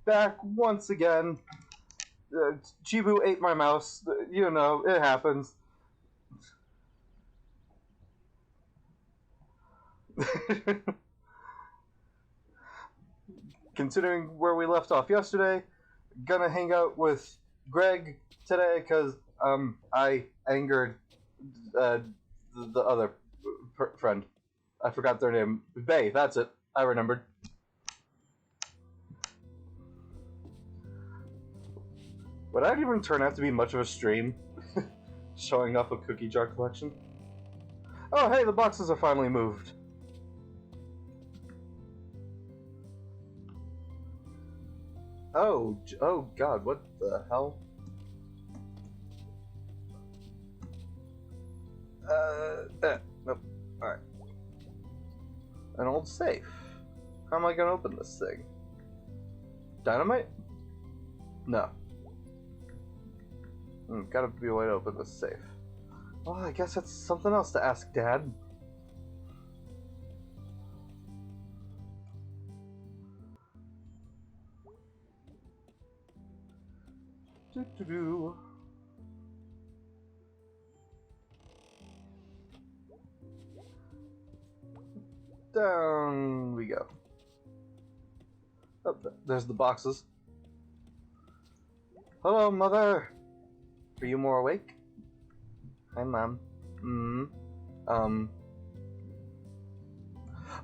back once again. Chibu ate my mouse. You know, it happens. Considering where we left off yesterday, gonna hang out with Greg today because I angered the other friend. I forgot their name. Bay, that's it. I remembered. Would that even turn out to be much of a stream? Showing off a cookie jar collection? Oh, hey, the boxes are finally moved. Oh god, what the hell? Nope. Alright. An old safe. How am I gonna open this thing? Dynamite? No. Gotta be a way to open this safe. Well, I guess that's something else to ask Dad. Doo-doo-doo. Down we go. Oh, there's the boxes. Hello, Mother. Are you more awake? Hi, Mom.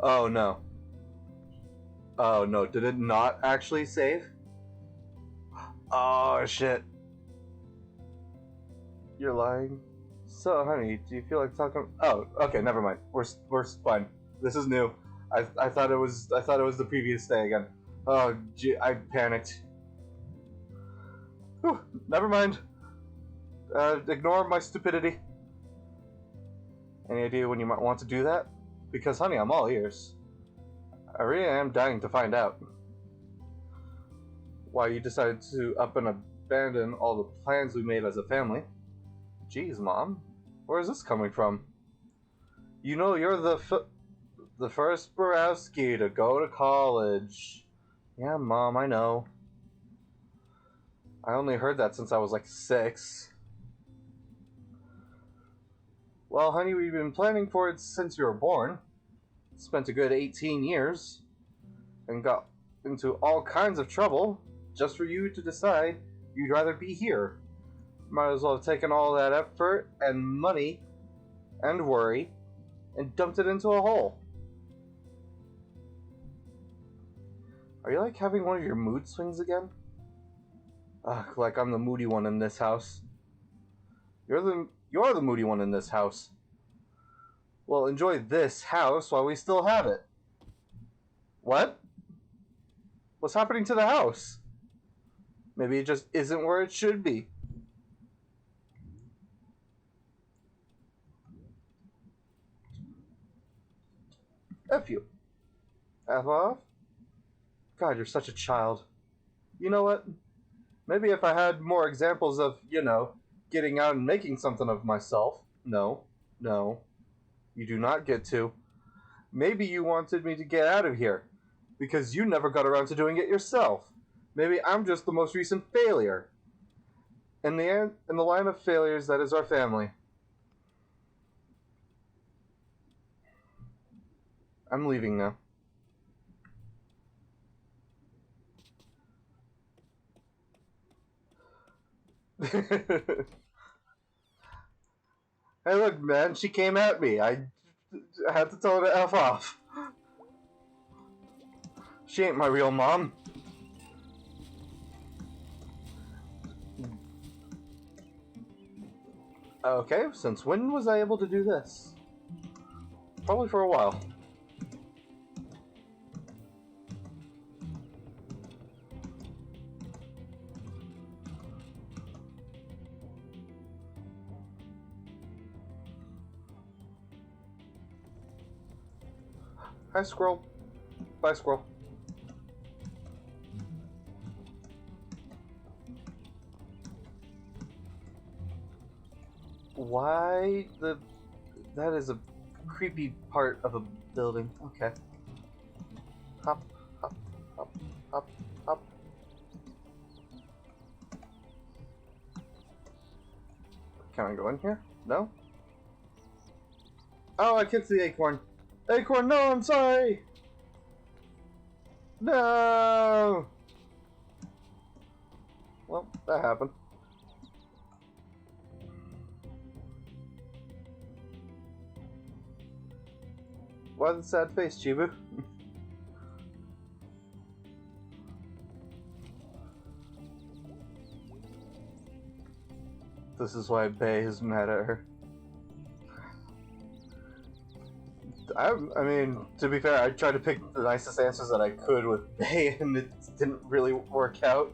Oh no. Oh no, did it not actually save? Oh shit. You're lying. So, honey, do you feel like talking? Oh, okay, never mind. We're fine. This is new. I thought it was the previous day again. Oh, gee, I panicked. Whew, never mind. Ignore my stupidity. Any idea when you might want to do that? Because, honey, I'm all ears. I really am dying to find out. Why you decided to up and abandon all the plans we made as a family. Jeez, Mom. Where is this coming from? You know you're the first Borowski to go to college. Yeah, Mom, I know. I only heard that since I was like 6. Well, honey, we've been planning for it since you were born. Spent a good 18 years. And got into all kinds of trouble just for you to decide you'd rather be here. Might as well have taken all that effort and money and worry and dumped it into a hole. Are you like having one of your mood swings again? Ugh, like I'm the moody one in this house. You're the moody one in this house. Well, enjoy this house while we still have it. What? What's happening to the house? Maybe it just isn't where it should be. F you. F off? God, you're such a child. You know what? Maybe if I had more examples of, you know, getting out and making something of myself. No. You do not get to. Maybe you wanted me to get out of here, because you never got around to doing it yourself. Maybe I'm just the most recent failure. In the line of failures that is our family. I'm leaving now. Hey look, man, she came at me. I had to tell her to F off. She ain't my real mom. Okay, since when was I able to do this? Probably for a while. Hi, squirrel. Bye, squirrel. Why the... That is a creepy part of a building. Okay. Hop, hop, hop, hop, hop. Can I go in here? No? Oh, I kicked the acorn. Acorn, no, I'm sorry! No! Well, that happened. Why the sad face, Chibu? This is why Bae is mad at her. I mean, to be fair, I tried to pick the nicest answers that I could with Bae, and it didn't really work out.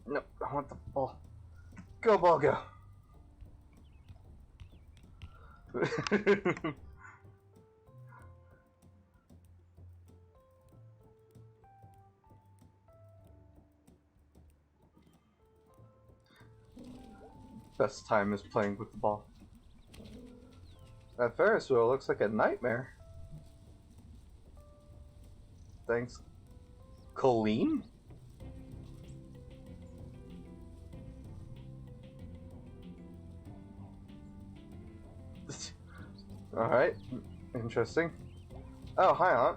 No, I want the ball. Go, ball, go. Best time is playing with the ball. That Ferris wheel looks like a nightmare. Thanks, Colleen? Alright, interesting. Oh, hi, Aunt.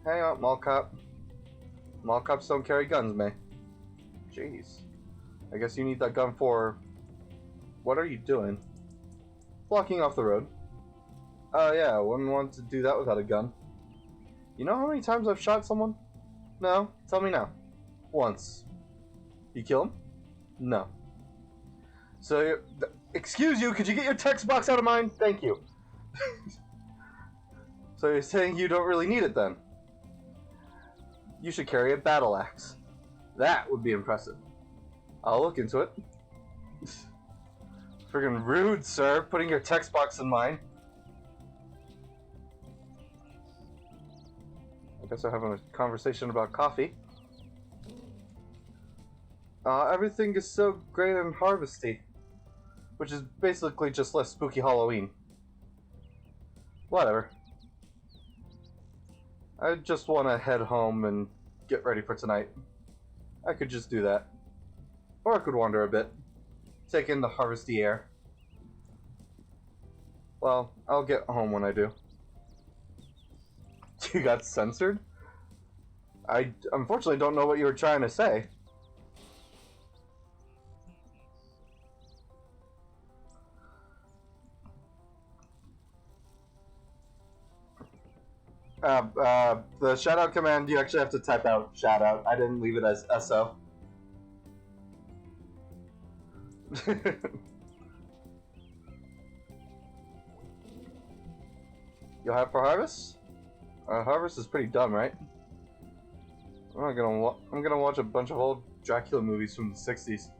Hey, Aunt Mall Cop. Mall Cops don't carry guns, May. Jeez. I guess you need that gun for... What are you doing? Blocking off the road. Oh, yeah, wouldn't want to do that without a gun. You know how many times I've shot someone? No? Tell me now. Once. You kill him? No. So, excuse you, could you get your text box out of mine? Thank you. So you're saying you don't really need it then? You should carry a battle axe. That would be impressive. I'll look into it. Friggin' rude, sir, putting your text box in mine. I guess we're having a conversation about coffee. Everything is so great and harvesty. Which is basically just less spooky Halloween. Whatever. I just want to head home and get ready for tonight. I could just do that. Or I could wander a bit. Take in the harvesty air. Well, I'll get home when I do. You got censored? I unfortunately don't know what you were trying to say. The shoutout command, you actually have to type out shoutout. I didn't leave it as SO. You'll have for harvest? Harvest is pretty dumb, right? I'm gonna watch a bunch of old Dracula movies from the 60s.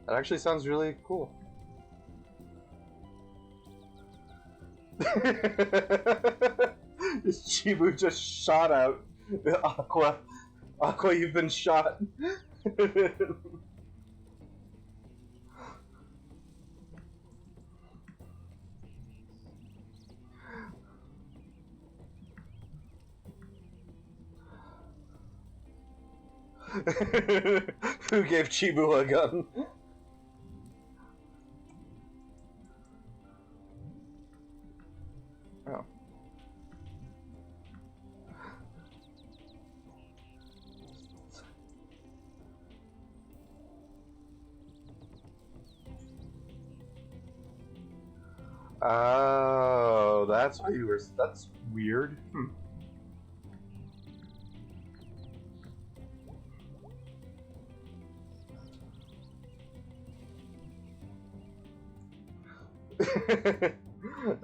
That actually sounds really cool. This Chibu just shot out. Aqua, you've been shot. Who gave Chibu a gun? Oh. Oh, that's why you were. That's weird.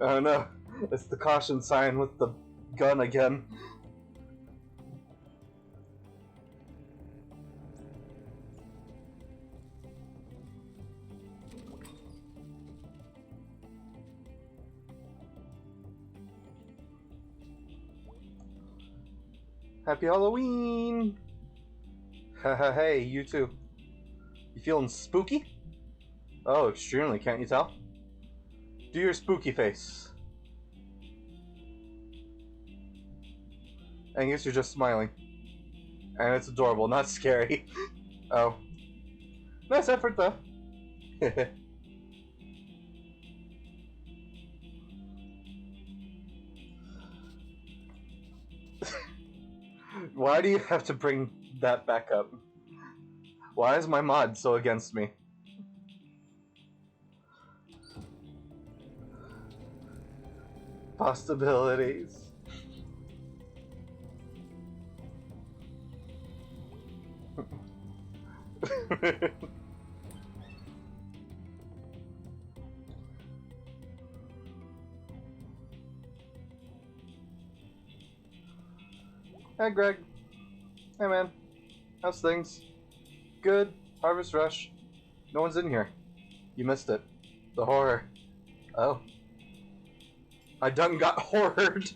Oh no, it's the caution sign with the gun again. Happy Halloween! Haha, hey, you too. You feeling spooky? Oh, extremely, can't you tell? Do your spooky face. And I guess you're just smiling. And it's adorable, not scary. Oh. Nice effort, though. Why do you have to bring that back up? Why is my mod so against me? Possibilities. Hey, Greg. Hey, man. How's things? Good. Harvest rush. No one's in here. You missed it. The horror. Oh. I done got horrored.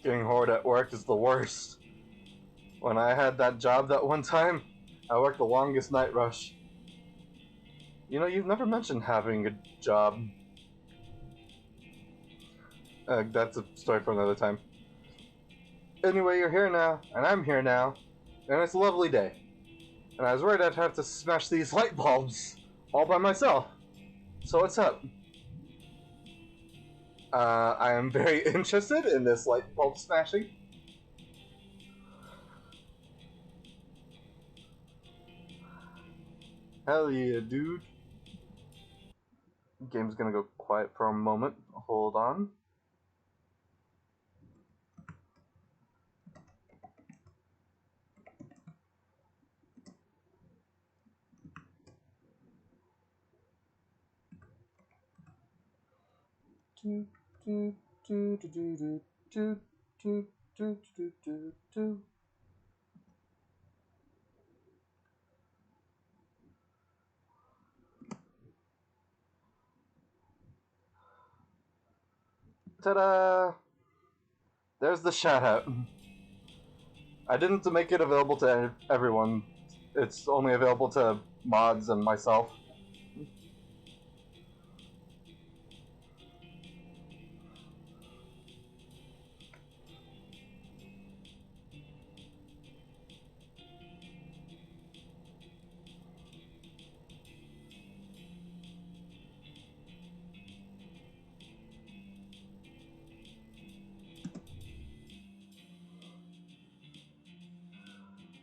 Getting horrored at work is the worst. When I had that job that one time, I worked the longest night rush. You know, you've never mentioned having a job. That's a story for another time. Anyway, you're here now, and I'm here now, and it's a lovely day. And I was worried I'd have to smash these light bulbs all by myself. So what's up? I am very interested in this light bulb smashing. Hell yeah, dude. Game's gonna go quiet for a moment. Hold on. Ta-da! There's the shout out. I didn't make it available to everyone. It's only available to mods and myself.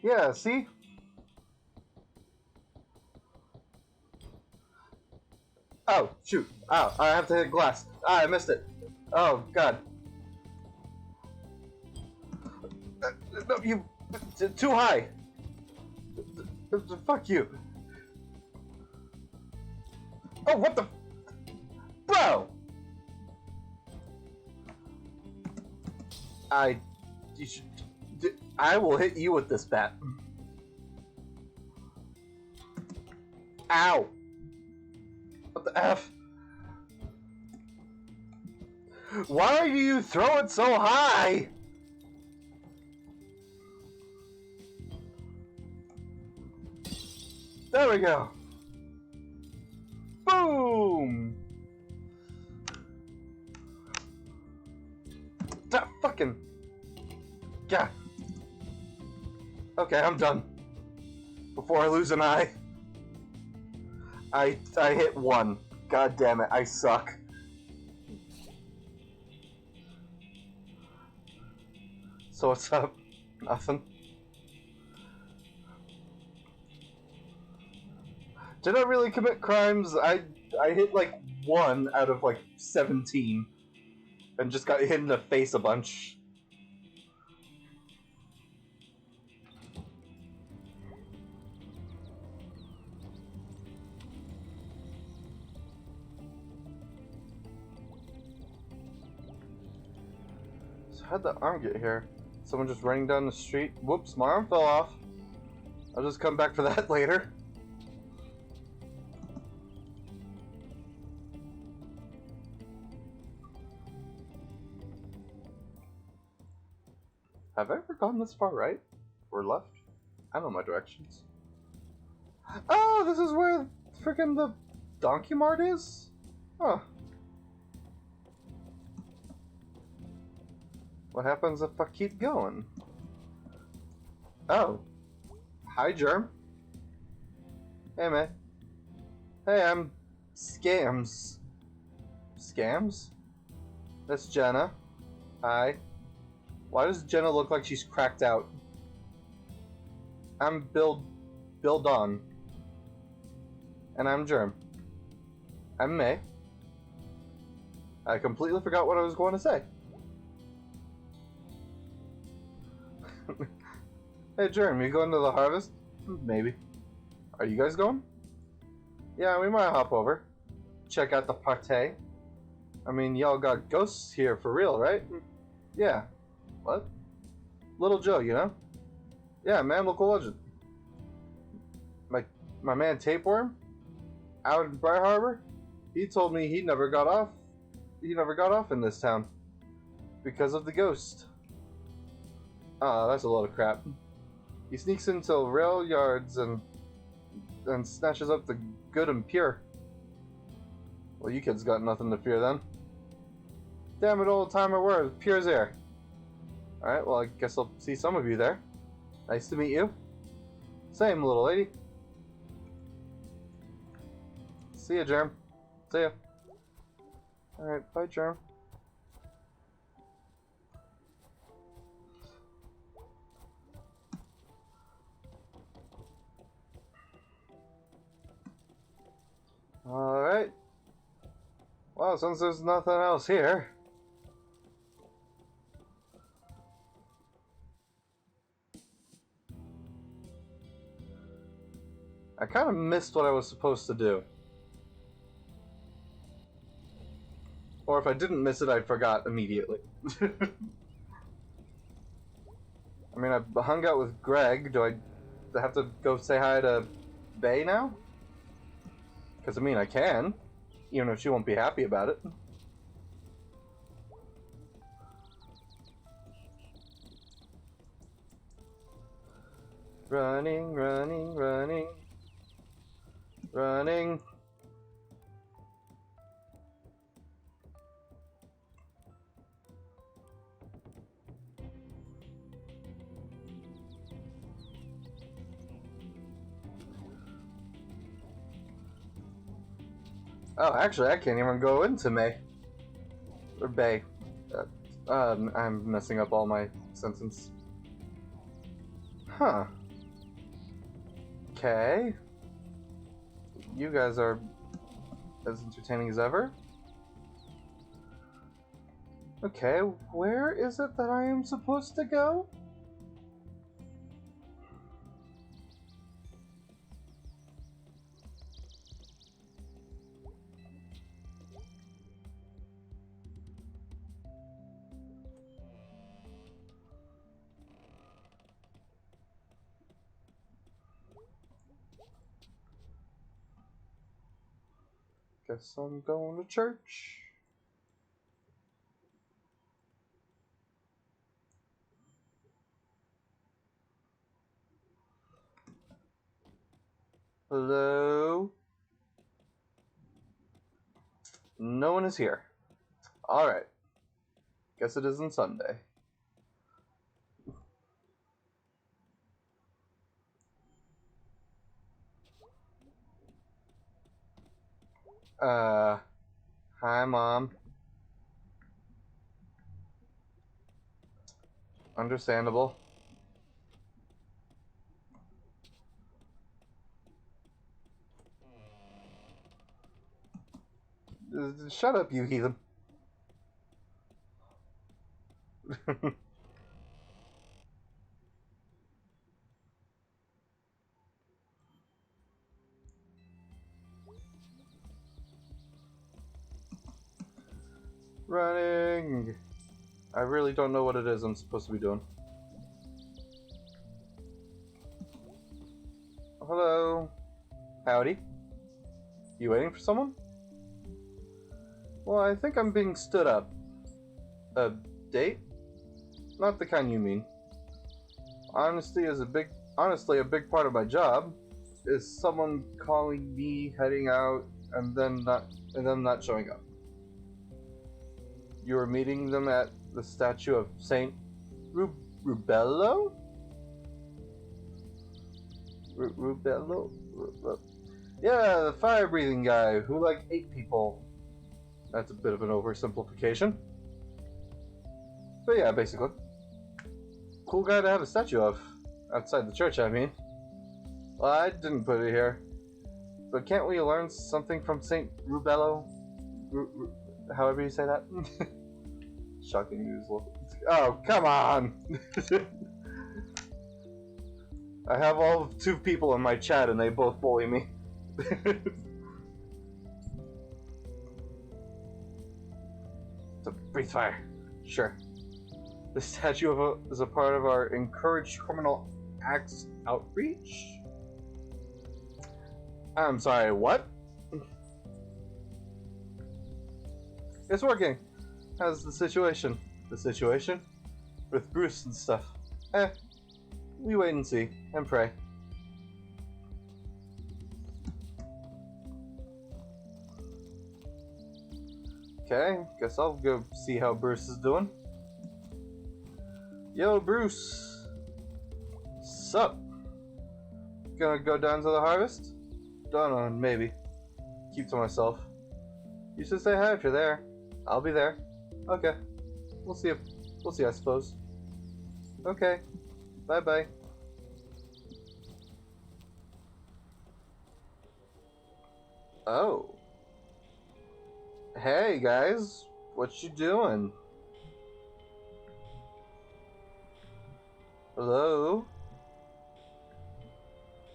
Yeah, see? Oh, shoot. Oh, I have to hit glass. Ah, I missed it. Oh, God. No, you... Too high. Fuck you. Oh, what the... Bro! You should... I will hit you with this bat. Ow! What the F? Why do you throw it so high? There we go. Boom! That fucking... Yeah. Okay, I'm done. Before I lose an eye. I hit one. God damn it, I suck. So what's up? Nothing. Did I really commit crimes? I hit like 1 out of like 17. And just got hit in the face a bunch. So how'd the arm get here? Someone just running down the street? Whoops, my arm fell off. I'll just come back for that later. Have I ever gone this far right? Or left? I know my directions. Oh, this is where freaking the Donkey Mart is? Huh. What happens if I keep going? Oh. Hi, Germ. Hey, man. Hey, I'm Scams. Scams? That's Jenna. Hi. Why does Jenna look like she's cracked out? I'm Bill Don. And I'm Germ. I'm May. I completely forgot what I was going to say. Hey, Germ, you going to the harvest? Maybe. Are you guys going? Yeah, we might hop over. Check out the party. I mean, y'all got ghosts here for real, right? Yeah. What? Little Joe, you know? Yeah, man, local legend. My man Tapeworm? Out in Bright Harbor? He told me he never got off. He never got off in this town. Because of the ghost. Ah, that's a load of crap. He sneaks into rail yards and snatches up the good and pure. Well, you kids got nothing to fear then. Damn it, old timer, where pure's air. Alright, well, I guess I'll see some of you there. Nice to meet you. Same, little lady. See ya, Germ. See ya. Alright, bye, Germ. Alright. Well, since there's nothing else here. I kind of missed what I was supposed to do. Or if I didn't miss it, I forgot immediately. I mean, I hung out with Greg. Do I have to go say hi to Bay now? Because, I mean, I can. Even if she won't be happy about it. Running, running, running. Running. Oh, actually, I can't even go into May. Or Bay. I'm messing up all my sentences. Huh. Okay. You guys are as entertaining as ever. Okay, where is it that I am supposed to go? Guess I'm going to church. Hello? No one is here. Alright. Guess it isn't Sunday. Hi, Mom. Understandable. Shut up, you heathen. Running. I really don't know what it is I'm supposed to be doing. Hello. Howdy. You waiting for someone? Well, I think I'm being stood up. A date? Not the kind you mean. Honestly, a big part of my job. is someone calling me, heading out, and then not showing up. You were meeting them at the statue of Saint Rubello? Rubello? Yeah, the fire-breathing guy who, like, ate people. That's a bit of an oversimplification. But yeah, basically. Cool guy to have a statue of. Outside the church, I mean. Well, I didn't put it here. But can't we learn something from Saint Rubello? However you say that? Shocking news. Oh, come on! I have all 2 people in my chat and they both bully me. So, breathe fire. Sure. The statue is a part of our Encourage Criminal Acts outreach? I'm sorry, what? It's working. How's the situation? The situation? With Bruce and stuff. We wait and see, and pray. Okay, guess I'll go see how Bruce is doing. Yo, Bruce. Sup? Gonna go down to the harvest? Don't know, maybe. Keep to myself. You should say hi if you're there. I'll be there. Okay. We'll see, I suppose. Okay. Bye-bye. Oh. Hey, guys. What you doing? Hello?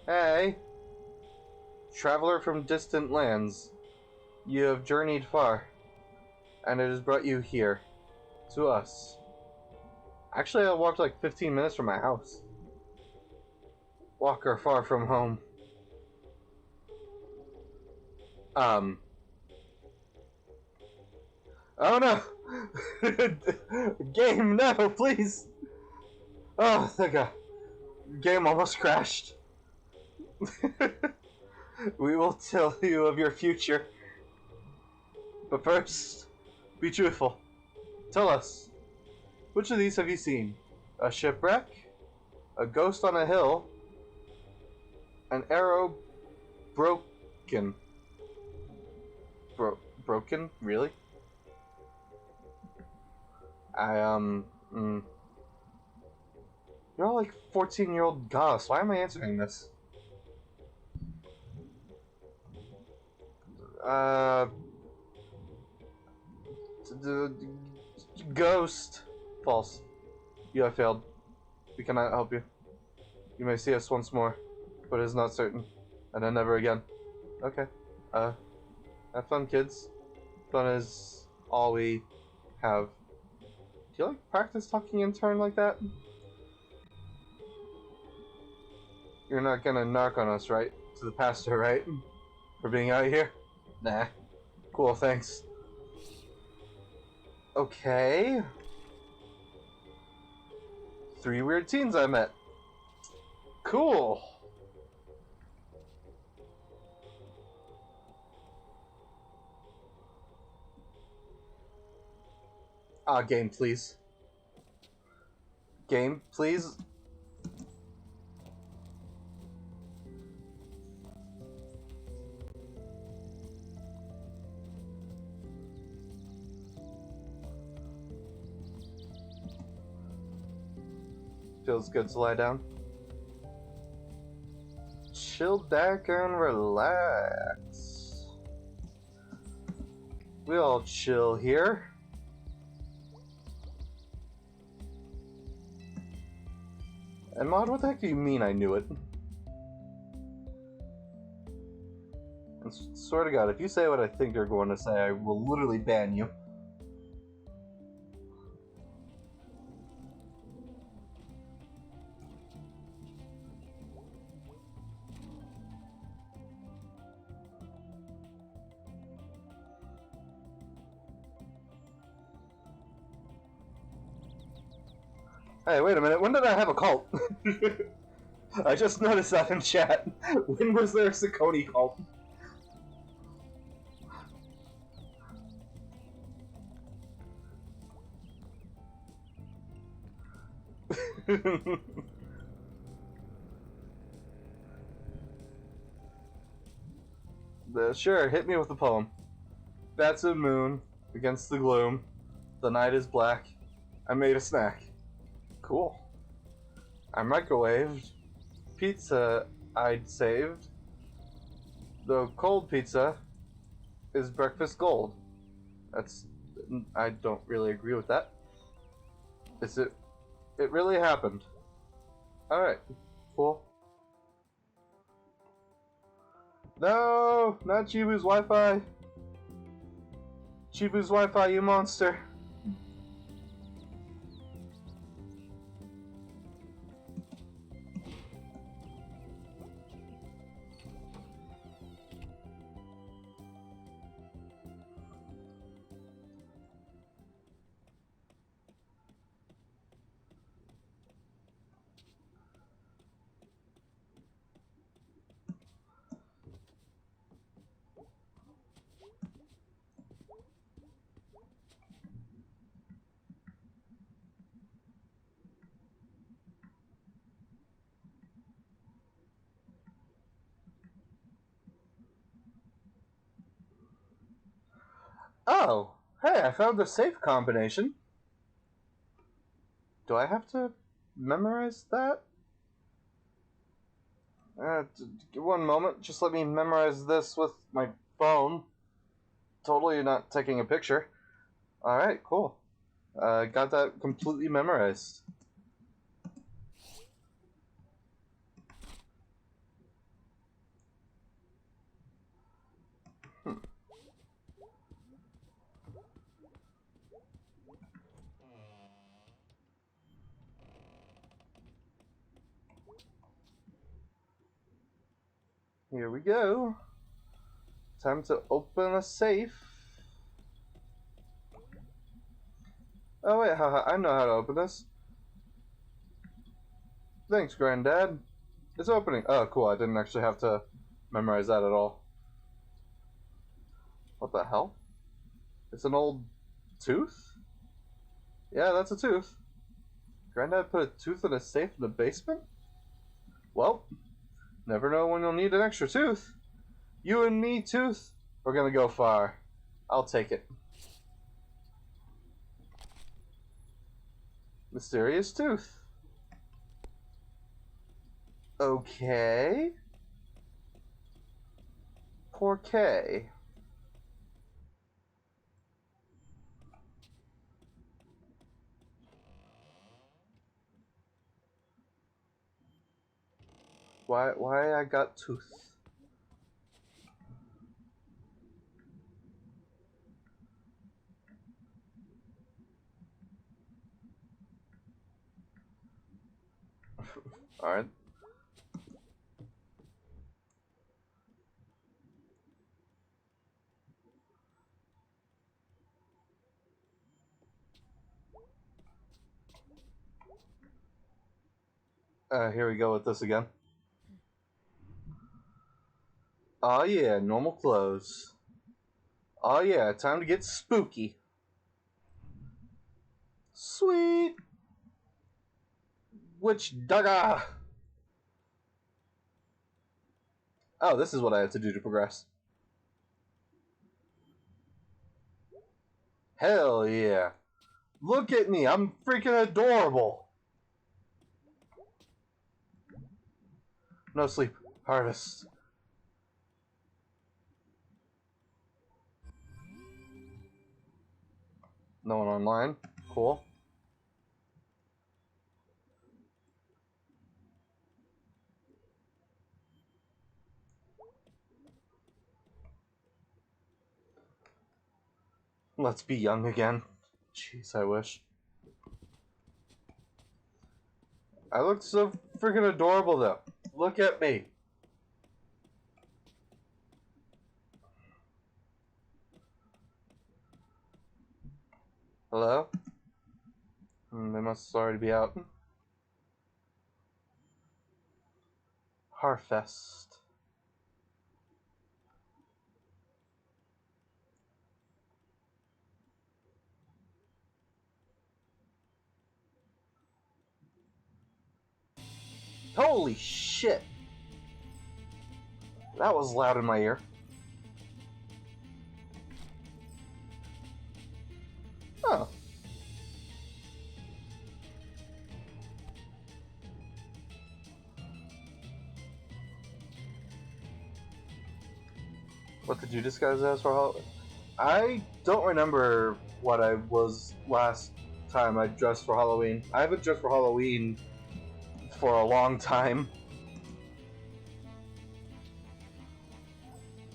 Hey. Traveler from distant lands. You have journeyed far, and it has brought you here. To us. Actually, I walked like 15 minutes from my house. Walker far from home. Oh no! Game, no, please! Oh, thank God. Game almost crashed. We will tell you of your future. But first, be truthful. Tell us, which of these have you seen? A shipwreck? A ghost on a hill? An arrow broken? Broken? Really? You're all like 14-year-old goths. Why am I answering this? Ghost. False. You have failed. We cannot help you. You may see us once more, but it is not certain. And then never again. Okay. Have fun, kids. Fun is all we have. Do you like practice talking in turn like that? You're not gonna knock on us, right? To the pastor, right? For being out here? Nah. Cool, thanks. Okay. 3 weird teens I met. Cool. Game, please. Game, please. Feels good to lie down. Chill back and relax. We all chill here. And Maud, what the heck do you mean I knew it? I swear to God, if you say what I think you're going to say, I will literally ban you. Hey, wait a minute, when did I have a cult? I just noticed that in chat. When was there a Cikoni cult? Sure, hit me with the poem. Bats and moon, against the gloom, the night is black, I made a snack. Cool. I microwaved, pizza I'd saved, the cold pizza is breakfast gold. That's... I don't really agree with that. Is it... It really happened. Alright, cool. No! Not Chibu's Wi-Fi! Chibu's Wi-Fi, you monster! Oh! Hey, I found the safe combination. Do I have to memorize that? One moment, just let me memorize this with my phone. Totally not taking a picture. Alright, cool. Got that completely memorized. Here we go. Time to open a safe. Oh wait, haha, I know how to open this. Thanks, Granddad. It's opening. Oh, cool, I didn't actually have to memorize that at all. What the hell? It's an old tooth? Yeah, that's a tooth. Granddad put a tooth in a safe in the basement? Well, never know when you'll need an extra tooth. You and me, tooth, we're gonna go far. I'll take it. Mysterious tooth. Okay. Poor K. Why I got tooth? Alright. Here we go with this again. Oh yeah, normal clothes. Oh yeah, time to get spooky. Sweet! Witch dagger! Oh, this is what I have to do to progress. Hell yeah. Look at me, I'm freaking adorable! No sleep. Harvest. No one online. Cool. Let's be young again. Jeez, I wish. I look so freaking adorable though. Look at me. Hello? They must already be out. Harfest. Holy shit! That was loud in my ear. Oh. What did you disguise as for Halloween? I don't remember what I was last time I dressed for Halloween. I haven't dressed for Halloween for a long time.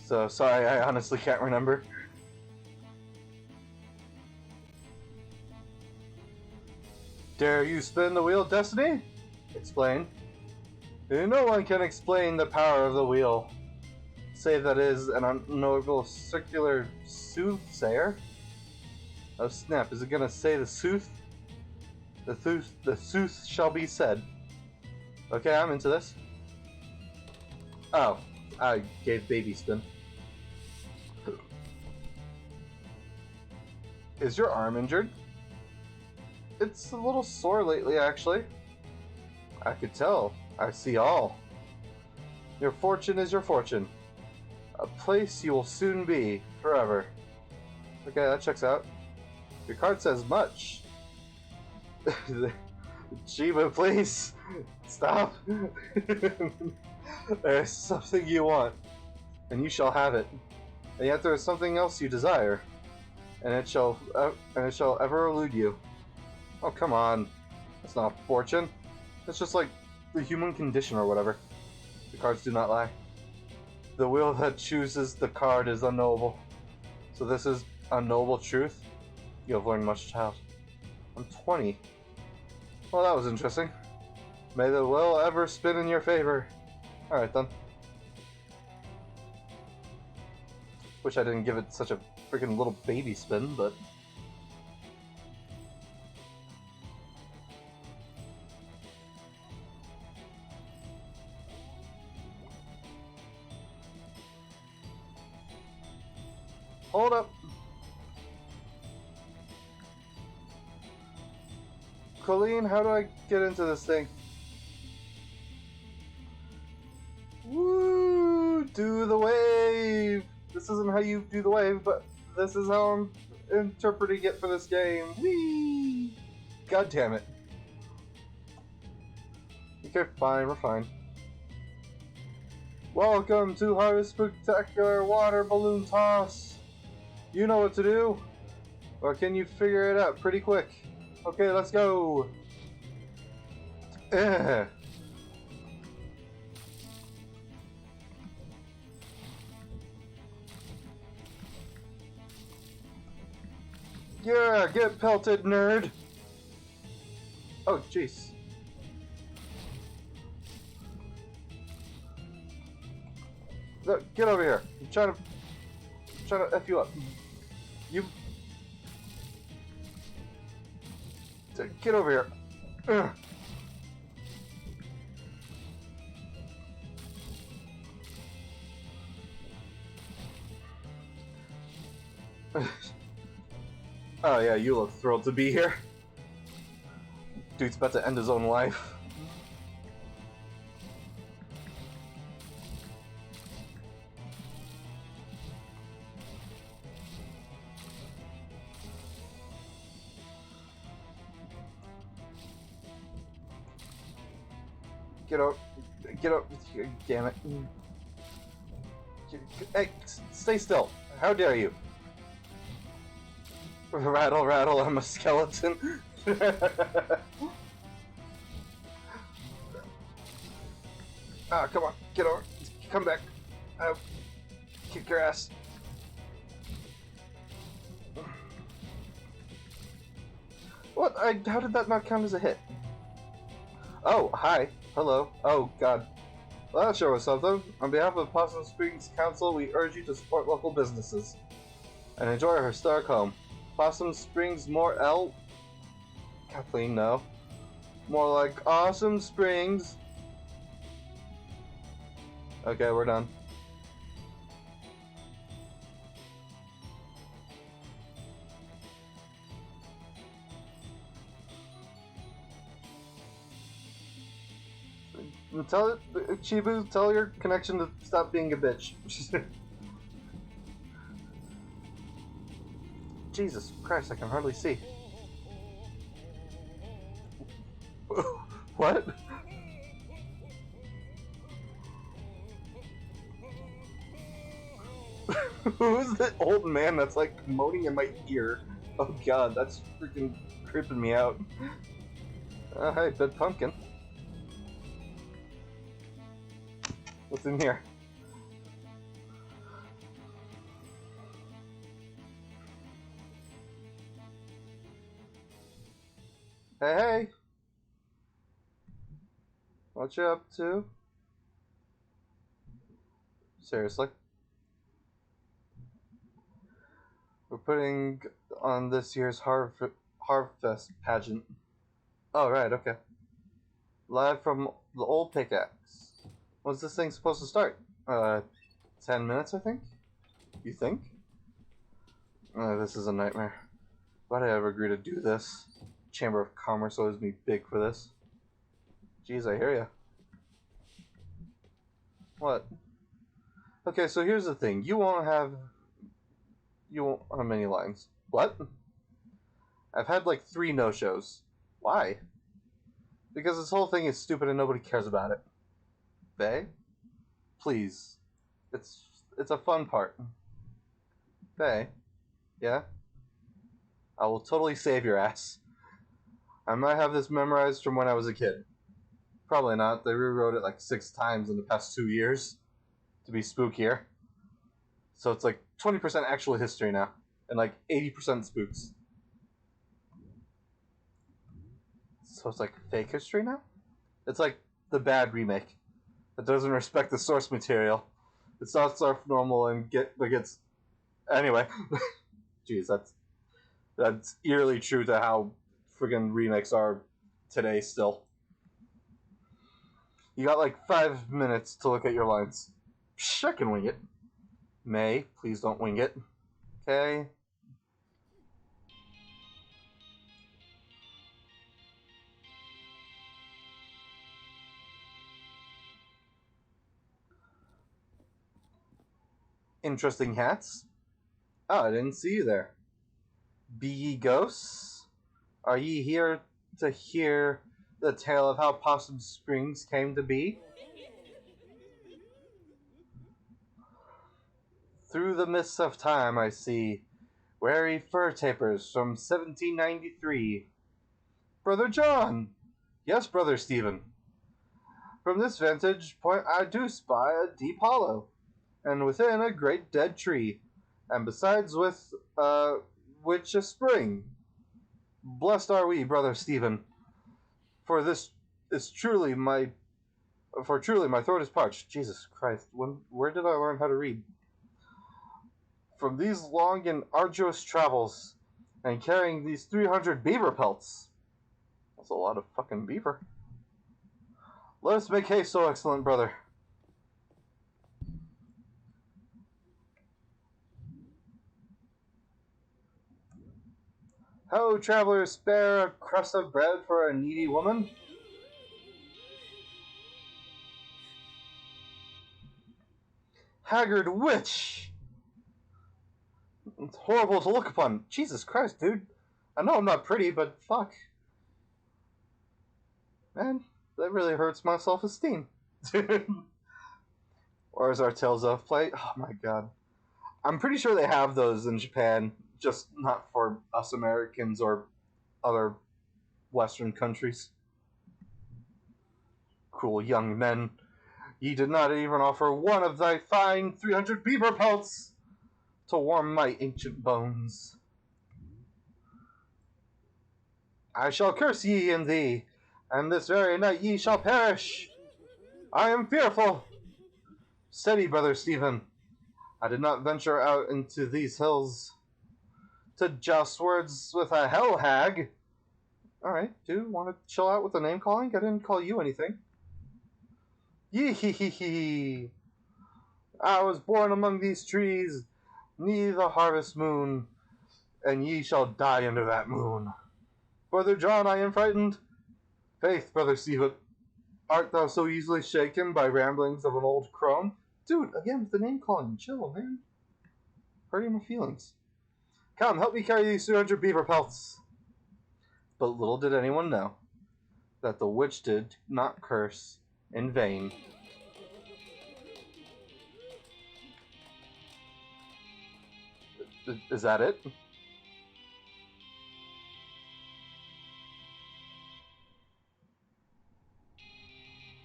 So, sorry, I honestly can't remember. Dare you spin the wheel of destiny? Explain. No one can explain the power of the wheel. Say that is an unknowable circular soothsayer? Oh snap, is it gonna say the sooth? The sooth shall be said. Okay, I'm into this. Oh, I gave baby spin. Is your arm injured? It's a little sore lately, actually. I could tell. I see all. Your fortune is your fortune. A place you will soon be, forever. Okay, that checks out. Your card says much. Chiba, please! Stop! There's something you want, and you shall have it. And yet there is something else you desire, and it shall ever elude you. Oh, come on. That's not a fortune. It's just like the human condition or whatever. The cards do not lie. The will that chooses the card is unknowable. So this is unknowable truth? You have learned much, child. I'm 20. Well, that was interesting. May the will ever spin in your favor. Alright then. Wish I didn't give it such a freaking little baby spin, but... Hold up! Colleen, how do I get into this thing? Woo! Do the wave! This isn't how you do the wave, but this is how I'm interpreting it for this game. Whee! God damn it. Okay, fine, we're fine. Welcome to Harvest Spectacular Water Balloon Toss! You know what to do? Or can you figure it out pretty quick? Okay, let's go! Yeah, get pelted, nerd! Oh, jeez. Look, get over here. I'm trying to F you up. You... Get over here. Ugh. Oh yeah, you look thrilled to be here. Dude's about to end his own life. Get up. Get up. Damn it. Hey, stay still. How dare you? Rattle, rattle, I'm a skeleton. Ah, come on. Get over. Come back. I'll kick your ass. What? How did that not count as a hit? Oh, hi. Hello. Oh, God. Well, that sure was something. On behalf of Possum Springs Council, we urge you to support local businesses and enjoy our historic home. Possum Springs more Kathleen, no. More like Awesome Springs. Okay, we're done. Tell Chibu, tell your connection to stop being a bitch. Jesus Christ, I can hardly see. What? Who's that old man that's like moaning in my ear? Oh god, that's freaking creeping me out. Hey, Bed Pumpkin. What's in here? Hey, hey! What you up to? Seriously? We're putting on this year's Harvest pageant. Oh, right, okay. Live from the old pickaxe. When's this thing supposed to start? 10 minutes, I think? You think? This is a nightmare. Why'd I ever agree to do this? Chamber of Commerce owes me big for this. Jeez, I hear ya. What? Okay, so here's the thing. You won't have many lines. What? I've had like 3 no-shows. Why? Because this whole thing is stupid and nobody cares about it. Faye? Please. It's a fun part. Faye? Yeah? I will totally save your ass. I might have this memorized from when I was a kid. Probably not. They rewrote it like 6 times in the past 2 years to be spookier. So it's like 20% actual history now, and like 80% spooks. So it's like fake history now? It's like the bad remake that doesn't respect the source material. It starts off normal and gets anyway. Jeez, that's eerily true to how friggin' remakes are today still. You got like 5 minutes to look at your lines. Psh, I can wing it. May, please don't wing it. Okay. Interesting hats. Oh, I didn't see you there. Be ye ghosts? Are ye here to hear the tale of how Possum Springs came to be? Through the mists of time I see wary fur tapers from 1793. Brother John! Yes, Brother Stephen. From this vantage point I do spy a deep hollow, and within a great dead tree, and besides with which a spring. Blessed are we, Brother Stephen, for this is truly my throat is parched. Jesus Christ, where did I learn how to read? From these long and arduous travels, and carrying these 300 beaver pelts. That's a lot of fucking beaver. Let us make haste, so excellent brother. Ho, travelers, spare a crust of bread for a needy woman? Haggard witch! It's horrible to look upon. Jesus Christ, dude. I know I'm not pretty, but fuck. Man, that really hurts my self-esteem. Or as our Tales of play. Oh my god. I'm pretty sure they have those in Japan, just not for us Americans or other Western countries. Cruel young men, ye did not even offer one of thy fine 300 beaver pelts to warm my ancient bones. I shall curse ye and thee, and this very night ye shall perish. I am fearful. Steady, Brother Stephen. I did not venture out into these hills to joust words with a hell hag. Alright, dude, want to chill out with the name calling? I didn't call you anything. Yee hee hee hee. I was born among these trees, neath the harvest moon, and ye shall die under that moon. Brother John, I am frightened. Faith, Brother Stephen, art thou so easily shaken by ramblings of an old crone? Dude, again with the name calling. Chill, man. Hurting my feelings. Come, help me carry these 200 beaver pelts. But little did anyone know that the witch did not curse in vain. Is that it?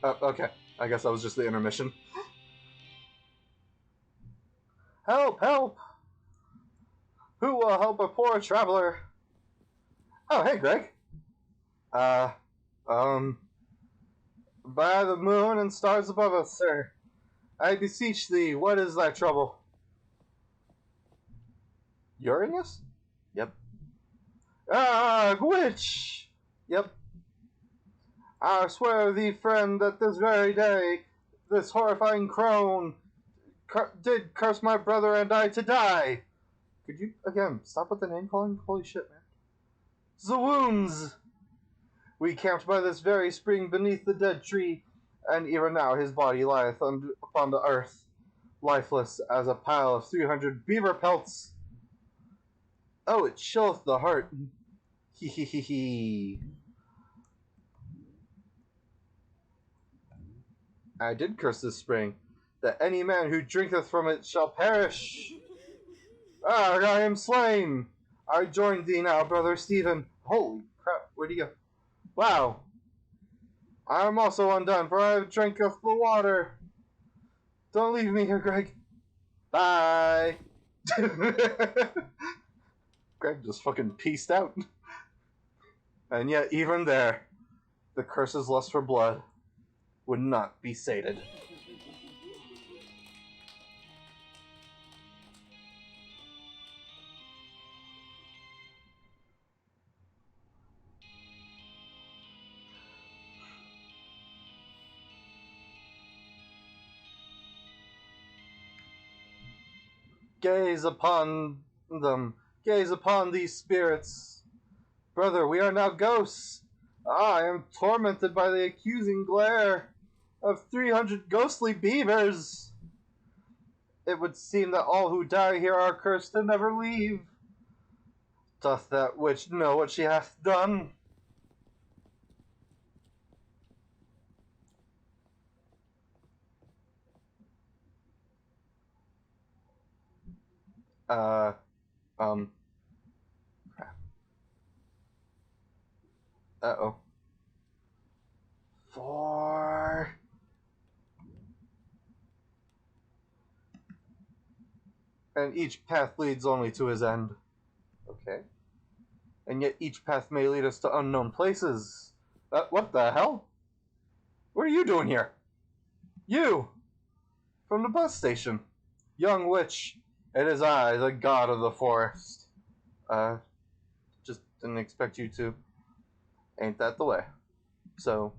Okay. I guess that was just the intermission. Help! Help! Who will help a poor traveler? Oh, hey, Greg. Uh, um, by the moon and stars above us, sir, I beseech thee, what is thy trouble? Uranus? Yep. Ah, witch! Yep. I swear thee, friend, that this very day, this horrifying crone did curse my brother and I to die. Could you, again, stop with the name calling? Holy shit, man. The wounds! We camped by this very spring beneath the dead tree, and even now his body lieth upon the earth, lifeless as a pile of 300 beaver pelts. Oh, it chilleth the heart. Hee hee hee hee. I did curse this spring, that any man who drinketh from it shall perish. Ah, I am slain. I join thee now, Brother Stephen. Holy crap, where'd he go? Wow. I am also undone, for I have drank of the water. Don't leave me here, Greg. Bye. Greg just fucking peaced out. And yet, even there, the curse's lust for blood would not be sated. Gaze upon them. Gaze upon these spirits. Brother, we are now ghosts. I am tormented by the accusing glare of 300 ghostly beavers. It would seem that all who die here are cursed to never leave. Doth that witch know what she hath done? Crap. Uh-oh. 4. And each path leads only to his end. Okay. And yet each path may lead us to unknown places. What the hell? What are you doing here? You! From the bus station. Young witch, it is I, the god of the forest. Just didn't expect you to. Ain't that the way? So,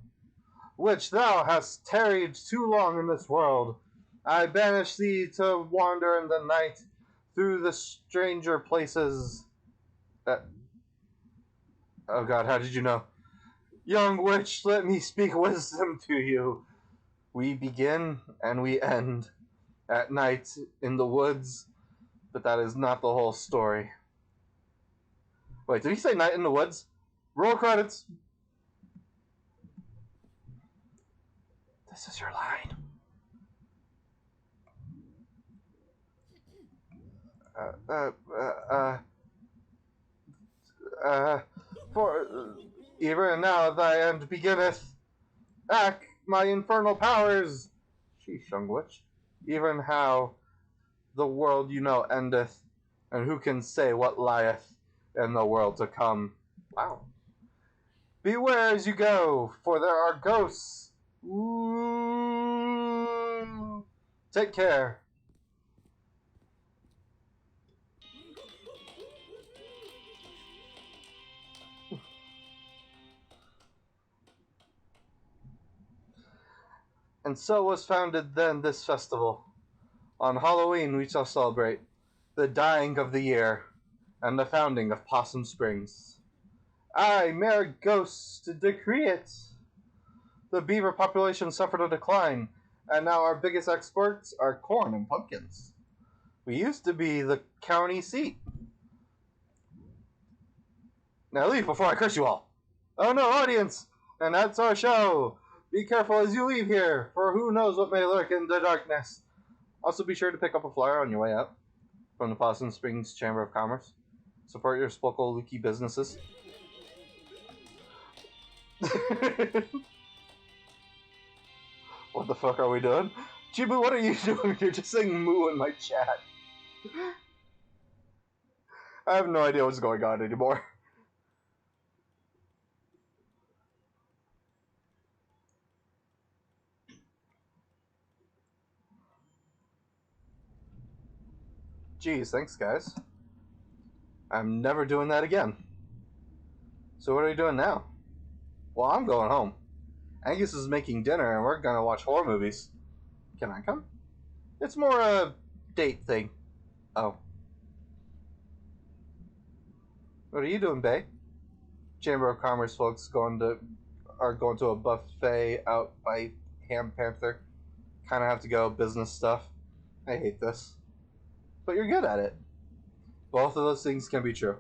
witch, thou hast tarried too long in this world. I banish thee to wander in the night through the stranger places. Oh god, how did you know? Young witch, let me speak wisdom to you. We begin and we end at night in the woods, but that is not the whole story. Wait, did he say night in the woods? Roll credits. This is your line. For even now thy end beginneth. Act my infernal powers. Sheesh, young witch. Even how the world you know endeth, and who can say what lieth in the world to come? Wow. Beware as you go, for there are ghosts. Ooh. Take care. And so was founded then this festival, On Halloween, we shall celebrate the dying of the year and the founding of Possum Springs. I, Mayor Ghost, decree it. The beaver population suffered a decline, and now our biggest exports are corn and pumpkins. We used to be the county seat. Now leave before I curse you all. Oh no, audience! And that's our show. Be careful as you leave here, for who knows what may lurk in the darkness. Also, be sure to pick up a flyer on your way out from the Possum Springs Chamber of Commerce. Support your local leaky businesses. What the fuck are we doing? Chibu, what are you doing? You're just saying moo in my chat. I have no idea what's going on anymore. Jeez, thanks guys. I'm never doing that again. So what are you doing now? Well, I'm going home. Angus is making dinner and we're gonna watch horror movies. Can I come? It's more a date thing. Oh. What are you doing, Bae? Chamber of Commerce folks are going to a buffet out by Ham Panther. Kinda have to go, business stuff. I hate this. But you're good at it. Both of those things can be true.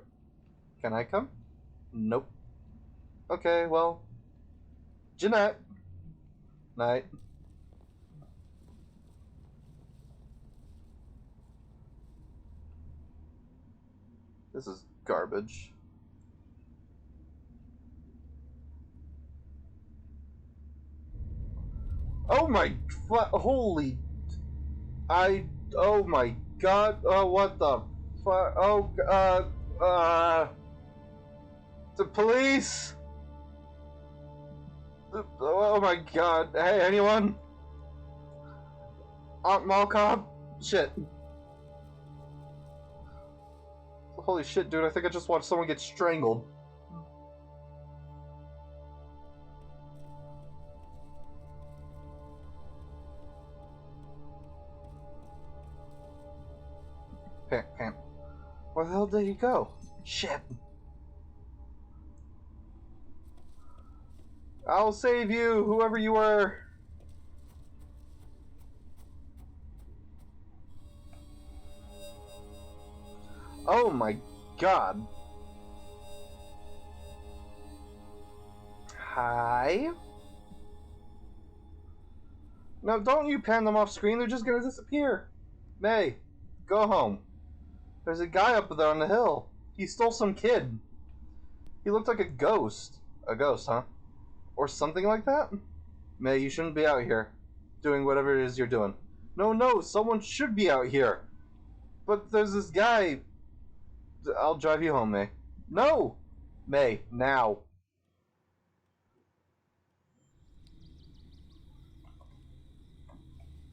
Can I come? Nope. Okay, well. Jeanette. Night. This is garbage. Oh my, holy, oh my god, oh what the fuck, the police, oh my god, hey anyone, Mall Cop, shit, holy shit dude, I think I just watched someone get strangled. Pam. Where the hell did he go? Shit. I'll save you, whoever you were. Oh my god. Hi? No, don't you pan them off screen, they're just gonna disappear. May, go home. There's a guy up there on the hill. He stole some kid. He looked like a ghost. A ghost, huh? Or something like that? May, you shouldn't be out here doing whatever it is you're doing. No, someone should be out here. But there's this guy. I'll drive you home, May. No! May, now.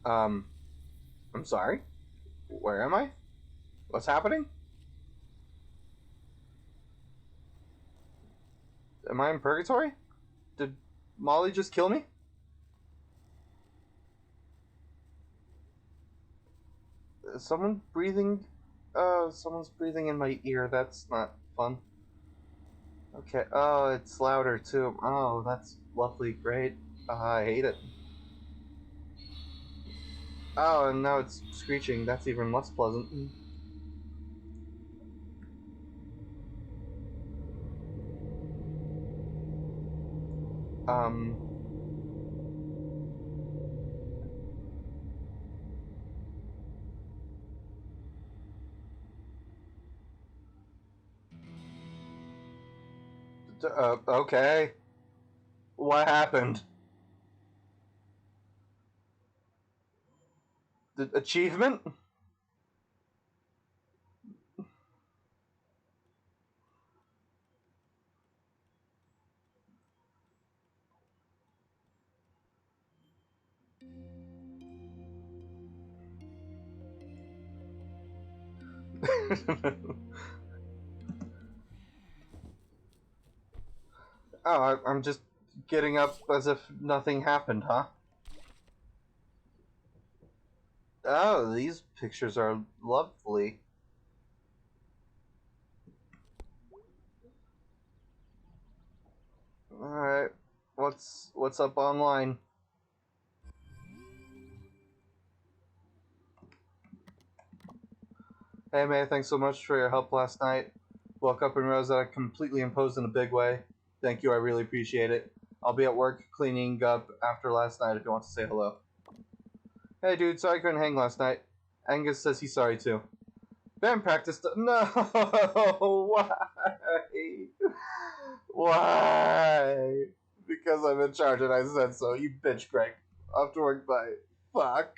I'm sorry? Where am I? What's happening? Am I in purgatory? Did Molly just kill me? Someone breathing? Someone's breathing in my ear. That's not fun. Okay. Oh, it's louder too. Oh, that's lovely. Great. I hate it. Oh, and now it's screeching. That's even less pleasant. Okay. What happened? The achievement? Oh, I'm just getting up as if nothing happened, huh? Oh, these pictures are lovely. Alright, what's up online? Hey May, thanks so much for your help last night. Woke up and realized that I completely imposed in a big way. Thank you, I really appreciate it. I'll be at work cleaning up after last night if you want to say hello. Hey dude, sorry I couldn't hang last night. Angus says he's sorry too. Band practice. No! Why? Why? Because I'm in charge and I said so. You bitch, Greg. Off to work, bye. Fuck.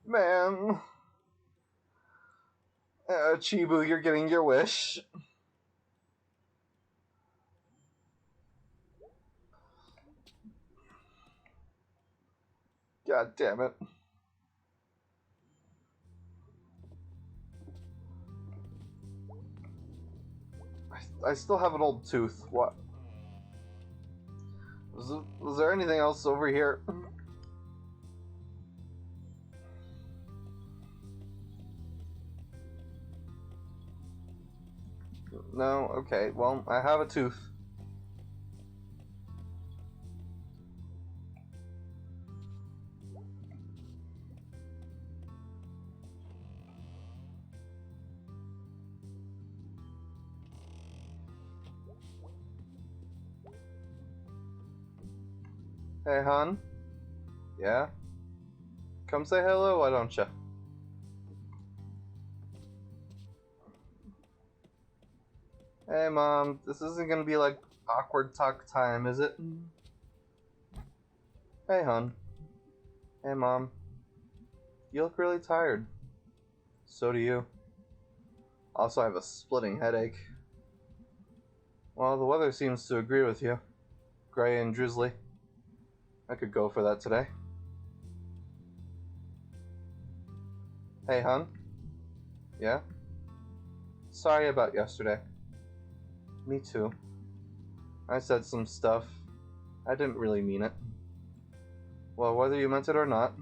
Man. Chibu, you're getting your wish. God damn it. I still have an old tooth. What? Was there anything else over here? No? Okay, well, I have a tooth. Hey, hon? Yeah? Come say hello, why don't you? Hey, Mom, this isn't gonna be like awkward talk time, is it? Hey, hon. Hey, Mom. You look really tired. So do you. Also, I have a splitting headache. Well, the weather seems to agree with you. Gray and drizzly. I could go for that today. Hey, hon? Yeah? Sorry about yesterday. Me too. I said some stuff. I didn't really mean it. Well, whether you meant it or not,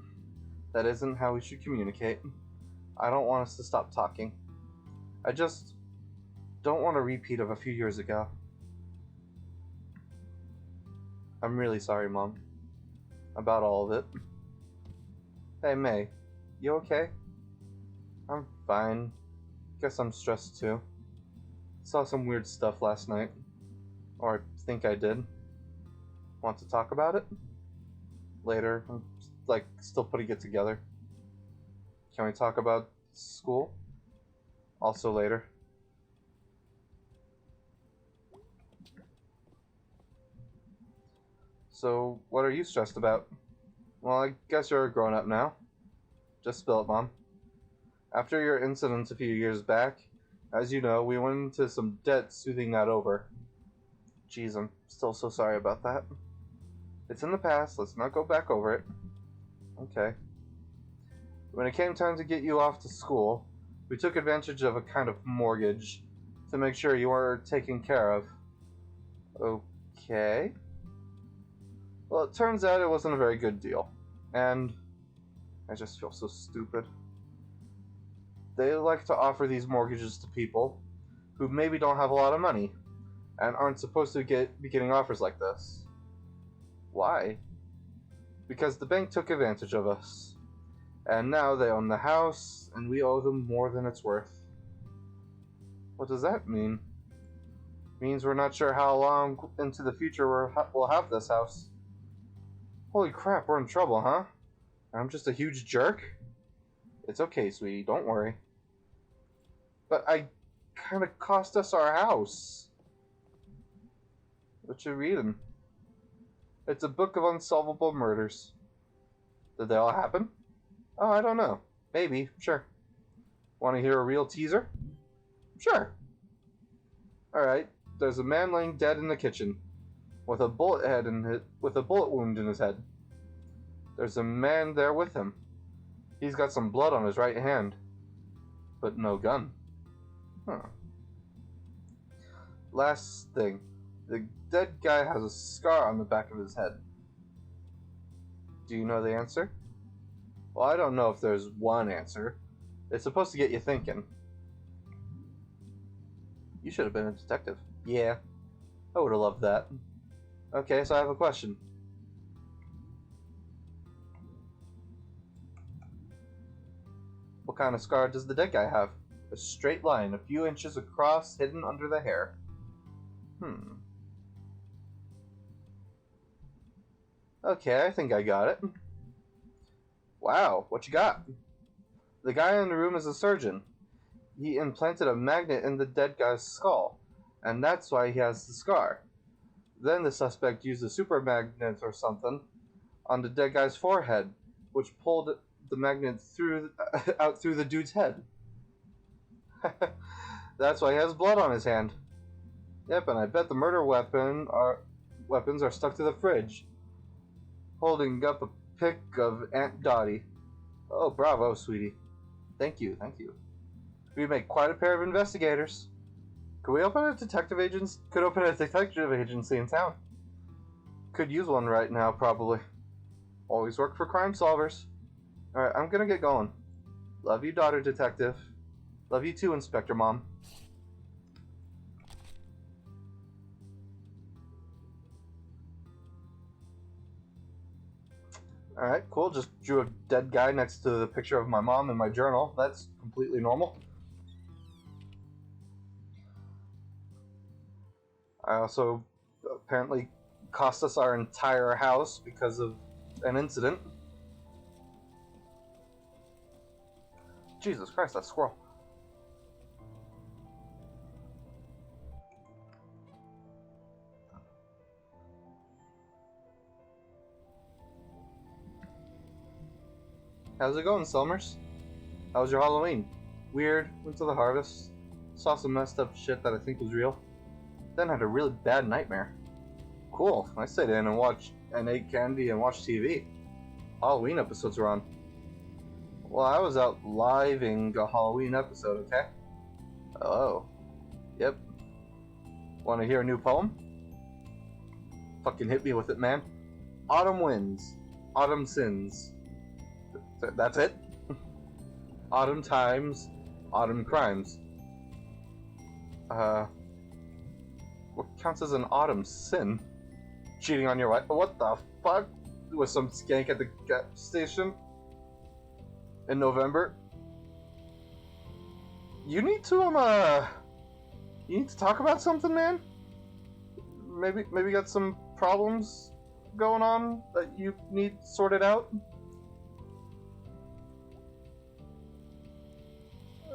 that isn't how we should communicate. I don't want us to stop talking. I just don't want a repeat of a few years ago. I'm really sorry, Mom. About all of it. Hey, May. You okay? I'm fine. Guess I'm stressed too. Saw some weird stuff last night. Or I think I did. Want to talk about it? Later. I'm still putting it together. Can we talk about school? Also later. So, what are you stressed about? Well, I guess you're a grown-up now. Just spill it, Mom. After your incident a few years back, as you know, we went into some debt soothing that over. Jeez, I'm still so sorry about that. It's in the past, let's not go back over it. Okay. When it came time to get you off to school, we took advantage of a kind of mortgage to make sure you were taken care of. Okay. Well, it turns out it wasn't a very good deal. And I just feel so stupid. They like to offer these mortgages to people who maybe don't have a lot of money and aren't supposed to be getting offers like this. Why? Because the bank took advantage of us. And now they own the house, and we owe them more than it's worth. What does that mean? Means we're not sure how long into the future we'll have this house. Holy crap, we're in trouble, huh? I'm just a huge jerk? It's okay, sweetie, don't worry. But I kinda cost us our house. What you reading? It's a book of unsolvable murders. Did they all happen? Oh, I don't know. Maybe, sure. Want to hear a real teaser? Sure. Alright, there's a man laying dead in the kitchen, with a bullet wound in his head. There's a man there with him. He's got some blood on his right hand, but no gun. Huh. Last thing, the dead guy has a scar on the back of his head. Do you know the answer? Well, I don't know if there's one answer. It's supposed to get you thinking. You should have been a detective. Yeah, I would have loved that. Okay, so I have a question. What kind of scar does the dead guy have? A straight line, a few inches across, hidden under the hair. Okay, I think I got it. Wow, what you got? The guy in the room is a surgeon. He implanted a magnet in the dead guy's skull, and that's why he has the scar. Then the suspect used a super magnet or something on the dead guy's forehead, which pulled the magnet out through the dude's head. That's why he has blood on his hand. Yep, and I bet the murder weapons are stuck to the fridge. Holding up a pic of Aunt Dottie. Oh, bravo, sweetie. Thank you, thank you. We make quite a pair of investigators. Could open a detective agency in town. Could use one right now, probably. Always work for crime solvers. Alright, I'm gonna get going. Love you, daughter detective. Love you too, Inspector Mom. Alright, cool. Just drew a dead guy next to the picture of my mom in my journal. That's completely normal. I also apparently cost us our entire house because of an incident. Jesus Christ, that squirrel. How's it going, Summers? How was your Halloween? Weird. Went to the harvest. Saw some messed up shit that I think was real. Then had a really bad nightmare. Cool. I stayed in and ate candy and watched TV. Halloween episodes were on. Well, I was out living a Halloween episode, okay? Oh. Yep. Want to hear a new poem? Fucking hit me with it, man. Autumn wins. Autumn sins. That's it? Autumn times. Autumn crimes. What counts as an autumn sin? Cheating on your wife? What the fuck? With some skank at the gas station? In November? You need to, you need to talk about something, man? Maybe got some problems going on that you need sorted out?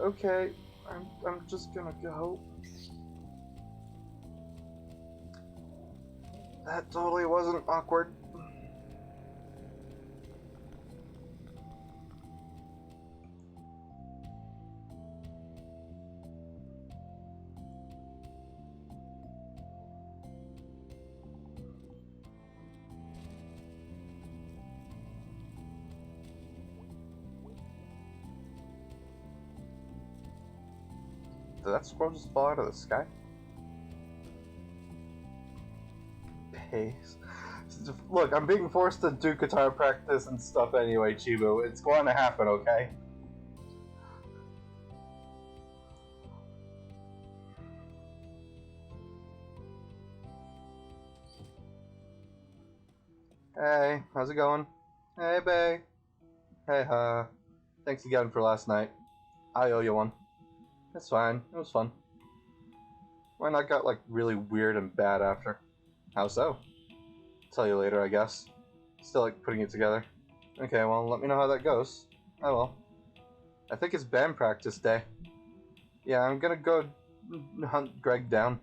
Okay, I'm just gonna go. That totally wasn't awkward. Did that squirrel just fall out of the sky? Pace. Look, I'm being forced to do guitar practice and stuff anyway, Chibu. It's going to happen, okay? Hey, how's it going? Hey, bae. Hey, thanks again for last night. I owe you one. It's fine. It was fun. Mine I got, like, really weird and bad after. How so? Tell you later, I guess. Still, like, putting it together. Okay, well, let me know how that goes. I will. I think it's band practice day. Yeah, I'm gonna go hunt Greg down.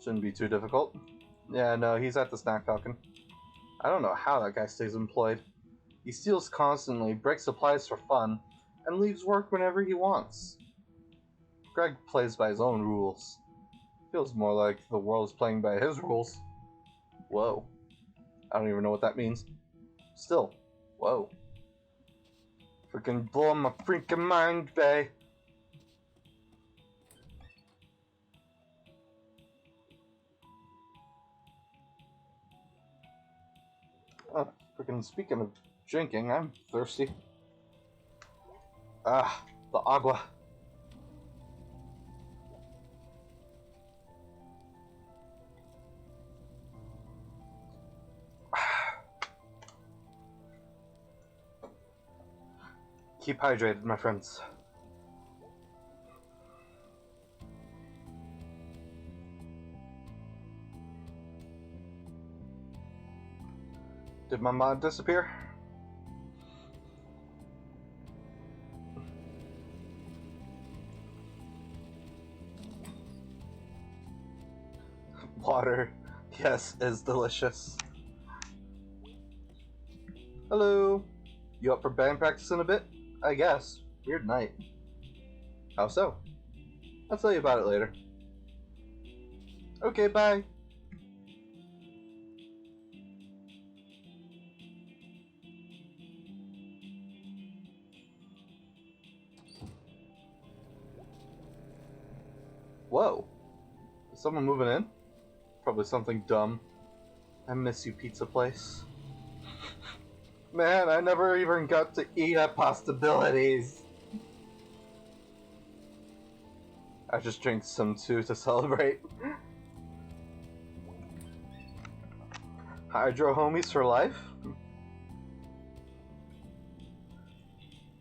Shouldn't be too difficult. Yeah, no, he's at the snack talking. I don't know how that guy stays employed. He steals constantly, breaks supplies for fun, and leaves work whenever he wants. Greg plays by his own rules. Feels more like the world's playing by his rules. Whoa. I don't even know what that means. Still, whoa. Freaking blow my freaking mind, bae. Oh, freaking speaking of drinking. I'm thirsty. Ah, the agua. Keep hydrated, my friends. Did my mod disappear? Water, yes, is delicious. Hello. You up for band practice in a bit? I guess. Weird night. How so? I'll tell you about it later. Okay, bye. Whoa. Is someone moving in? Probably something dumb. I miss you, pizza place. Man, I never even got to eat at Possibilities. I just drank some too to celebrate. Hydro homies for life?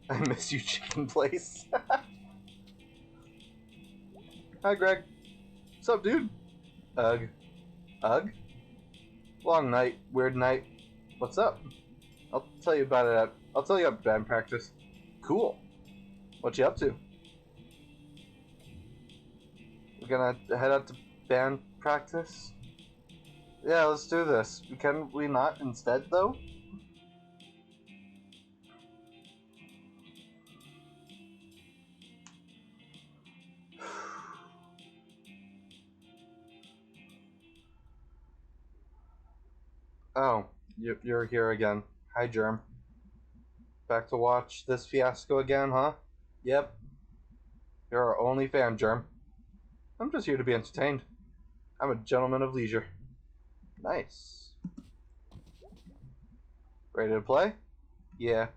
I miss you, chicken place. Hi, Greg. What's up, dude? Ugh. Ugh? Long night, weird night. What's up? I'll tell you about it I'll tell you at band practice. Cool. What you up to? We're gonna head out to band practice? Yeah, let's do this. Can we not instead, though? Oh, you're here again. Hi, Germ. Back to watch this fiasco again, huh? Yep. You're our only fan, Germ. I'm just here to be entertained. I'm a gentleman of leisure. Nice. Ready to play? Yeah.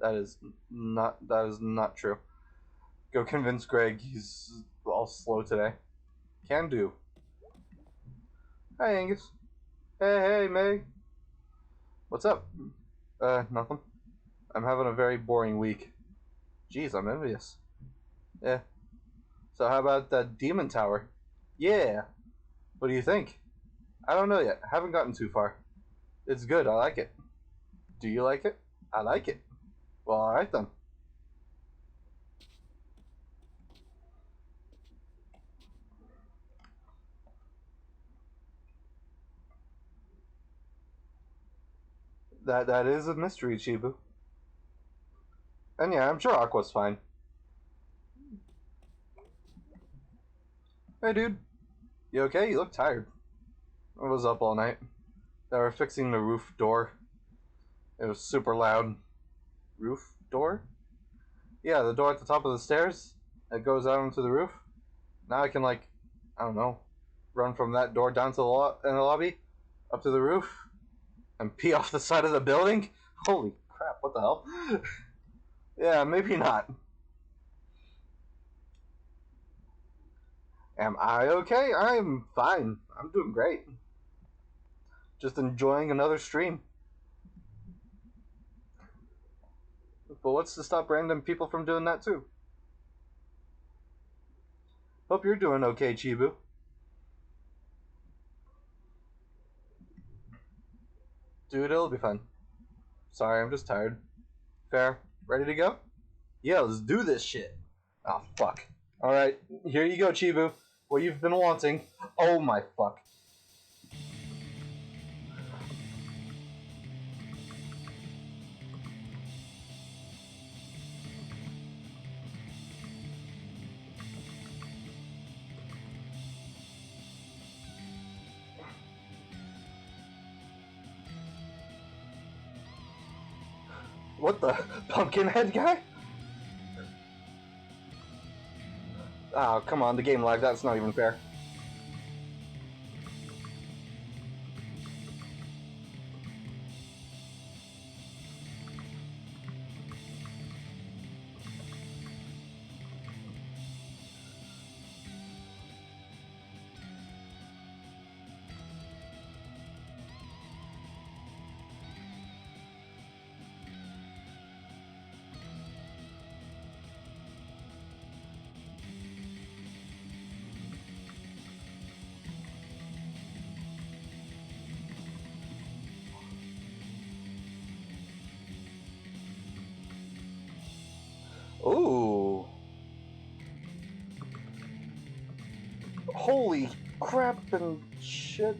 That is not true. Go convince Greg he's all slow today. Can do. Hi, Angus. Hey, Meg. What's up? Nothing. I'm having a very boring week. Jeez, I'm envious. Yeah. So how about that demon tower? Yeah. What do you think? I don't know yet. Haven't gotten too far. It's good. I like it. Do you like it? I like it. Well, alright then. That is a mystery, Chibu. And yeah, I'm sure Aqua's fine. Hey, dude. You okay? You look tired. I was up all night. They were fixing the roof door. It was super loud. Roof door? Yeah, the door at the top of the stairs. It goes out into the roof. Now I can, like, I don't know, run from that door down to in the lobby, up to the roof, and pee off the side of the building? Holy crap, what the hell? Yeah, maybe not. Am I okay? I'm fine. I'm doing great. Just enjoying another stream. But what's to stop random people from doing that too? Hope you're doing okay, Chibu. Dude, it'll be fun. Sorry, I'm just tired. Fair. Ready to go? Yeah, let's do this shit. Oh, fuck. Alright, here you go, Chibu. What you've been wanting. Oh my fuck. What the? Pumpkinhead guy? Oh, come on, the game lagged. That's not even fair. Ooh. Holy crap and shit.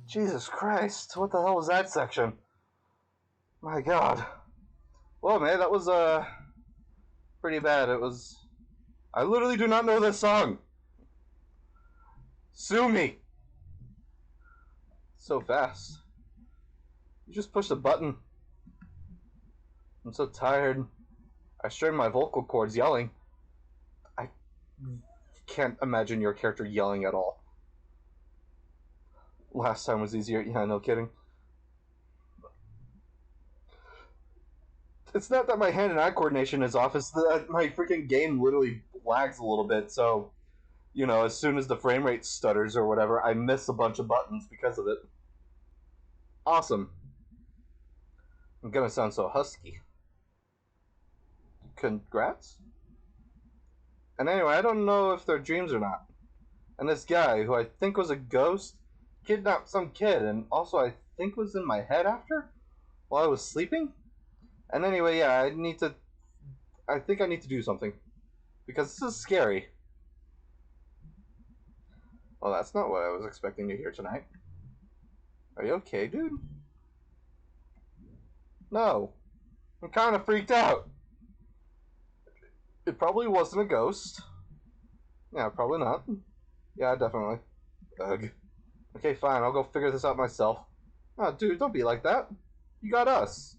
Jesus Christ, what the hell was that section? My god. Well, man, that was, pretty bad. It was... I literally do not know this song. Sue me. So fast. You just pushed a button. I'm so tired. I strained my vocal cords yelling. I can't imagine your character yelling at all. Last time was easier. Yeah, no kidding. It's not that my hand and eye coordination is off, it's that my freaking game literally lags a little bit, so, you know, as soon as the frame rate stutters or whatever, I miss a bunch of buttons because of it. Awesome. I'm gonna sound so husky. Congrats? And anyway, I don't know if they're dreams or not. And this guy, who I think was a ghost, kidnapped some kid, and also I think was in my head after? While I was sleeping? And anyway, yeah, I think I need to do something. Because this is scary. Well, that's not what I was expecting to hear tonight. Are you okay, dude? No. I'm kind of freaked out. It probably wasn't a ghost. Yeah, probably not. Yeah, definitely. Ugh. Okay, fine, I'll go figure this out myself. Oh, dude, don't be like that. You got us.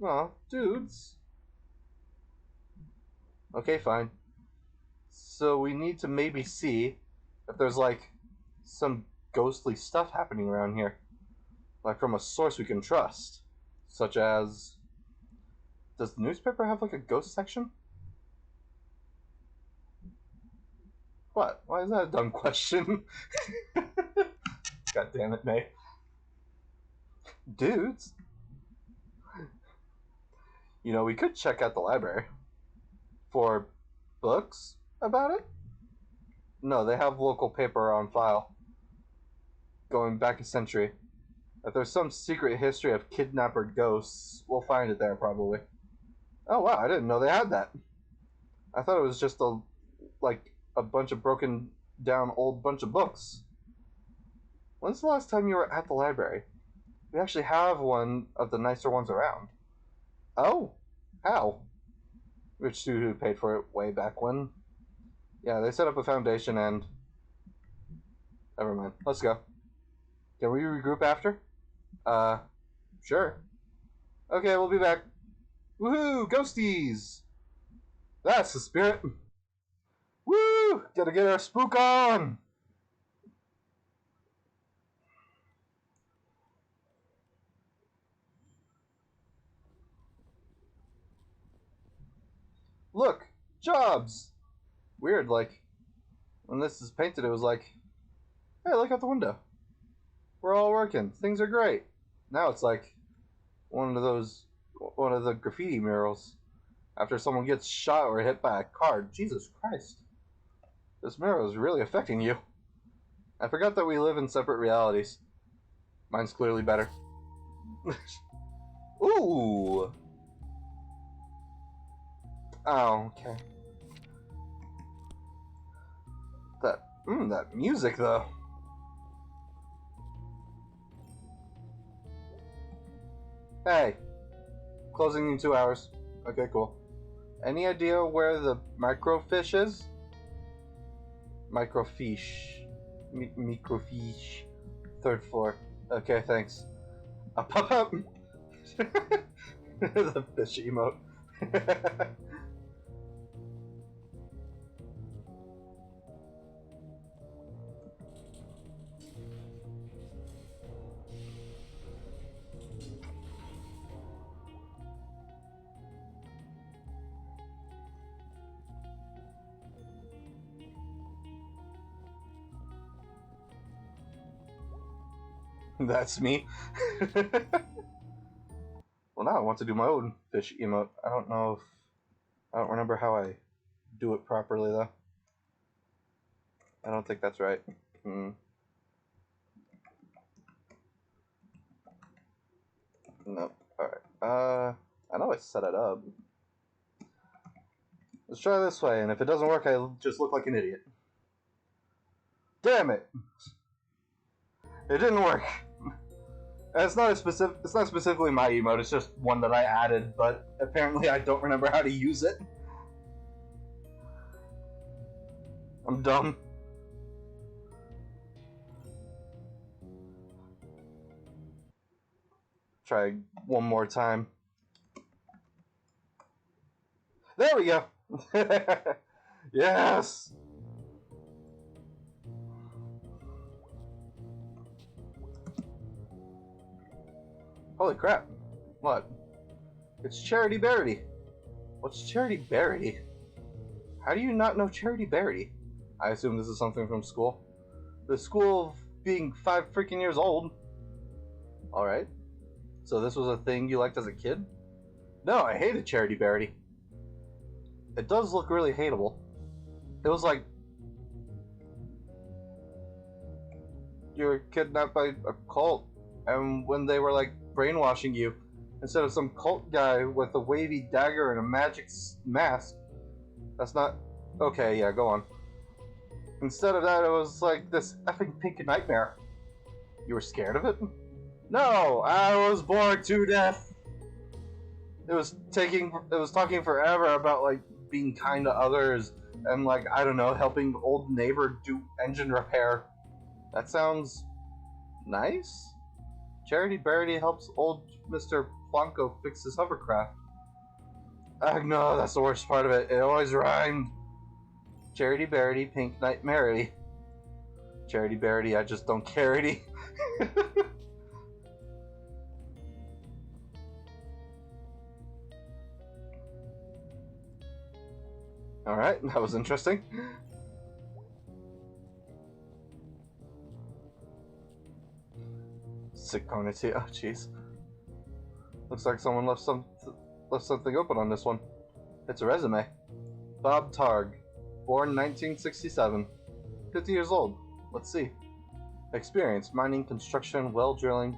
Aw, dudes. Okay, fine. So we need to maybe see if there's, like, some ghostly stuff happening around here. Like, from a source we can trust. Such as... Does the newspaper have, like, a ghost section? What? Why is that a dumb question? God damn it, May. Dudes? You know, we could check out the library. For books about it? No, they have local paper on file. Going back a century. If there's some secret history of kidnapper ghosts, we'll find it there, probably. Oh, wow, I didn't know they had that. I thought it was just a bunch of broken down old bunch of books. When's the last time you were at the library? We actually have one of the nicer ones around. Oh? How? Rich dude who paid for it way back when. Yeah, they set up a foundation and... Never mind. Let's go. Can we regroup after? Sure. Okay, we'll be back. Woohoo! Ghosties! That's the spirit. Woo! Gotta get our spook on! Look! Jobs! Weird, like, when this is painted, it was like, hey, look out the window. We're all working. Things are great. Now it's like one of the graffiti murals after someone gets shot or hit by a car. Jesus Christ. This mural is really affecting you. I forgot that we live in separate realities. Mine's clearly better. Ooh. Oh, okay. That music though. Hey. Closing in 2 hours. Okay, cool. Any idea where the microfiche is? Microfiche. Microfiche. 3rd floor. Okay, thanks. Up, up. The fish emote. That's me. Well, now I want to do my own fish emote. I don't know if... I don't remember how I do it properly, though. I don't think that's right. No. Alright. I know I set it up. Let's try this way, and if it doesn't work, I just look like an idiot. Damn it! It didn't work. It's not specifically my emote, it's just one that I added, but apparently I don't remember how to use it. I'm dumb. Try one more time. There we go! Yes! Holy crap. What? It's Charity Barity. What's Charity Barity? How do you not know Charity Barity? I assume this is something from school. The school of being 5 freaking years old. Alright. So this was a thing you liked as a kid? No, I hated Charity Barity. It does look really hateable. It was like you were kidnapped by a cult, and when they were like brainwashing you, instead of some cult guy with a wavy dagger and a magic mask. That's not... Okay, yeah, go on. Instead of that, it was like this effing pink nightmare. You were scared of it? No, I was bored to death. It was talking forever about like being kind to others and like, I don't know, helping old neighbor do engine repair. That sounds nice. Charity Barity helps old Mr. Planko fix his hovercraft. No, that's the worst part of it. It always rhymed. Charity Barity, Pink Night Merry. Charity Barity, I just don't carity. Alright, that was interesting. Cikoni, oh jeez. Looks like someone left something open on this one. It's a resume. Bob Targ, born 1967, 50 years old. Let's see. Experience, mining, construction, well drilling.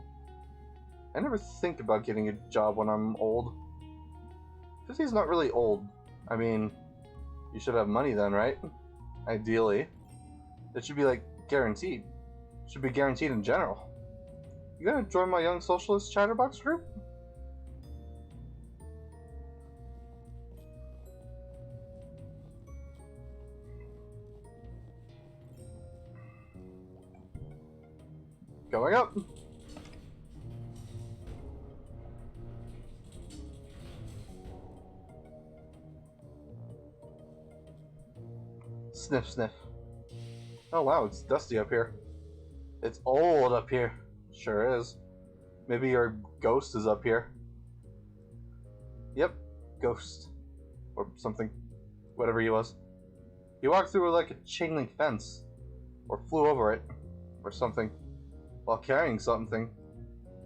I never think about getting a job when I'm old. 50 is not really old. I mean, you should have money then, right? Ideally. It should be like guaranteed. It should be guaranteed in general. You gonna join my Young Socialist Chatterbox group? Going up! Sniff, sniff. Oh wow, it's dusty up here. It's old up here. Sure is. Maybe your ghost is up here. Yep, ghost. Or something. Whatever he was. He walked through like a chain link fence. Or flew over it. Or something. While carrying something.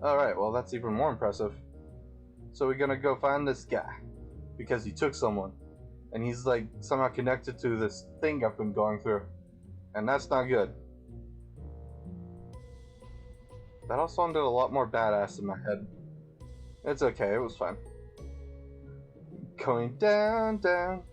Alright, well that's even more impressive. So we're gonna go find this guy. Because he took someone. And he's like somehow connected to this thing I've been going through. And that's not good. That all sounded a lot more badass in my head. It's okay, it was fine. Going down, down.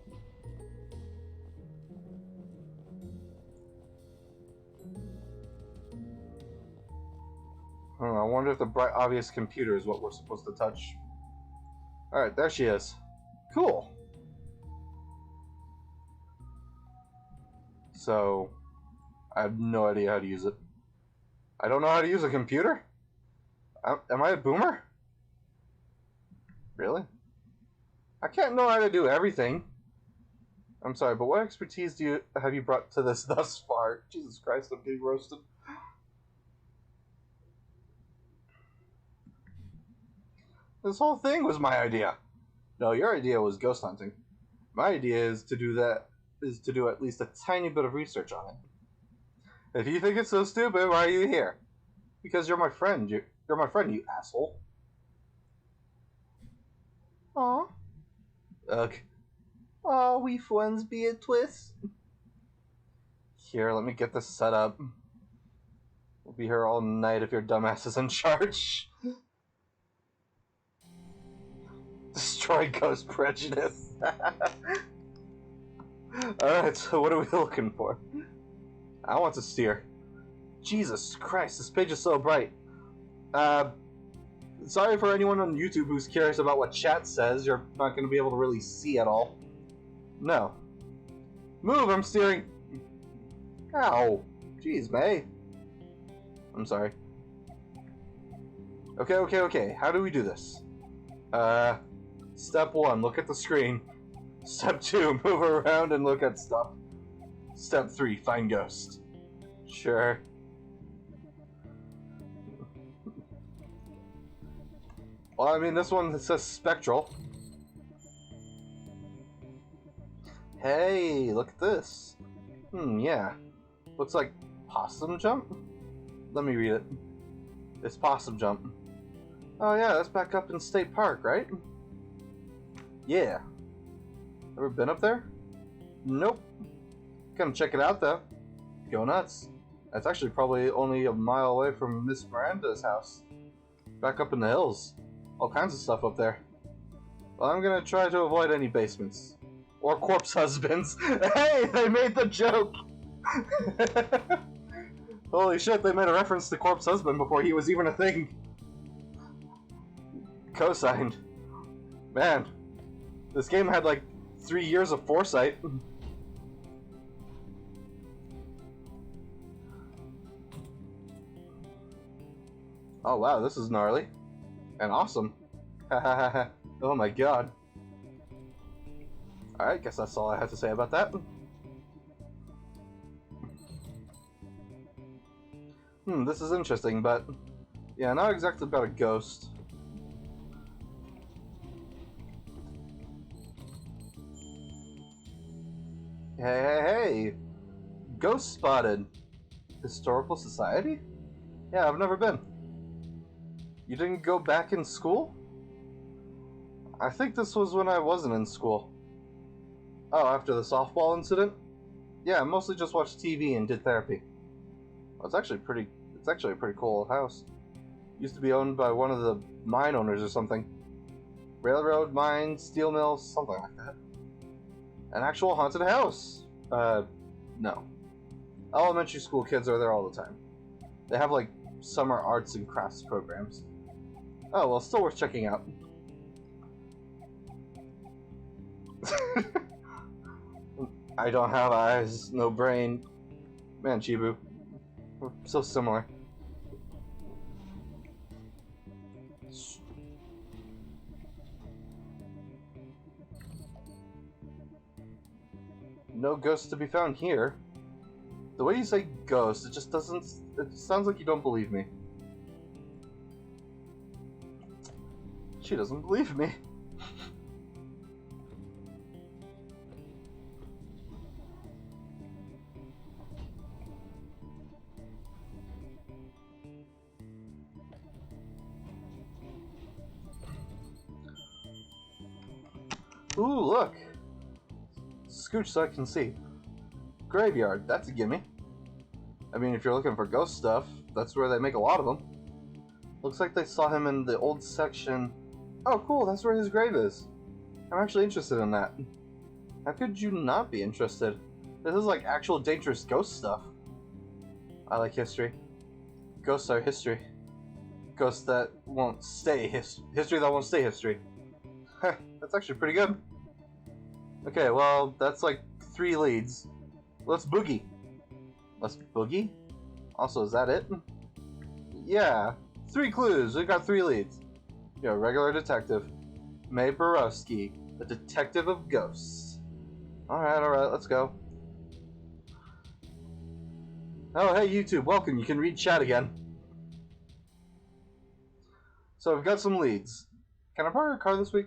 I wonder if the bright obvious computer is what we're supposed to touch. Alright, there she is. Cool. So, I have no idea how to use it. I don't know how to use a computer? Am I a boomer? Really? I can't know how to do everything. I'm sorry, but what expertise have you brought to this thus far? Jesus Christ, I'm getting roasted. This whole thing was my idea. No, your idea was ghost hunting. My idea is to do at least a tiny bit of research on it. If you think it's so stupid, why are you here? Because you're my friend. You're my friend, you asshole. Aw. Ugh. Aw, we friends be a twist. Here, let me get this set up. We'll be here all night if your dumbass is in charge. Destroy Ghost Prejudice. Alright, so what are we looking for? I want to steer. Jesus Christ, this page is so bright. Sorry for anyone on YouTube who's curious about what chat says. You're not going to be able to really see at all. No. Move, I'm steering. Ow. Jeez, May. I'm sorry. Okay. How do we do this? Step 1, look at the screen. Step 2, move around and look at stuff. Step 3, find ghost. Sure. Well, I mean, this one says spectral. Hey, look at this. Yeah. Looks like possum jump? Let me read it. It's possum jump. Oh yeah, that's back up in State Park, right? Yeah. Ever been up there? Nope. Come check it out though. Go nuts. That's actually probably only a mile away from Miss Miranda's house. Back up in the hills. All kinds of stuff up there. Well, I'm gonna try to avoid any basements. Or corpse husbands. Hey, they made the joke! Holy shit, they made a reference to corpse husband before he was even a thing. Co-signed. Man, this game had like 3 years of foresight. Oh wow, this is gnarly. And awesome. Oh my god. Alright, guess that's all I have to say about that. This is interesting, but yeah, not exactly about a ghost. Hey! Ghost spotted! Historical Society? Yeah, I've never been. You didn't go back in school? I think this was when I wasn't in school. Oh, after the softball incident? Yeah, I mostly just watched TV and did therapy. Well, it's actually a pretty cool house. Used to be owned by one of the mine owners or something. Railroad, mine, steel mill, something like that. An actual haunted house. No. Elementary school kids are there all the time. They have like summer arts and crafts programs. Oh, well, still worth checking out. I don't have eyes, no brain. Man, Chibu. We're so similar. No ghosts to be found here. The way you say ghost, it just doesn't... It sounds like you don't believe me. She doesn't believe me. Ooh, look! Scooch so I can see. Graveyard, that's a gimme. I mean, if you're looking for ghost stuff, that's where they make a lot of them. Looks like they saw him in the old section. Oh, cool, that's where his grave is. I'm actually interested in that. How could you not be interested? This is like actual dangerous ghost stuff. I like history. Ghosts are history. Ghosts that won't stay history that won't stay history. Heh, that's actually pretty good. Okay, well, that's like 3 leads. Let's boogie. Let's boogie? Also, is that it? Yeah, 3 clues. We've got 3 leads. You're a regular detective. May Borowski, a detective of ghosts. Alright, let's go. Oh, hey YouTube, welcome. You can read chat again. So, we've got some leads. Can I borrow your car this week?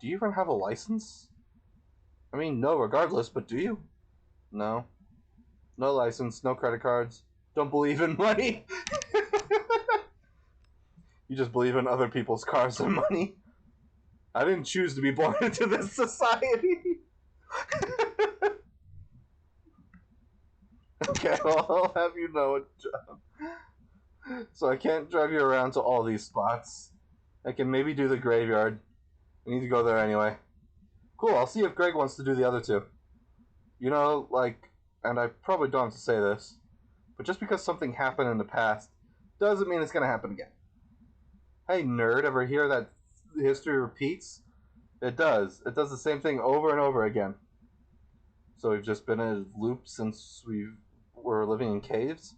Do you even have a license? I mean, no regardless, but do you? No. No license, no credit cards. Don't believe in money. You just believe in other people's cars and money. I didn't choose to be born into this society. Okay, well, I'll have you know it. So I can't drive you around to all these spots. I can maybe do the graveyard. I need to go there anyway. Cool, I'll see if Greg wants to do the other two. You know, like, and I probably don't have to say this, but just because something happened in the past doesn't mean it's going to happen again. Hey, nerd, ever hear that history repeats? It does. It does the same thing over and over again. So we've just been in a loop since we were living in caves?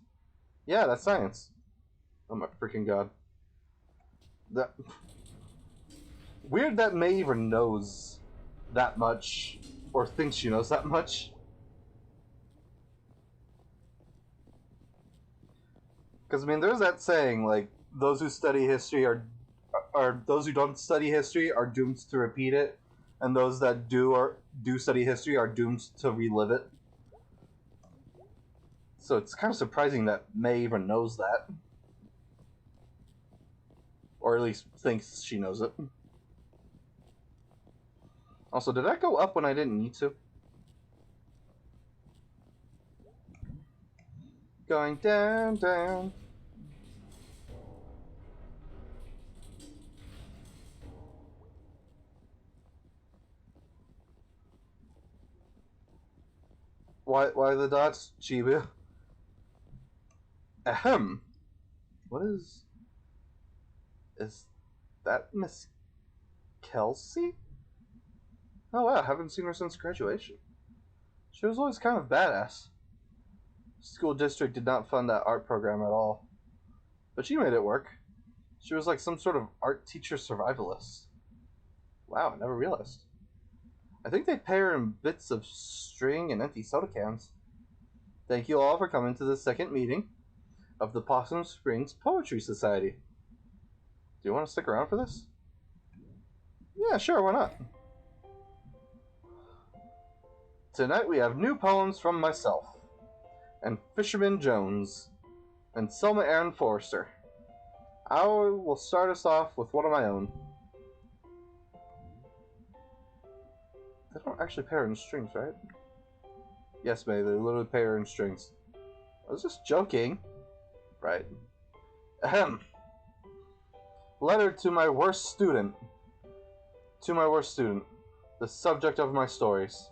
Yeah, that's science. Oh my freaking god. That... Weird that May even knows that much, or thinks she knows that much. Because, I mean, there's that saying, like, those who study history are those who don't study history are doomed to repeat it, and those that do study history are doomed to relive it. So it's kind of surprising that May even knows that. Or at least thinks she knows it. Also, did I go up when I didn't need to? Going down, down. Why the dots, Chibu? Ahem. What is that Miss Kelsey? Oh wow, haven't seen her since graduation. She was always kind of badass. School district did not fund that art program at all. But she made it work. She was like some sort of art teacher survivalist. Wow, I never realized. I think they pay her in bits of string and empty soda cans. Thank you all for coming to the second meeting of the Possum Springs Poetry Society. Do you want to stick around for this? Yeah, sure, why not? Tonight we have new poems from myself, and Fisherman Jones, and Selma Aaron Forrester. I will start us off with one of my own. They don't actually pair in strings, right? Yes, May, they literally pair in strings. I was just joking. Right. Ahem. Letter to my worst student. To my worst student. The subject of my stories.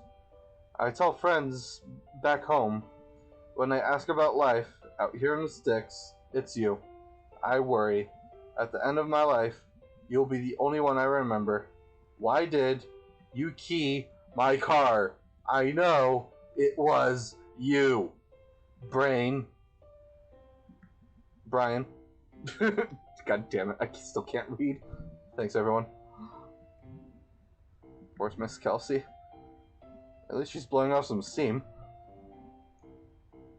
I tell friends back home, when they ask about life out here in the sticks, it's you. I worry. At the end of my life, you'll be the only one I remember. Why did you key my car? I know it was you. Brian. God damn it, I still can't read. Thanks, everyone. Where's Miss Kelsey? At least she's blowing off some steam.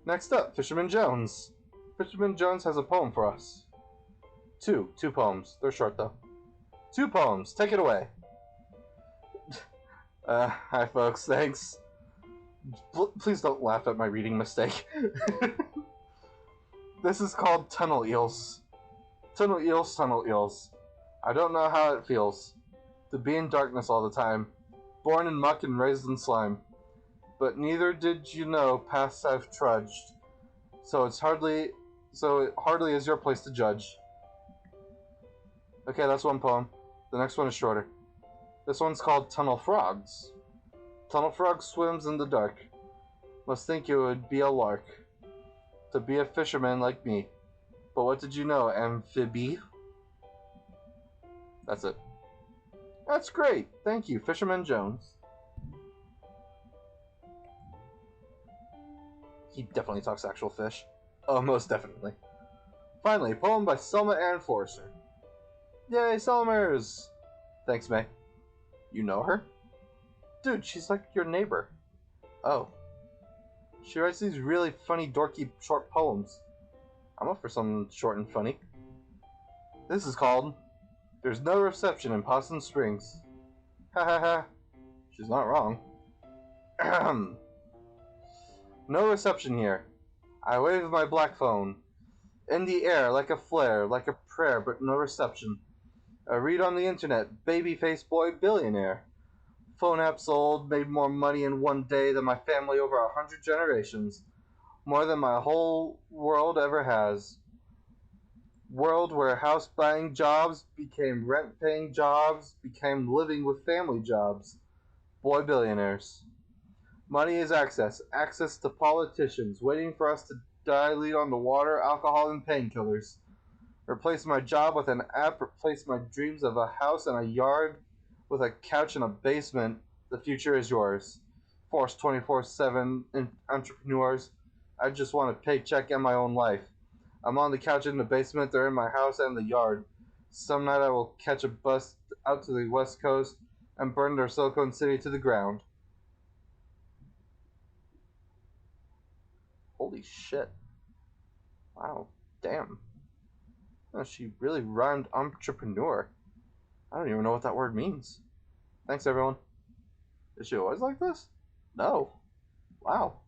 Next up, Fisherman Jones. Fisherman Jones has a poem for us. Two poems. They're short, though. 2 poems. Take it away. Hi, folks. Thanks. Please don't laugh at my reading mistake. This is called Tunnel Eels. Tunnel Eels, Tunnel Eels. I don't know how it feels to be in darkness all the time, born in muck and raised in slime. But neither did you know paths I've trudged, so it hardly is your place to judge. Okay, that's one poem. The next one is shorter. This one's called Tunnel Frogs. Tunnel Frog swims in the dark. Must think it would be a lark to be a fisherman like me. But what did you know, amphibie? That's it. That's great. Thank you, Fisherman Jones. He definitely talks actual fish. Oh, most definitely. Finally, a poem by Selma Aaron Forrester. Yay, Selmers! Thanks, May. You know her? Dude, she's like your neighbor. Oh. She writes these really funny, dorky, short poems. I'm up for something short and funny. This is called There's No Reception in Possum Springs. Ha ha ha. She's not wrong. Ahem. No reception here. I wave my black phone. In the air, like a flare, like a prayer, but no reception. I read on the internet, baby-faced boy billionaire. Phone app sold, made more money in one day than my family over 100 generations. More than my whole world ever has. World where house buying jobs became rent paying jobs, became living with family jobs. Boy billionaires. Money is access. Access to politicians, waiting for us to dilute on the water, alcohol, and painkillers. Replace my job with an app, replace my dreams of a house and a yard with a couch and a basement. The future is yours. Force 24/7 entrepreneurs. I just want a paycheck and my own life. I'm on the couch in the basement, they're in my house and the yard. Some night I will catch a bus out to the west coast and burn their Silicon City to the ground. Holy shit. Wow. Damn. Oh, she really rhymed entrepreneur. I don't even know what that word means. Thanks, everyone. Is she always like this? No. Wow.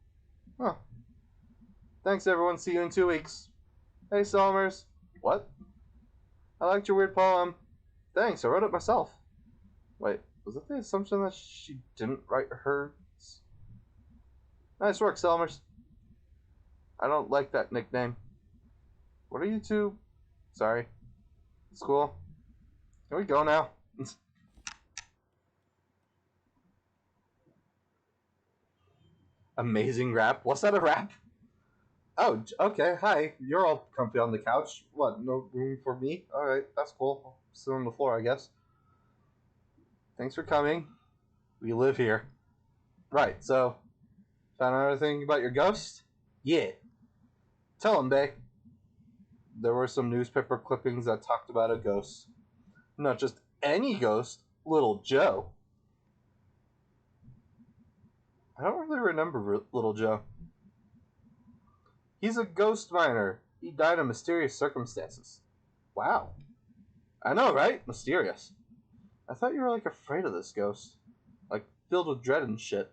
Huh. Thanks, everyone. See you in 2 weeks. Hey, Somers. What? I liked your weird poem. Thanks, I wrote it myself. Wait, was it the assumption that she didn't write hers? Nice work, Somers. I don't like that nickname. What are you two? Sorry. It's cool. Can we go now? Amazing rap. What's that, a rap? Oh, okay. Hi. You're all comfy on the couch. What? No room for me? Alright, that's cool. I'll sit on the floor, I guess. Thanks for coming. We live here. Right, so, found out anything about your ghost? Yeah. Tell him, Bay. There were some newspaper clippings that talked about a ghost. Not just any ghost, Little Joe. I don't really remember Little Joe. He's a ghost miner. He died in mysterious circumstances. Wow. I know, right? Mysterious. I thought you were, like, afraid of this ghost. Like, filled with dread and shit.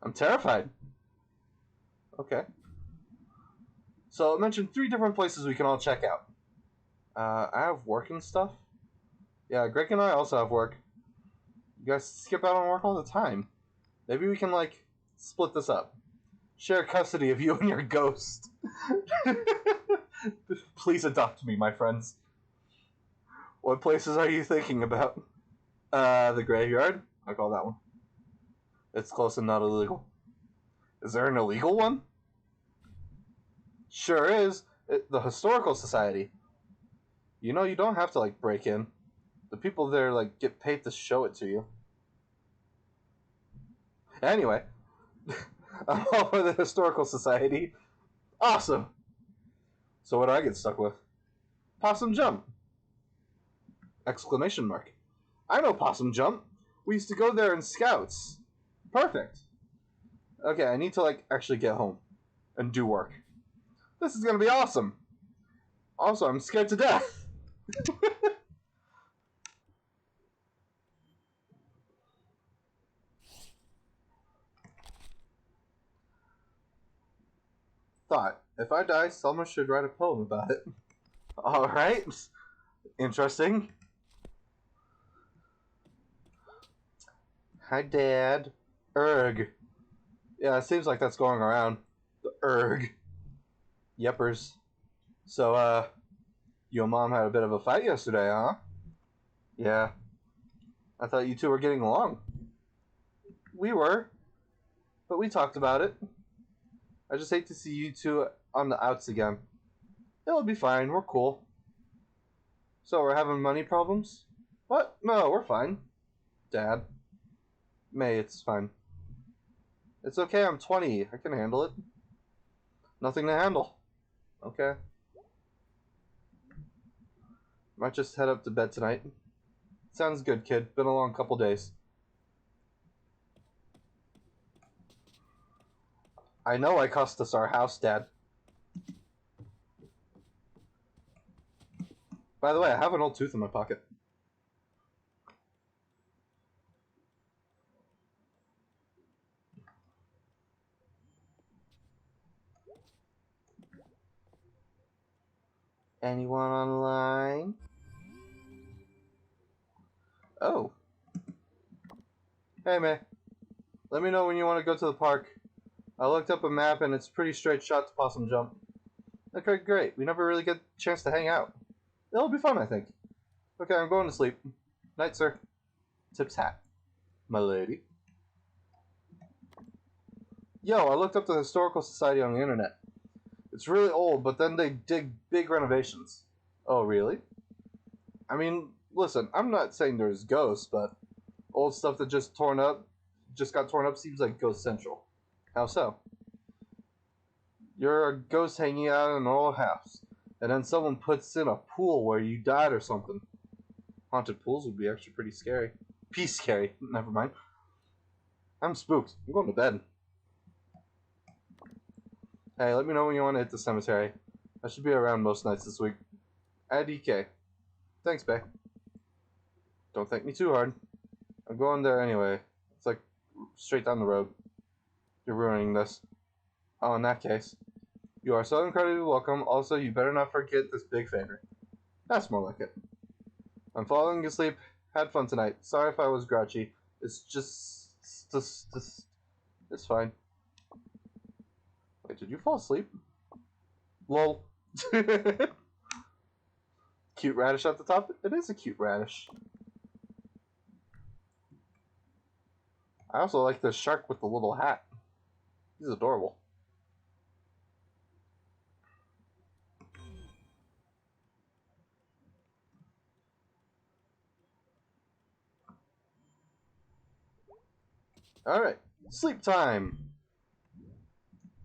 I'm terrified. Okay. So, I mentioned 3 different places we can all check out. I have work and stuff. Yeah, Greg and I also have work. You guys skip out on work all the time. Maybe we can, like, split this up. Share custody of you and your ghost. Please adopt me, my friends. What places are you thinking about? The graveyard. I call that one. It's close and not illegal. Is there an illegal one? Sure is. The Historical Society. You know, you don't have to, like, break in. The people there, like, get paid to show it to you. Anyway. I'm all for the Historical Society. Awesome! So what do I get stuck with? Possum Jump! Exclamation mark. I know Possum Jump. We used to go there in Scouts. Perfect. Okay, I need to, like, actually get home and do work. This is gonna be awesome. Also, I'm scared to death. Thought, if I die, Selma should write a poem about it. Alright. Interesting. Hi, Dad. Erg. Yeah, it seems like that's going around. The erg. Yepers. So, you and Mom had a bit of a fight yesterday, huh? Yeah. I thought you two were getting along. We were. But we talked about it. I just hate to see you two on the outs again. It'll be fine. We're cool. So, we're having money problems? What? No, we're fine. Dad. May, it's fine. It's okay, I'm 20. I can handle it. Nothing to handle. Okay. Might just head up to bed tonight. Sounds good, kid. Been a long couple days. I know I cost us our house, Dad. By the way, I have an old tooth in my pocket. Anyone online? Oh. Hey, May. Let me know when you want to go to the park. I looked up a map and it's a pretty straight shot to Possum Jump. Okay, great. We never really get a chance to hang out. It'll be fun, I think. Okay, I'm going to sleep. Night, sir. Tip's hat. My lady. Yo, I looked up the Historical Society on the internet. It's really old, but then they did big renovations. Oh, really? I mean, listen, I'm not saying there's ghosts, but old stuff that just got torn up seems like Ghost Central. How so? You're a ghost hanging out in an old house, and then someone puts in a pool where you died or something. Haunted pools would be actually pretty scary. Peace scary. Never mind. I'm spooked. I'm going to bed. Hey, let me know when you want to hit the cemetery. I should be around most nights this week. IDK. Thanks, Bay. Don't thank me too hard. I'm going there anyway. It's like straight down the road. You're ruining this. Oh, in that case. You are so incredibly welcome. Also, you better not forget this big favor. That's more like it. I'm falling asleep. Had fun tonight. Sorry if I was grouchy. It's just... It's fine. Wait, did you fall asleep? Lol. Cute radish at the top? It is a cute radish. I also like the shark with the little hat. He's adorable. Alright, sleep time.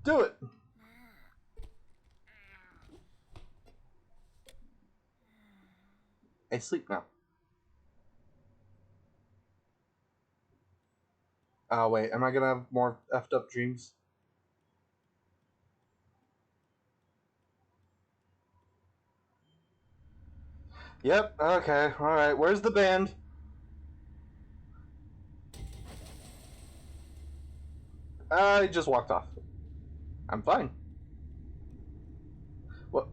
Do it. Hey, sleep now. Oh, wait, am I gonna have more effed up dreams? Yep, okay, alright, where's the band? I just walked off. I'm fine. What?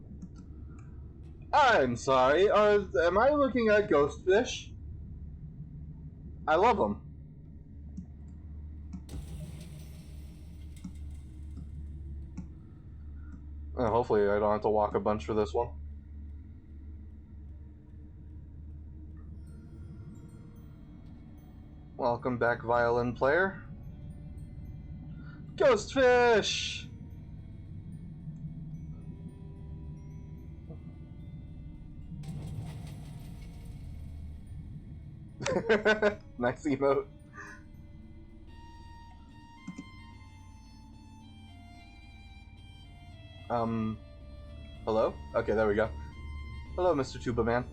I'm sorry, am I looking at ghost fish? I love them. Hopefully I don't have to walk a bunch for this one. Welcome back, violin player. Ghost fish! Nice emote. Hello? Okay, there we go. Hello, Mr. Tuba Man.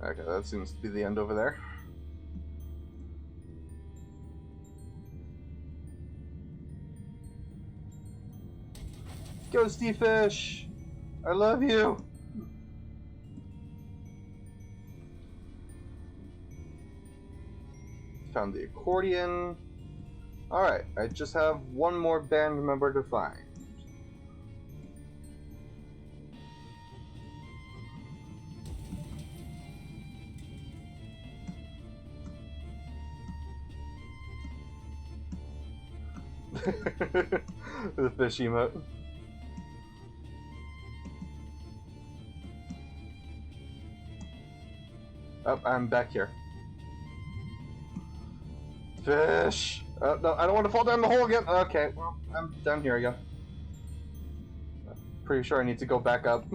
Okay, that seems to be the end over there. Ghosty fish! I love you! Found the accordion. Alright, I just have one more band member to find. The fish emote. Oh, I'm back here. Fish! Oh, no, I don't want to fall down the hole again! Okay, well, I'm down here again. Pretty sure I need to go back up.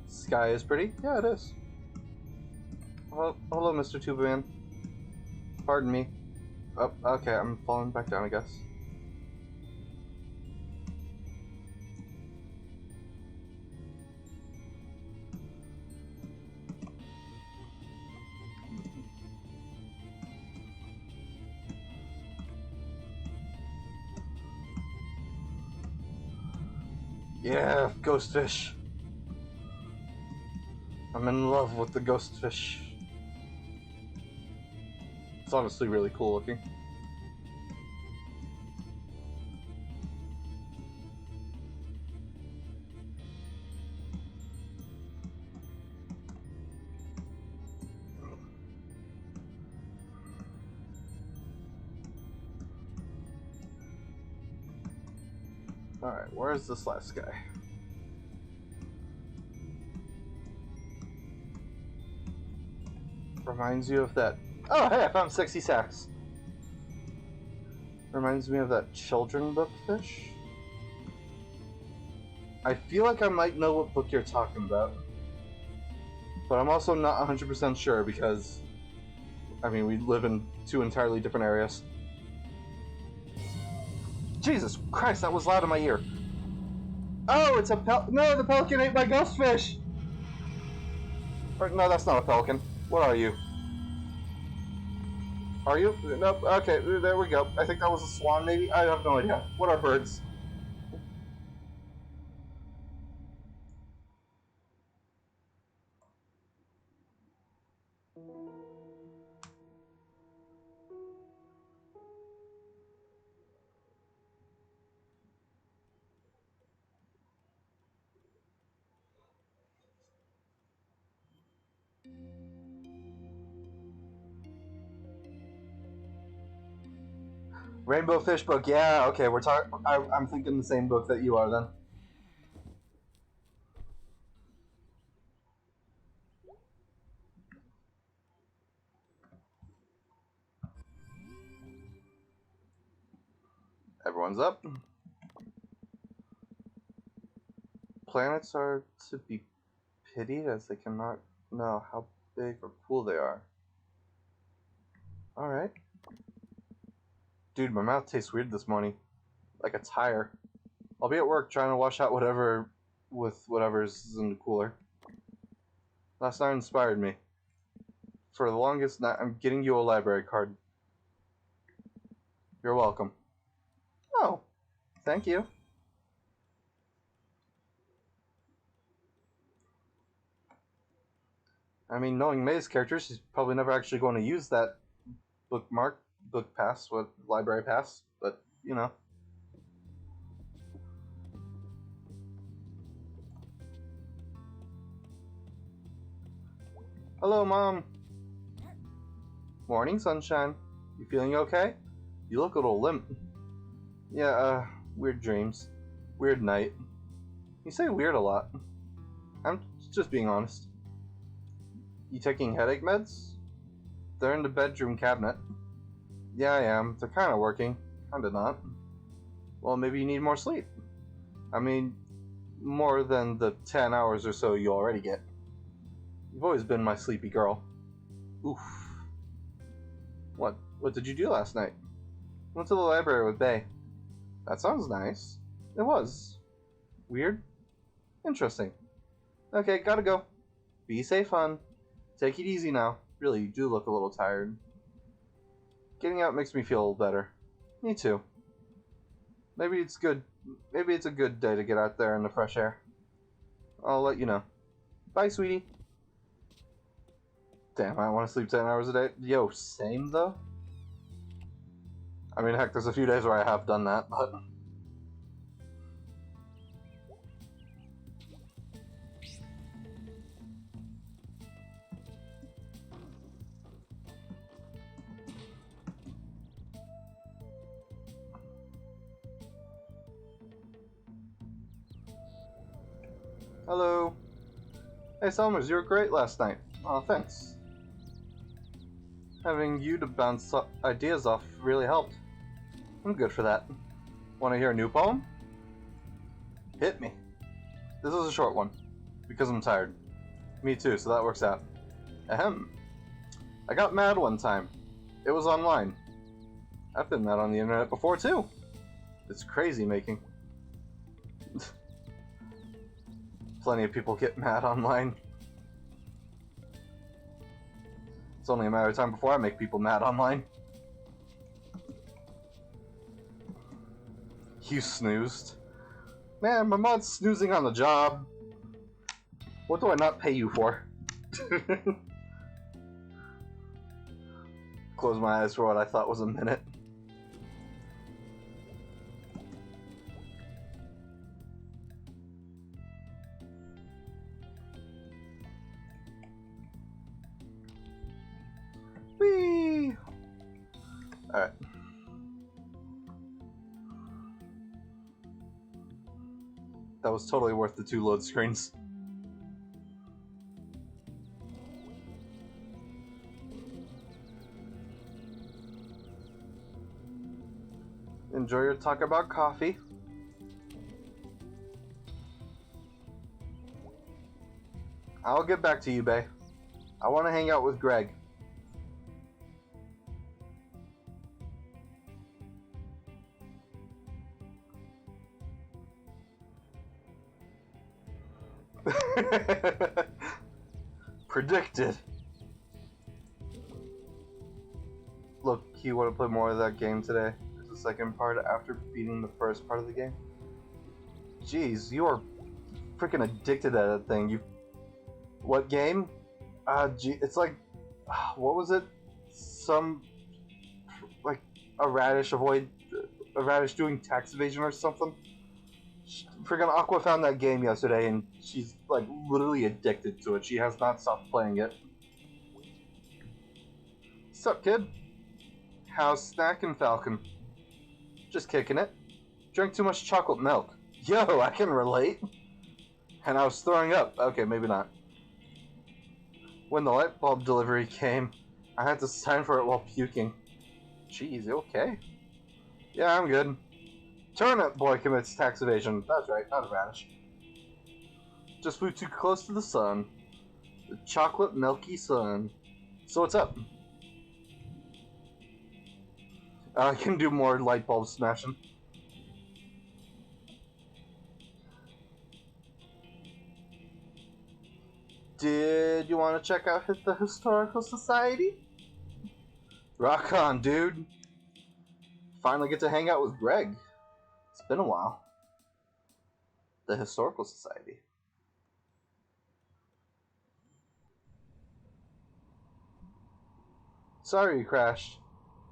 Sky is pretty? Yeah, it is. Well, hello, Mr. Tuba Man. Pardon me. Oh, okay, I'm falling back down, I guess. Yeah, ghost fish. I'm in love with the ghost fish. It's honestly really cool looking. Alright, where's this last guy? Reminds you of that. Oh, hey, I found 60 sacks. Reminds me of that children book fish. I feel like I might know what book you're talking about. But I'm also not 100% sure because, I mean, we live in two entirely different areas. Jesus Christ, that was loud in my ear. Oh, it's a no, the pelican ate my ghost fish! Or, no, that's not a pelican. What are you? Are you? Nope, okay, there we go. I think that was a swan, maybe? I have no idea. What are birds? Rainbow Fish book, yeah, okay, we're talking. I'm thinking the same book that you are then. Everyone's up. Planets are to be pitied as they cannot know how big or cool they are. Alright. Dude, my mouth tastes weird this morning. Like a tire. I'll be at work trying to wash out whatever's in the cooler. Last night inspired me. For the longest night, I'm getting you a library card. You're welcome. Oh, thank you. I mean, knowing May's character, she's probably never actually going to use that book pass, library pass, but, you know. Hello, Mom. Morning, sunshine. You feeling okay? You look a little limp. Yeah, weird dreams. Weird night. You say weird a lot. I'm just being honest. You taking headache meds? They're in the bedroom cabinet. Yeah, I am. They're kinda working. Kinda not. Well, maybe you need more sleep. I mean, more than the 10 hours or so you already get. You've always been my sleepy girl. Oof. What did you do last night? Went to the library with Bae. That sounds nice. It was. Weird. Interesting. Okay, gotta go. Be safe, hon. Take it easy now. Really, you do look a little tired. Getting out makes me feel better. Me too. Maybe it's a good day to get out there in the fresh air. I'll let you know. Bye, sweetie. Damn, I want to sleep 10 hours a day. Yo, same though? I mean, heck, there's a few days where I have done that, but... Hello. Hey, Summers, you were great last night. Oh, thanks. Having you to bounce ideas off really helped. I'm good for that. Want to hear a new poem? Hit me. This is a short one, because I'm tired. Me too, so that works out. Ahem. I got mad one time. It was online. I've been mad on the internet before too. It's crazy making. Plenty of people get mad online. It's only a matter of time before I make people mad online. You snoozed. Man, my mod's snoozing on the job. What do I not pay you for? Close my eyes for what I thought was a minute. Whee! Alright. That was totally worth the 2 load screens. Enjoy your talk about coffee. I'll get back to you, Bae. I want to hang out with Greg. Predicted. Look, you want to play more of that game today? There's a second part after beating the first part of the game. Jeez, you are freaking addicted to that thing. What game? It's like, what was it? Like a radish doing tax evasion or something. Freaking Aqua found that game yesterday, and she's like literally addicted to it. She has not stopped playing it. Sup, kid? How's snacking, Falcon? Just kicking it. Drank too much chocolate milk. Yo, I can relate. And I was throwing up. Okay, maybe not. When the light bulb delivery came, I had to sign for it while puking. Jeez, you okay? Yeah, I'm good. Turnip boy commits tax evasion. That's right, not a radish. Just flew too close to the sun. The chocolate milky sun. So what's up? I can do more light bulb smashing. Did you want to check out the Historical Society? Rock on, dude. Finally get to hang out with Greg. It's been a while. The Historical Society. Sorry you crashed.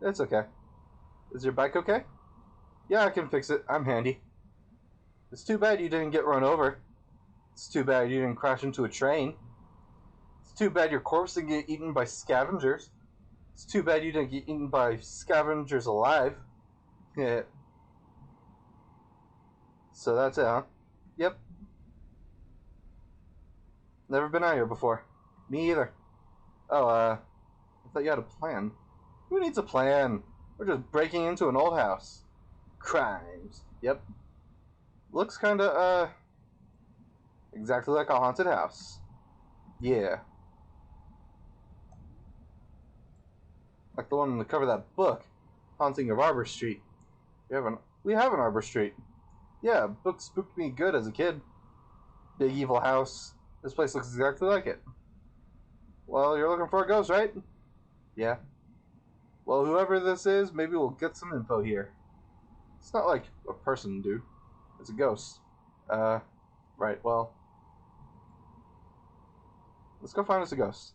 It's okay. Is your bike okay? Yeah, I can fix it. I'm handy. It's too bad you didn't get run over. It's too bad you didn't crash into a train. It's too bad your corpse didn't get eaten by scavengers. It's too bad you didn't get eaten by scavengers alive. Yeah. So that's it, huh? Yep. Never been out here before. Me either. Oh, I thought you had a plan. Who needs a plan? We're just breaking into an old house. Crimes. Yep. Looks kinda, exactly like a haunted house. Yeah. Like the one on the cover of that book, Haunting of Arbor Street. We have an Arbor Street. Yeah, book spooked me good as a kid. Big evil house. This place looks exactly like it. Well, you're looking for a ghost, right? Yeah. Well, whoever this is, maybe we'll get some info here. It's not like a person, dude. It's a ghost. Right, well. Let's go find us a ghost.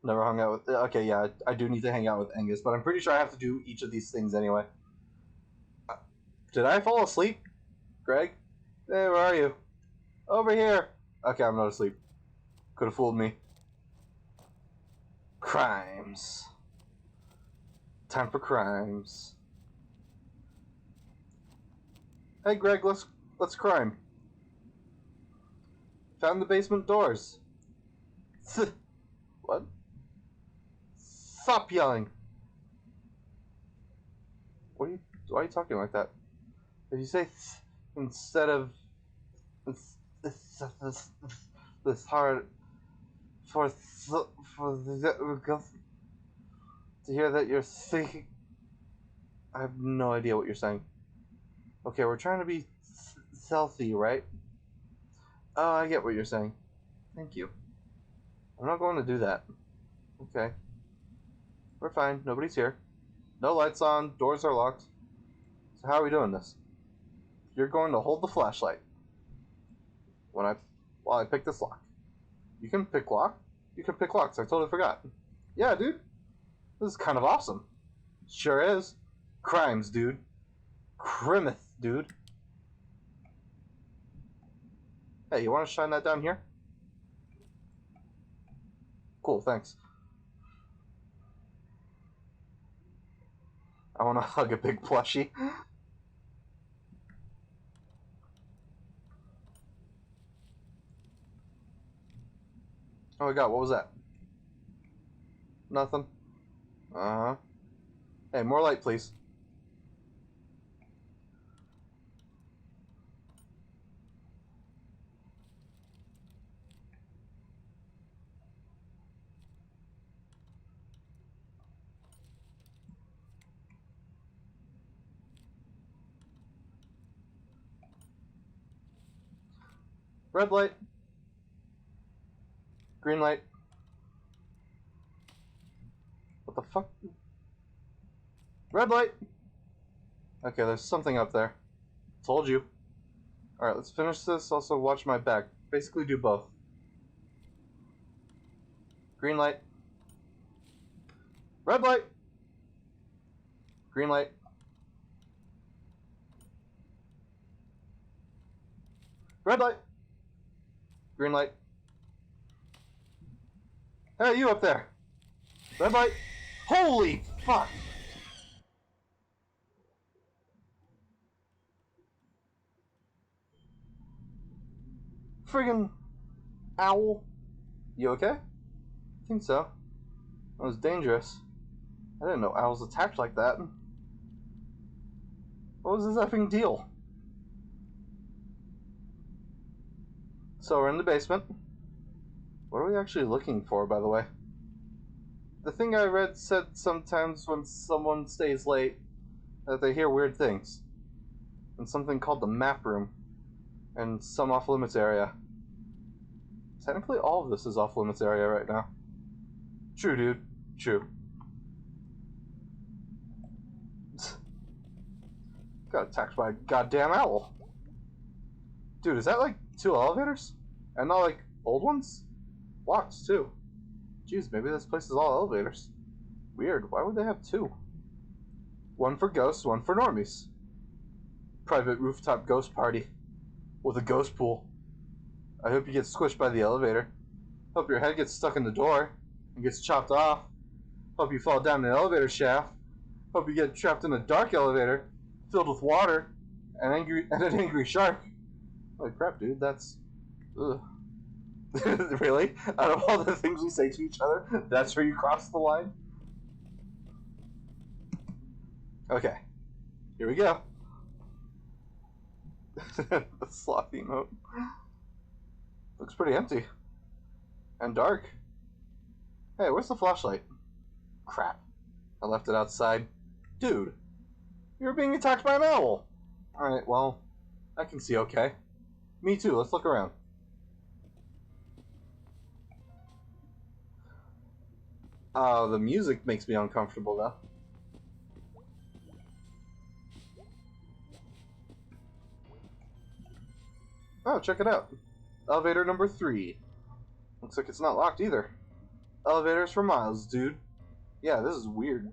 Never hung out with... Okay, yeah, I do need to hang out with Angus, but I'm pretty sure I have to do each of these things anyway. Did I fall asleep? Greg? Hey, where are you? Over here. Okay, I'm not asleep. Could have fooled me. Crimes. Time for crimes. Hey, Greg, let's crime. Found the basement doors. What? Stop yelling. Why are you talking like that? If you say instead of this hard for to hear that you're thinking. I have no idea what you're saying. Okay, we're trying to be stealthy, right? Oh, I get what you're saying. Thank you. I'm not going to do that. Okay. We're fine. Nobody's here. No lights on. Doors are locked. So how are we doing this? You're going to hold the flashlight. When I while I pick this lock. You can pick lock? You can pick locks. I totally forgot. Yeah, dude. This is kind of awesome. Sure is. Crimes, dude. Crimeth, dude. Hey, you want to shine that down here? Cool, thanks. I want to hug a big plushie. Oh my god, what was that? Nothing. Uh-huh. Hey, more light, please. Red light. Green light. What the fuck? Red light! Okay, there's something up there. Told you. Alright, let's finish this. Also, watch my back. Basically, do both. Green light. Red light! Green light. Red light! Green light. Hey, you up there! Red light! Holy fuck! Friggin' owl. You okay? I think so. That was dangerous. I didn't know owls attacked like that. What was this effing deal? So we're in the basement. What are we actually looking for, by the way? The thing I read said sometimes when someone stays late that they hear weird things. In something called the map room. And some off-limits area. Technically all of this is off-limits area right now. True, dude. True. Got attacked by a goddamn owl. Dude, is that like 2 elevators? And not like old ones? Blocks, too. Jeez, maybe this place is all elevators. Weird, why would they have 2? One for ghosts, one for normies. Private rooftop ghost party. With a ghost pool. I hope you get squished by the elevator. Hope your head gets stuck in the door and gets chopped off. Hope you fall down an elevator shaft. Hope you get trapped in a dark elevator filled with water and an angry shark. Holy crap, dude, that's... Ugh. Really? Out of all the things we say to each other, that's where you cross the line? Okay. Here we go. The sloth emote. Looks pretty empty. And dark. Hey, where's the flashlight? Crap. I left it outside. Dude, you're being attacked by an owl. Alright, well, I can see okay. Me too, let's look around. The music makes me uncomfortable though. Oh, check it out. Elevator number 3. Looks like it's not locked either. Elevators for miles, dude. Yeah, this is weird.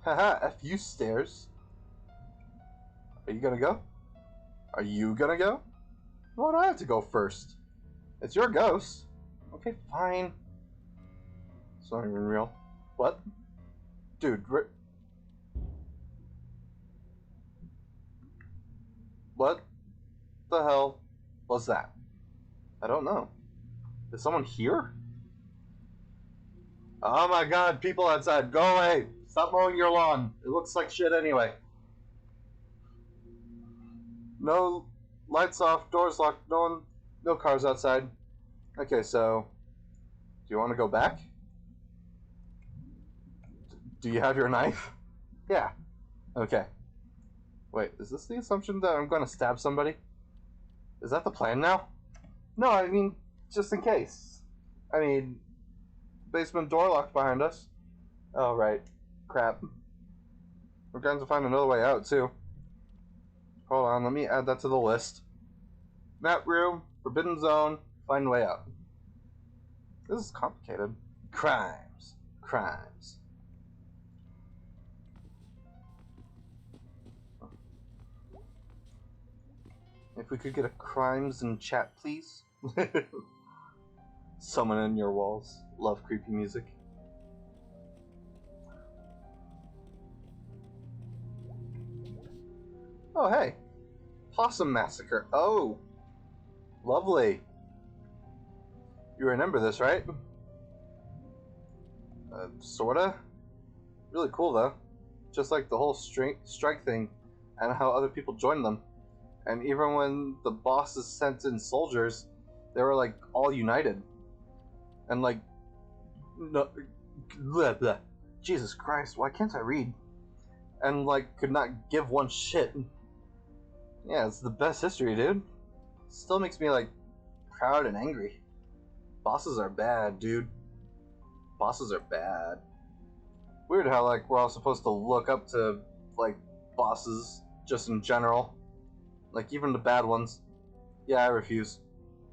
Haha, F you stairs. Are you gonna go? Are you gonna go? Why do I have to go first? It's your ghost. Okay, fine. It's not even real. What? Dude, what the hell was that? I don't know. Is someone here? Oh my god, people outside, go away! Stop mowing your lawn. It looks like shit anyway. No lights off, doors locked, no cars outside. Okay, so do you want to go back? Do you have your knife? Yeah. Okay. Wait, is this the assumption that I'm going to stab somebody? Is that the plan now? No, I mean, just in case. I mean, basement door locked behind us. Oh, right. Crap. We're going to find another way out, too. Hold on, let me add that to the list. Map room, forbidden zone, find way out. This is complicated. Crimes. Crimes. If we could get a crimes in chat, please. Someone in your walls. Love creepy music. Oh, hey. Possum Massacre. Oh. Lovely. You remember this, right? Sorta. Really cool, though. Just like the whole strike thing and how other people joined them. And even when the bosses sent in soldiers, they were like all united. And like, no, blah, blah. Jesus Christ, why can't I read? And like, could not give one shit. Yeah, it's the best history, dude. Still makes me like proud and angry. Bosses are bad, dude. Bosses are bad. Weird how like we're all supposed to look up to like bosses just in general. Like even the bad ones. Yeah, I refuse.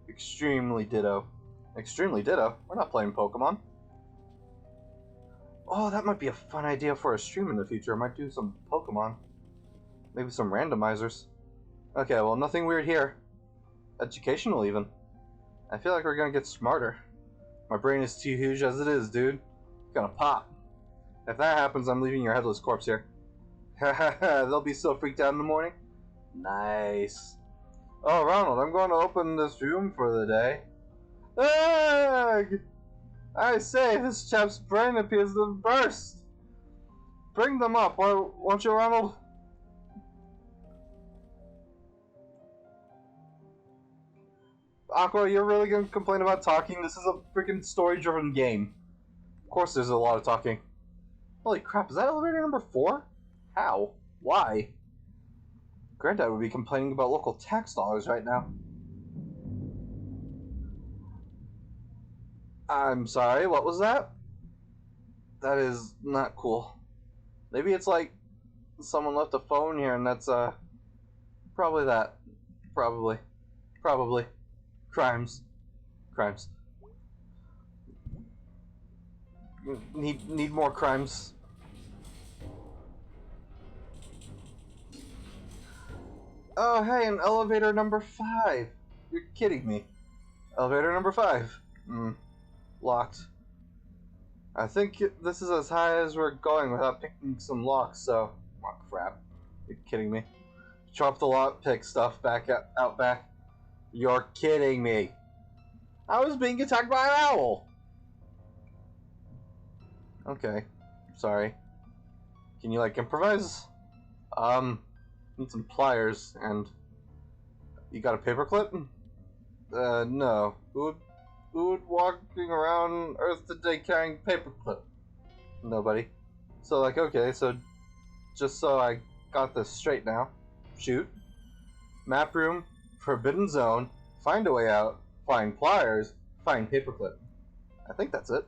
Extremely ditto. Extremely ditto? We're not playing Pokemon. Oh, that might be a fun idea for a stream in the future. I might do some Pokemon. Maybe some randomizers. Okay, well, nothing weird here. Educational, even. I feel like we're gonna get smarter. My brain is too huge as it is, dude. It's gonna pop. If that happens, I'm leaving your headless corpse here. Hahaha, they'll be so freaked out in the morning. Nice. Oh, Ronald, I'm going to open this room for the day. Ugh! I say, this chap's brain appears to burst. Bring them up, won't you, Ronald? Aqua, you're really gonna complain about talking? This is a freaking story-driven game. Of course there's a lot of talking. Holy crap, is that elevator number 4? How? Why? Granddad would be complaining about local tax dollars right now. I'm sorry, what was that? That is not cool. Maybe it's like someone left a phone here and that's, probably that. Probably. Probably. Crimes. Crimes. Need more crimes. Oh, hey, an elevator number 5. You're kidding me. Elevator number 5. Locked. I think this is as high as we're going without picking some locks, so... Oh, crap. You're kidding me. Drop the lock, pick stuff back out back. You're kidding me. I was being attacked by an owl. Okay. Sorry. Can you, like, improvise? Need some pliers, and... You got a paperclip? No. Who would walking around Earth today carrying paperclip? Nobody. So, like, okay, so... Just so I got this straight now. Shoot. Map room, forbidden zone, find a way out, find pliers, find paperclip. I think that's it.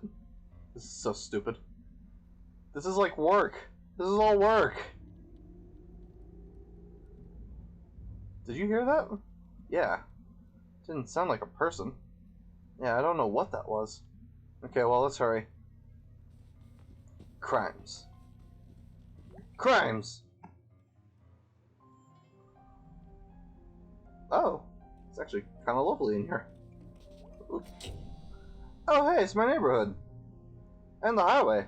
This is so stupid. This is like work. This is all work. Did you hear that? Yeah. Didn't sound like a person. Yeah, I don't know what that was. Okay, well, let's hurry. Crimes. Crimes! Oh, it's actually kind of lovely in here. Oops. Oh, hey, it's my neighborhood. And the highway.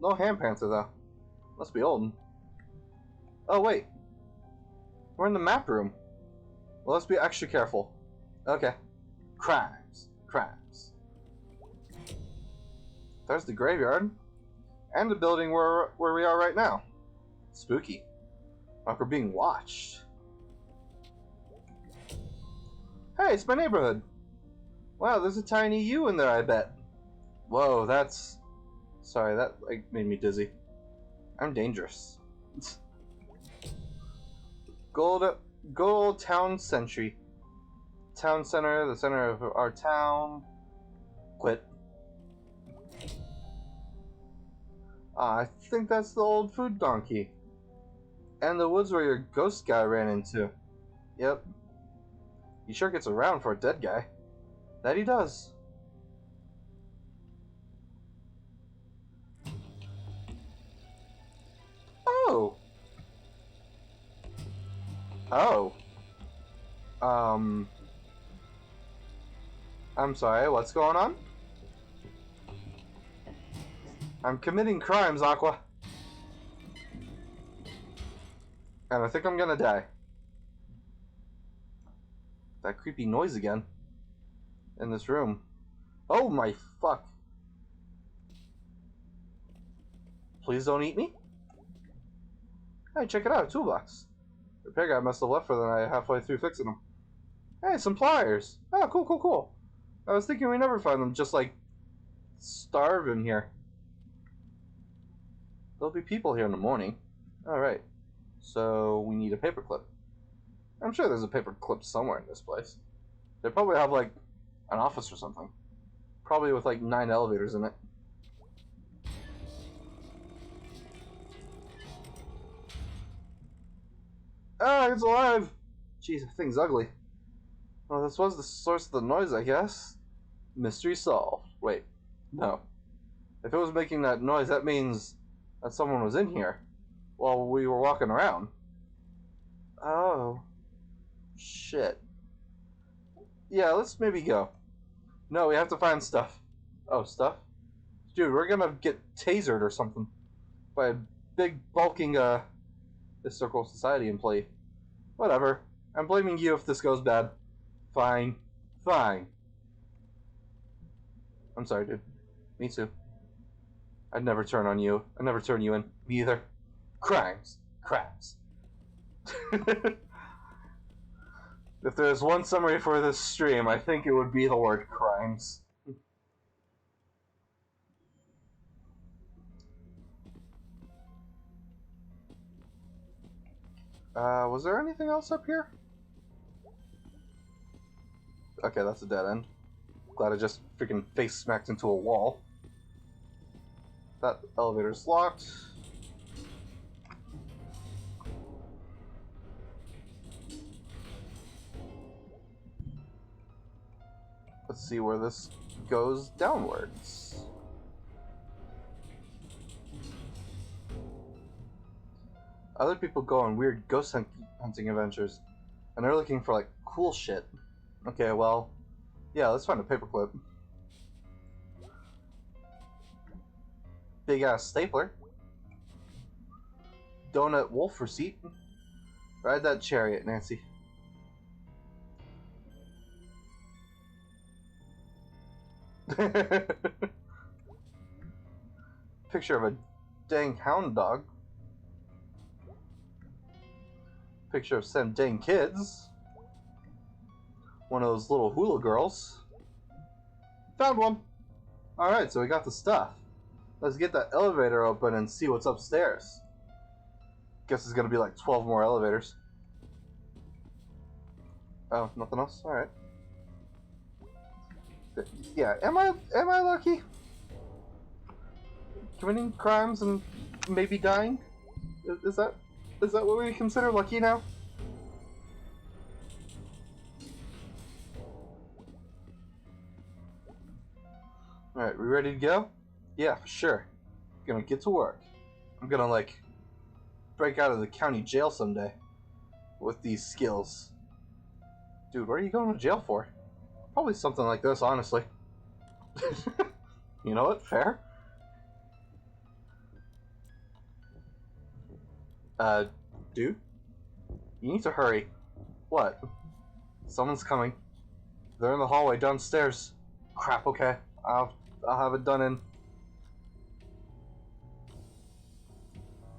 No hand panther, though. Must be old. Oh, wait. We're in the map room. Well, let's be extra careful. Okay. Crimes. Crimes. There's the graveyard. And the building where we are right now. Spooky. Like we're being watched. Hey, it's my neighborhood. Wow, there's a tiny U in there, I bet. Whoa, that's... Sorry, that like made me dizzy. I'm dangerous. Gold town century. Town center, the center of our town. Quit. Ah, I think that's the old food donkey. And the woods where your ghost guy ran into. Yep. He sure gets around for a dead guy. That he does. Oh! Oh. I'm sorry, what's going on? I'm committing crimes, Aqua. And I think I'm gonna die. That creepy noise again. In this room. Oh my fuck. Please don't eat me? Hey, check it out, toolbox. The repair guy must have left for the night halfway through fixing them. Hey, some pliers. Oh, cool, cool, cool. I was thinking we never find them just, like, starve in here. There'll be people here in the morning. Alright. So, we need a paperclip. I'm sure there's a paperclip somewhere in this place. They probably have, like, an office or something. Probably with, like, 9 elevators in it. Ah, it's alive! Jeez, that thing's ugly. Well, this was the source of the noise, I guess. Mystery solved. Wait, no. If it was making that noise, that means that someone was in here while we were walking around. Oh. Shit. Yeah, let's maybe go. No, we have to find stuff. Oh, stuff? Dude, we're gonna get tasered or something by a big, bulking, Historical Society employee. Whatever. I'm blaming you if this goes bad. Fine. Fine. I'm sorry, dude. Me too. I'd never turn on you. I'd never turn you in. Me either. Crimes. Craps. If there's one summary for this stream, I think it would be the word crimes. Was there anything else up here? Okay, that's a dead end. Glad I just freaking face smacked into a wall. That elevator's locked. Let's see where this goes downwards. Other people go on weird ghost hunting adventures, and they're looking for, like, cool shit. Okay, well, yeah, let's find a paperclip. Big ass stapler. Donut wolf receipt. Ride that chariot, Nancy. Picture of a dang hound dog. Picture of some dang kids. One of those little hula girls. Found one! Alright, so we got the stuff. Let's get that elevator open and see what's upstairs. Guess there's gonna be like 12 more elevators. Oh, nothing else? Alright. Yeah, am I lucky? Committing crimes and maybe dying? Is that what we consider lucky now? Alright, we ready to go? Yeah, for sure. Gonna get to work. I'm gonna, like, break out of the county jail someday with these skills. Dude, what are you going to jail for? Probably something like this, honestly. You know what? Fair. Dude? You need to hurry. What? Someone's coming. They're in the hallway downstairs. Crap, okay. I'll have it done in.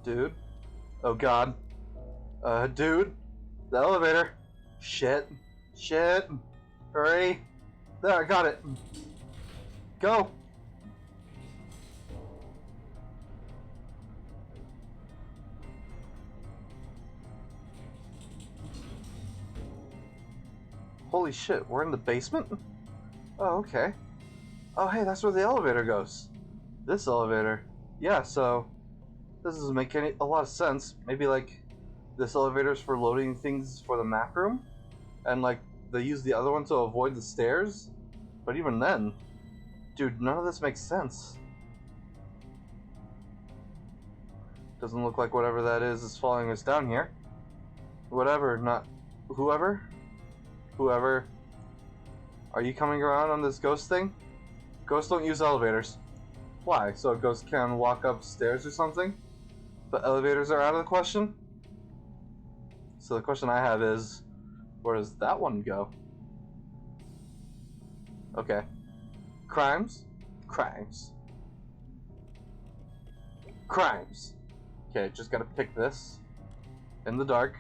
Dude? Oh god. Dude? The elevator. Shit. Shit. Hurry. There, I got it. Go. Holy shit, we're in the basement? Oh, okay. Oh, hey, that's where the elevator goes. This elevator. Yeah, so this doesn't make a lot of sense. Maybe like this elevator's for loading things for the map room, and like they use the other one to avoid the stairs. But even then, dude, none of this makes sense. Doesn't look like whatever that is following us down here. Whatever, not whoever. Whoever. Are you coming around on this ghost thing? Ghosts don't use elevators. Why? So a ghost can walk upstairs or something? But elevators are out of the question? So the question I have is, where does that one go? Okay. Crimes? Crimes. Crimes. Okay, just gotta pick this. In the dark.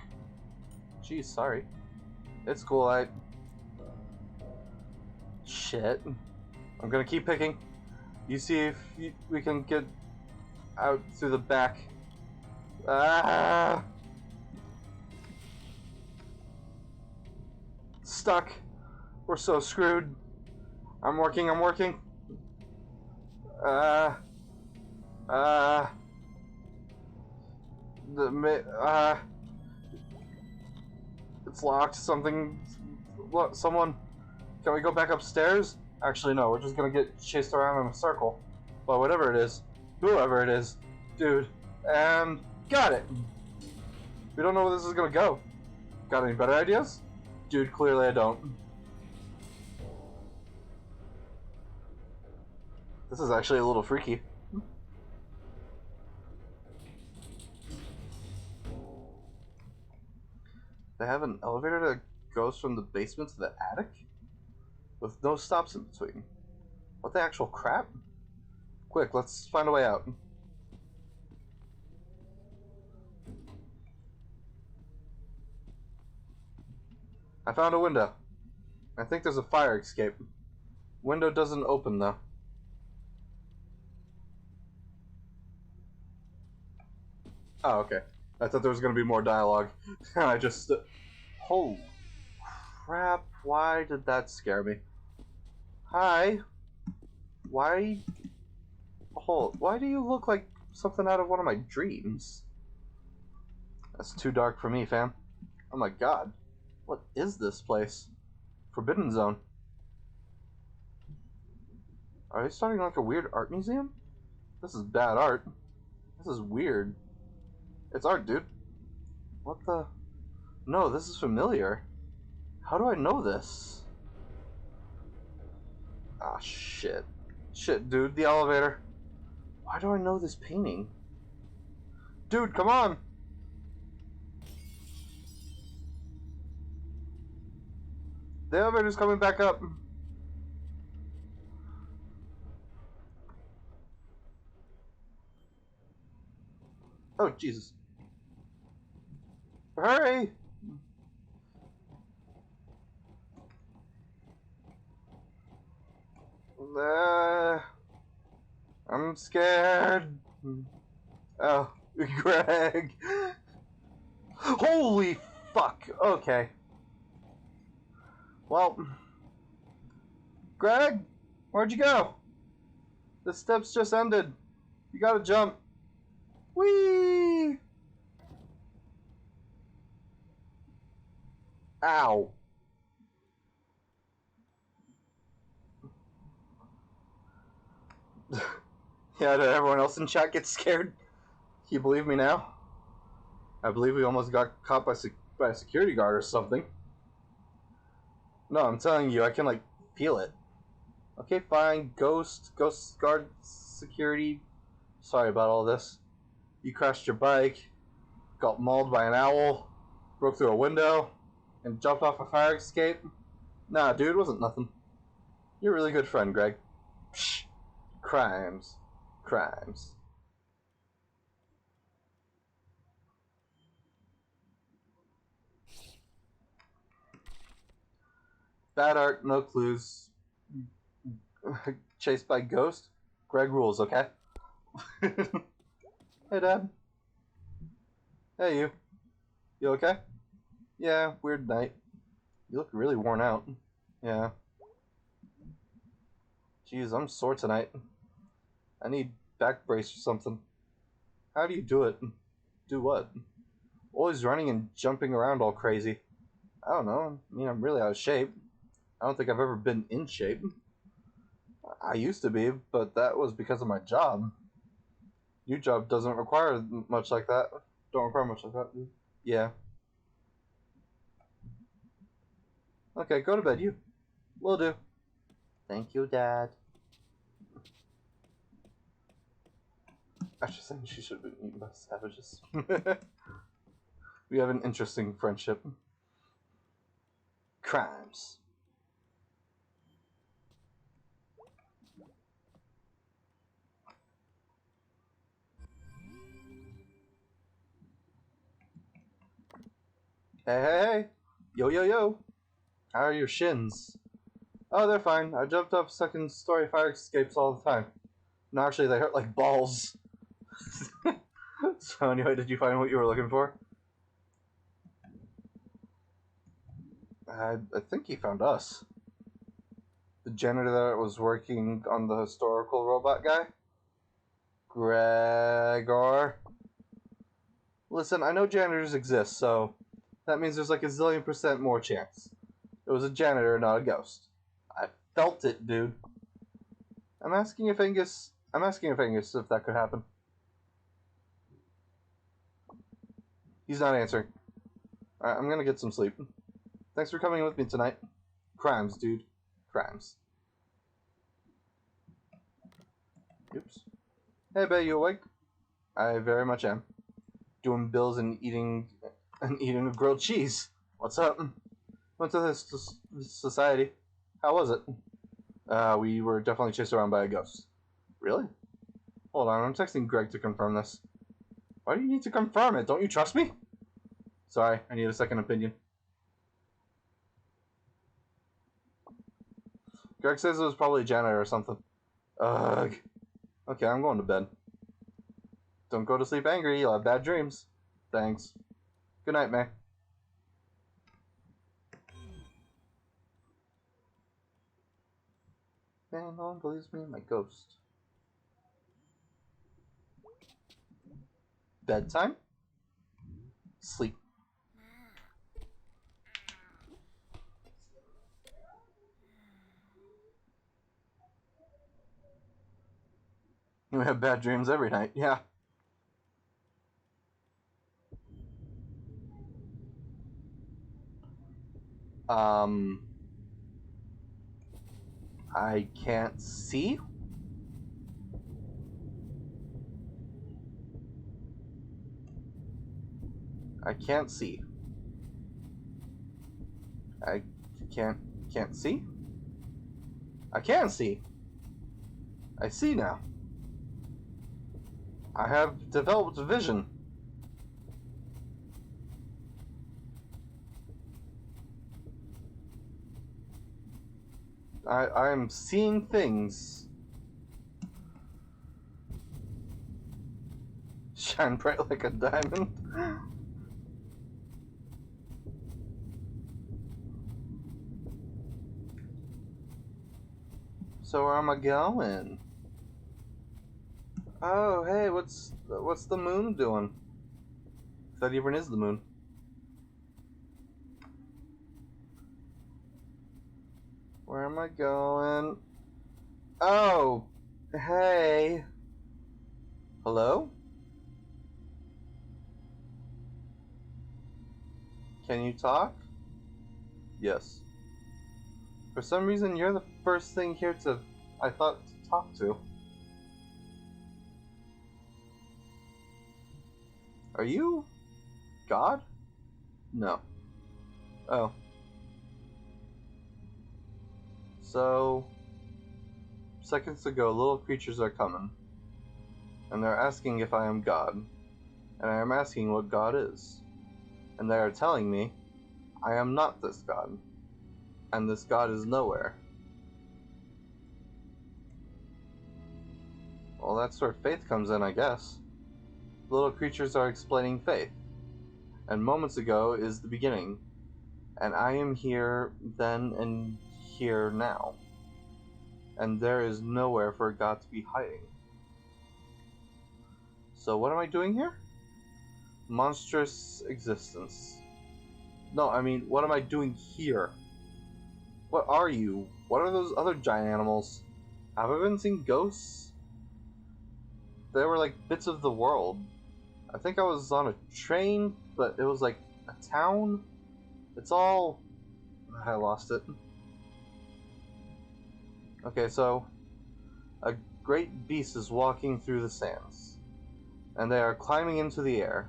Geez, sorry. It's cool, Shit. I'm gonna keep picking. You see if we can get out through the back. Ah! Stuck. We're so screwed. I'm working. It's locked. Someone, can we go back upstairs? Actually, no, we're just gonna get chased around in a circle. But whatever it is, whoever it is, dude, and got it. We don't know where this is gonna go. Got any better ideas? Dude, clearly I don't. This is actually a little freaky. They have an elevator that goes from the basement to the attic? With no stops in between. What the actual crap? Quick, let's find a way out. I found a window. I think there's a fire escape. Window doesn't open though. Oh, okay. I thought there was going to be more dialogue. I just... Holy crap, why did that scare me? Hi. Why... why do you look like something out of one of my dreams? That's too dark for me, fam. Oh my god. What is this place? Forbidden Zone. Are they starting like a weird art museum? This is bad art. This is weird. It's art, dude. What the... No, this is familiar. How do I know this? Ah, shit. Shit, dude, the elevator. Why do I know this painting? Dude, come on! The elevator's coming back up. Oh, Jesus. Hurry! I'm scared. Oh, Greg. Holy fuck. Okay. Well, Greg, where'd you go? The steps just ended. You gotta jump. Whee! Ow. Yeah, did everyone else in chat get scared? You believe me now? I believe we almost got caught by a security guard or something. No, I'm telling you, I can, like, feel it. Okay, fine. Ghost guard, security. Sorry about all this. You crashed your bike, got mauled by an owl, broke through a window, and jumped off a fire escape. Nah, dude, it wasn't nothing. You're a really good friend, Greg. Psh. Crimes. Crimes. Bad art, no clues. Chased by ghost? Greg rules, okay? Hey, Dad. Hey, you. You okay? Yeah, weird night. You look really worn out. Yeah. Jeez, I'm sore tonight. I need back brace or something. How do you do it? Do what? Always running and jumping around all crazy. I don't know. I mean, I'm really out of shape. I don't think I've ever been in shape. I used to be, but that was because of my job. Your job doesn't require much like that. Don't require much like that. Yeah. Okay, go to bed, you. Will do. Thank you, Dad. After saying she should have been eaten by savages. We have an interesting friendship. Crimes. Hey, hey, hey. Yo, yo, yo. How are your shins? Oh, they're fine. I jumped up second-story fire escapes all the time. No, actually, they hurt like balls. So anyway, did you find what you were looking for? I think he found us. The janitor that was working on the historical robot guy? Gregor? Listen, I know janitors exist, so that means there's like a zillion % more chance. It was a janitor, not a ghost. I felt it, dude. I'm asking if Angus if that could happen. He's not answering. Alright, I'm gonna get some sleep. Thanks for coming with me tonight. Crimes, dude. Crimes. Oops. Hey, Bay, you awake? I very much am. Doing bills and eating a grilled cheese. What's up? Went to this society. How was it? We were definitely chased around by a ghost. Really? Hold on, I'm texting Greg to confirm this. Why do you need to confirm it? Don't you trust me? Sorry, I need a second opinion. Greg says it was probably a janitor or something. Ugh. Okay, I'm going to bed. Don't go to sleep angry, you'll have bad dreams. Thanks. Good night, May. Man, no one believes me in my ghost. Bedtime? Sleep. You have bad dreams every night, yeah. I can't see? I can't see. I can't see? I can see. I see now. I have developed vision. I'm seeing things. Shine bright like a diamond. So where am I going? Oh, hey, what's the moon doing? If that even is the moon. Where am I going? Oh, hey. Hello? Can you talk? Yes. For some reason, you're the first thing here I thought to talk to. Are you God? No. Oh. So, seconds ago, little creatures are coming, and they're asking if I am God, and I am asking what God is, and they are telling me I am not this God, and this God is nowhere. Well, that's where faith comes in, I guess. Little creatures are explaining faith, and moments ago is the beginning, and I am here then and here now, and there is nowhere for God to be hiding. So what am I doing here? Monstrous existence. No, I mean, what am I doing here? What are you? What are those other giant animals? Have I been seeing ghosts? They were like bits of the world. I think I was on a train, but it was like a town. It's all... I lost it. Okay, so a great beast is walking through the sands, and they are climbing into the air,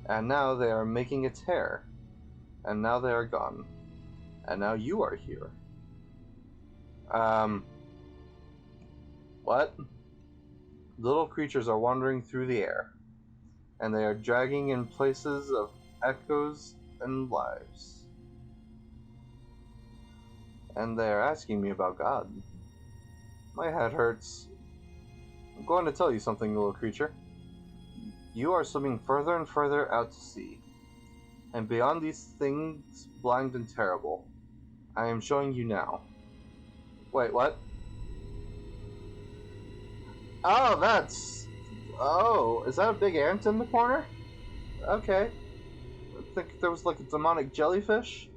and now they are making its hair, and now they are gone, and now you are here. What? Little creatures are wandering through the air, and they are dragging in places of echoes and lives. And they are asking me about God. My head hurts. I'm going to tell you something, little creature. You are swimming further and further out to sea, and beyond these things blind and terrible. I am showing you now. Wait, what? Oh, that's... Oh, is that a big ant in the corner? Okay. I think there was like a demonic jellyfish.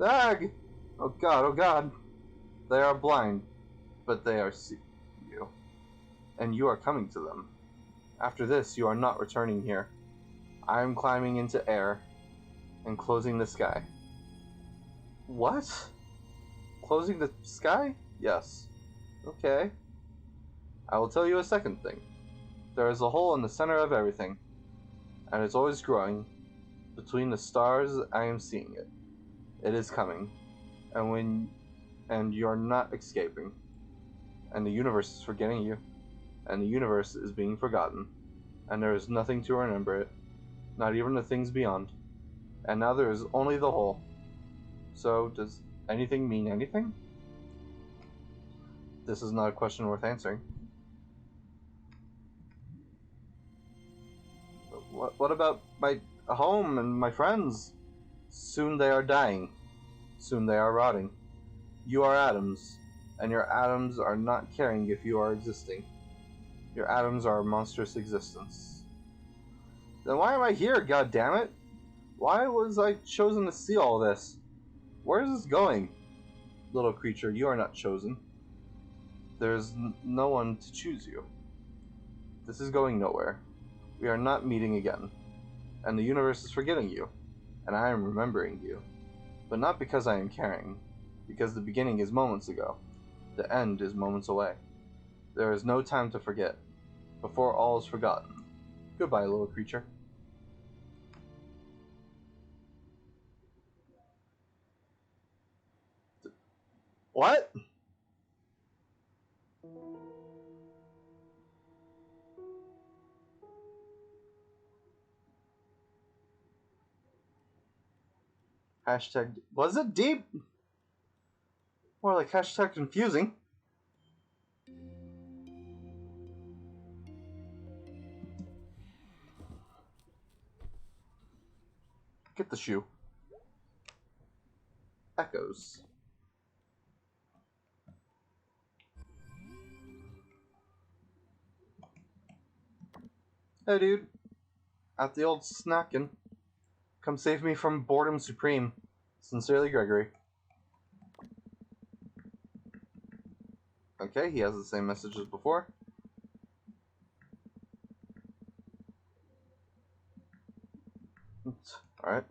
Ag! Oh god, oh god. They are blind, but they are seeing you. And you are coming to them. After this, you are not returning here. I am climbing into air and closing the sky. What? Closing the sky? Yes. Okay. I will tell you a second thing. There is a hole in the center of everything, and it's always growing. Between the stars, I am seeing it. It is coming, and you are not escaping. And the universe is forgetting you, and the universe is being forgotten, and there is nothing to remember it, not even the things beyond. And now there is only the hole. So, does anything mean anything? This is not a question worth answering. What about my home and my friends? Soon they are dying. Soon they are rotting. You are atoms, and your atoms are not caring if you are existing. Your atoms are a monstrous existence. Then why am I here, goddammit? Why was I chosen to see all this? Where is this going? Little creature, you are not chosen. There is no one to choose you. This is going nowhere. We are not meeting again. And the universe is forgetting you. And I am remembering you. But not because I am caring. Because the beginning is moments ago. The end is moments away. There is no time to forget. Before all is forgotten. Goodbye, little creature. What? Hashtag... Was it deep? More like hashtag confusing. Get the shoe. Echoes. Hey dude. At the old snackin'. Come save me from boredom supreme. Sincerely, Gregory. Okay, he has the same message as before. Alright.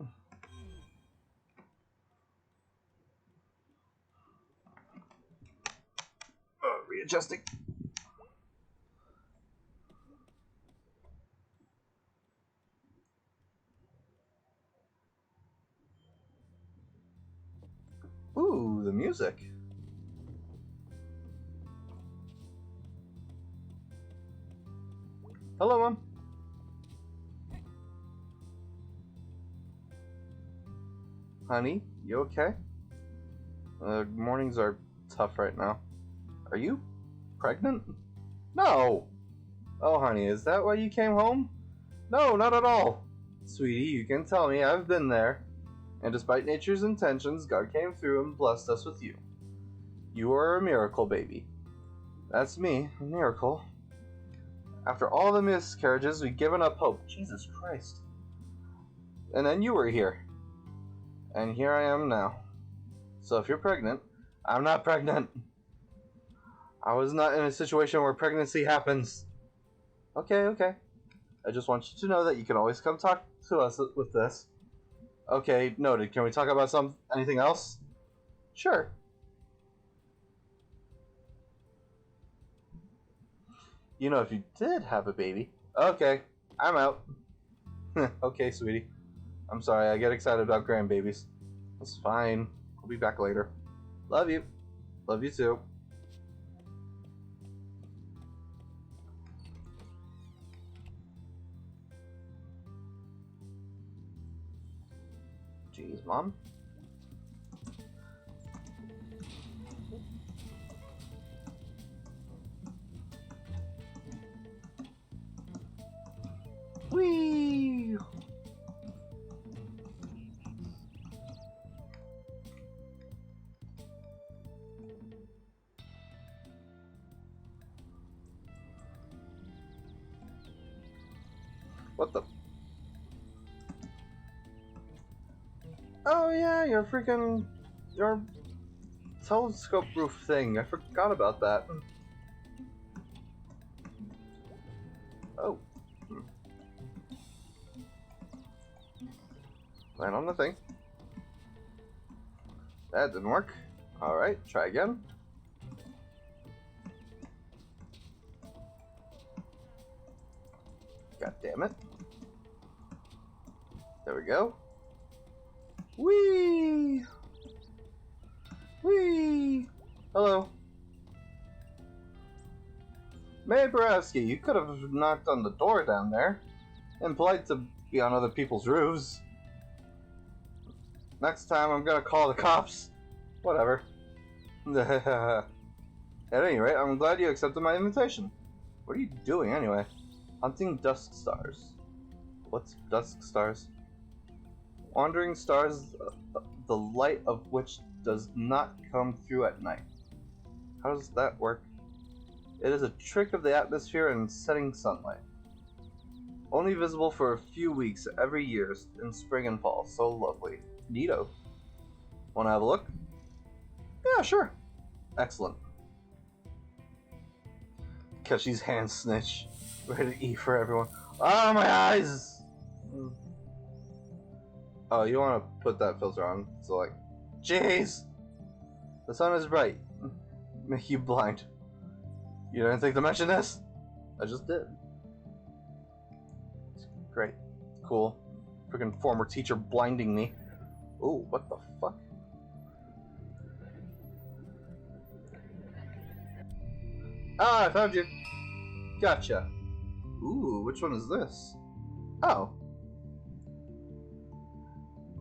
Readjusting. Ooh, the music. Hello, Mom. Honey, you okay? Mornings are tough right now. Are you pregnant? No! Oh, honey, is that why you came home? No, not at all. Sweetie, you can tell me, I've been there. And despite nature's intentions, God came through and blessed us with you. You are a miracle, baby. That's me, a miracle. After all the miscarriages, we'd given up hope. Jesus Christ. And then you were here. And here I am now. So if you're pregnant, I'm not pregnant. I was not in a situation where pregnancy happens. Okay. I just want you to know that you can always come talk to us with this. Okay, noted. Can we talk about anything else? Sure. You know, if you did have a baby. Okay, I'm out. Okay, sweetie. I'm sorry, I get excited about grandbabies. That's fine. I'll be back later. Love you. Love you too. Jeez, Mom. Whee! What the? Oh yeah, your telescope roof thing. I forgot about that. Oh. Land on the thing. That didn't work. Alright, try again. God damn it. There we go. Whee! Whee! Hello. May Borowski, you could have knocked on the door down there. Impolite to be on other people's roofs. Next time I'm gonna call the cops. Whatever. At any rate, I'm glad you accepted my invitation. What are you doing anyway? Hunting dusk stars. What's dusk stars? Wandering stars, the light of which does not come through at night. How does that work? It is a trick of the atmosphere and setting sunlight. Only visible for a few weeks every year in spring and fall. So lovely. Neato. Wanna have a look? Yeah, sure. Excellent. Keshi's hand snitch. Ready to eat for everyone. Oh, my eyes! Oh, you want to put that filter on. So, like, jeez! The sun is bright. Make you blind. You didn't think to mention this? I just did. Great. Cool. Freaking former teacher blinding me. Ooh, what the fuck? Ah, I found you. Gotcha. Ooh, which one is this? Oh.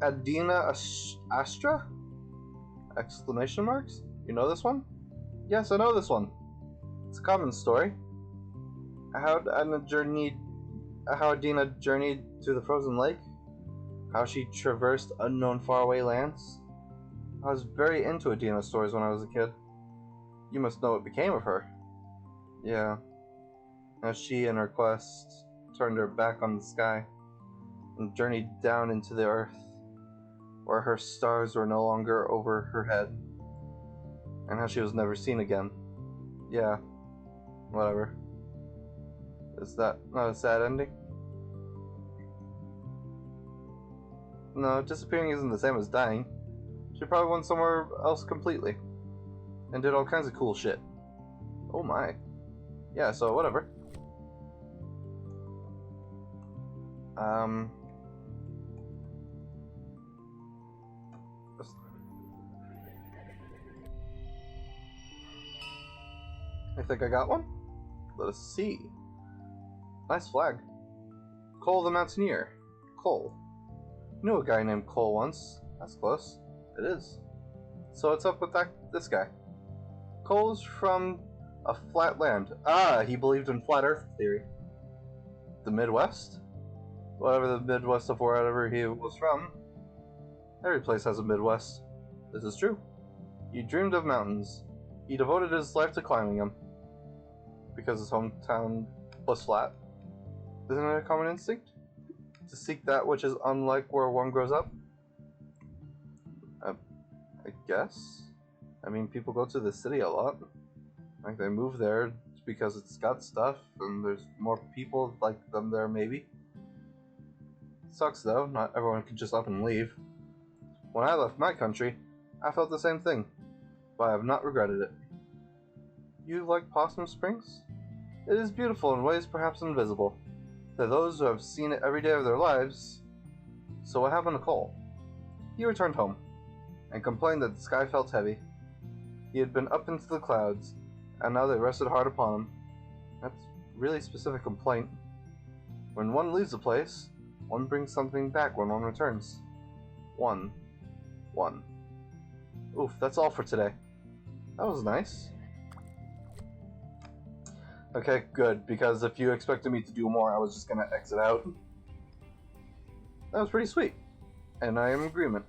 Adina Astra? Exclamation marks? You know this one? Yes, I know this one. It's a common story. How Adina journeyed to the frozen lake. How she traversed unknown faraway lands. I was very into Adina stories when I was a kid. You must know what became of her. Yeah. As she and her quest turned her back on the sky and journeyed down into the earth, where her stars were no longer over her head, and how she was never seen again. Yeah, whatever. Is that not a sad ending? No, disappearing isn't the same as dying. She probably went somewhere else completely, and did all kinds of cool shit. Oh my. Yeah, so whatever. I think I got one. Let us see. Nice flag. Cole the Mountaineer. Cole. Knew a guy named Cole once. That's close. It is. So what's up with this guy? Cole's from a flat land. Ah, he believed in flat earth theory. The Midwest? Whatever the Midwest of wherever he was from. Every place has a Midwest. This is true. He dreamed of mountains. He devoted his life to climbing them. Because his hometown plus flat. Isn't it a common instinct? To seek that which is unlike where one grows up? I guess. I mean, people go to the city a lot. Like, they move there because it's got stuff, and there's more people like them there, maybe. Sucks, though. Not everyone can just up and leave. When I left my country, I felt the same thing, but I have not regretted it. You like Possum Springs? It is beautiful in ways perhaps invisible to those who have seen it every day of their lives. So what happened to Cole? He returned home, and complained that the sky felt heavy. He had been up into the clouds, and now they rested hard upon him. That's a really specific complaint. When one leaves a place, one brings something back when one returns. One. Oof, that's all for today. That was nice. Okay, good, because if you expected me to do more, I was just gonna exit out. That was pretty sweet, and I am in agreement.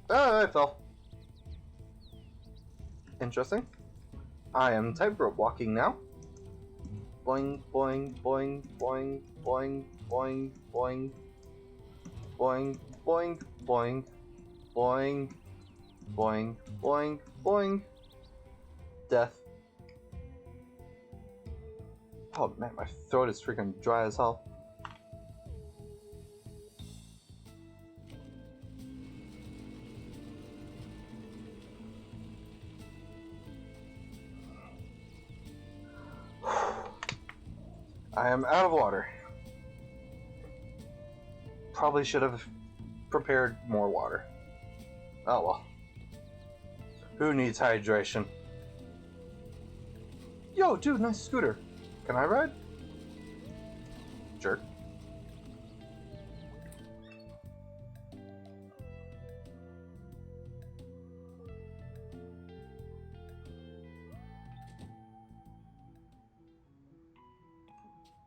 Ah, I fell. Interesting. I am tightrope walking now. Boing, boing, boing, boing, boing, boing, boing, boing, boing, boing, boing, boing, boing, boing. Death. Oh man, my throat is freaking dry as hell. I am out of water. Probably should have prepared more water. Oh well. Who needs hydration? Yo, dude, nice scooter. Can I ride? Jerk.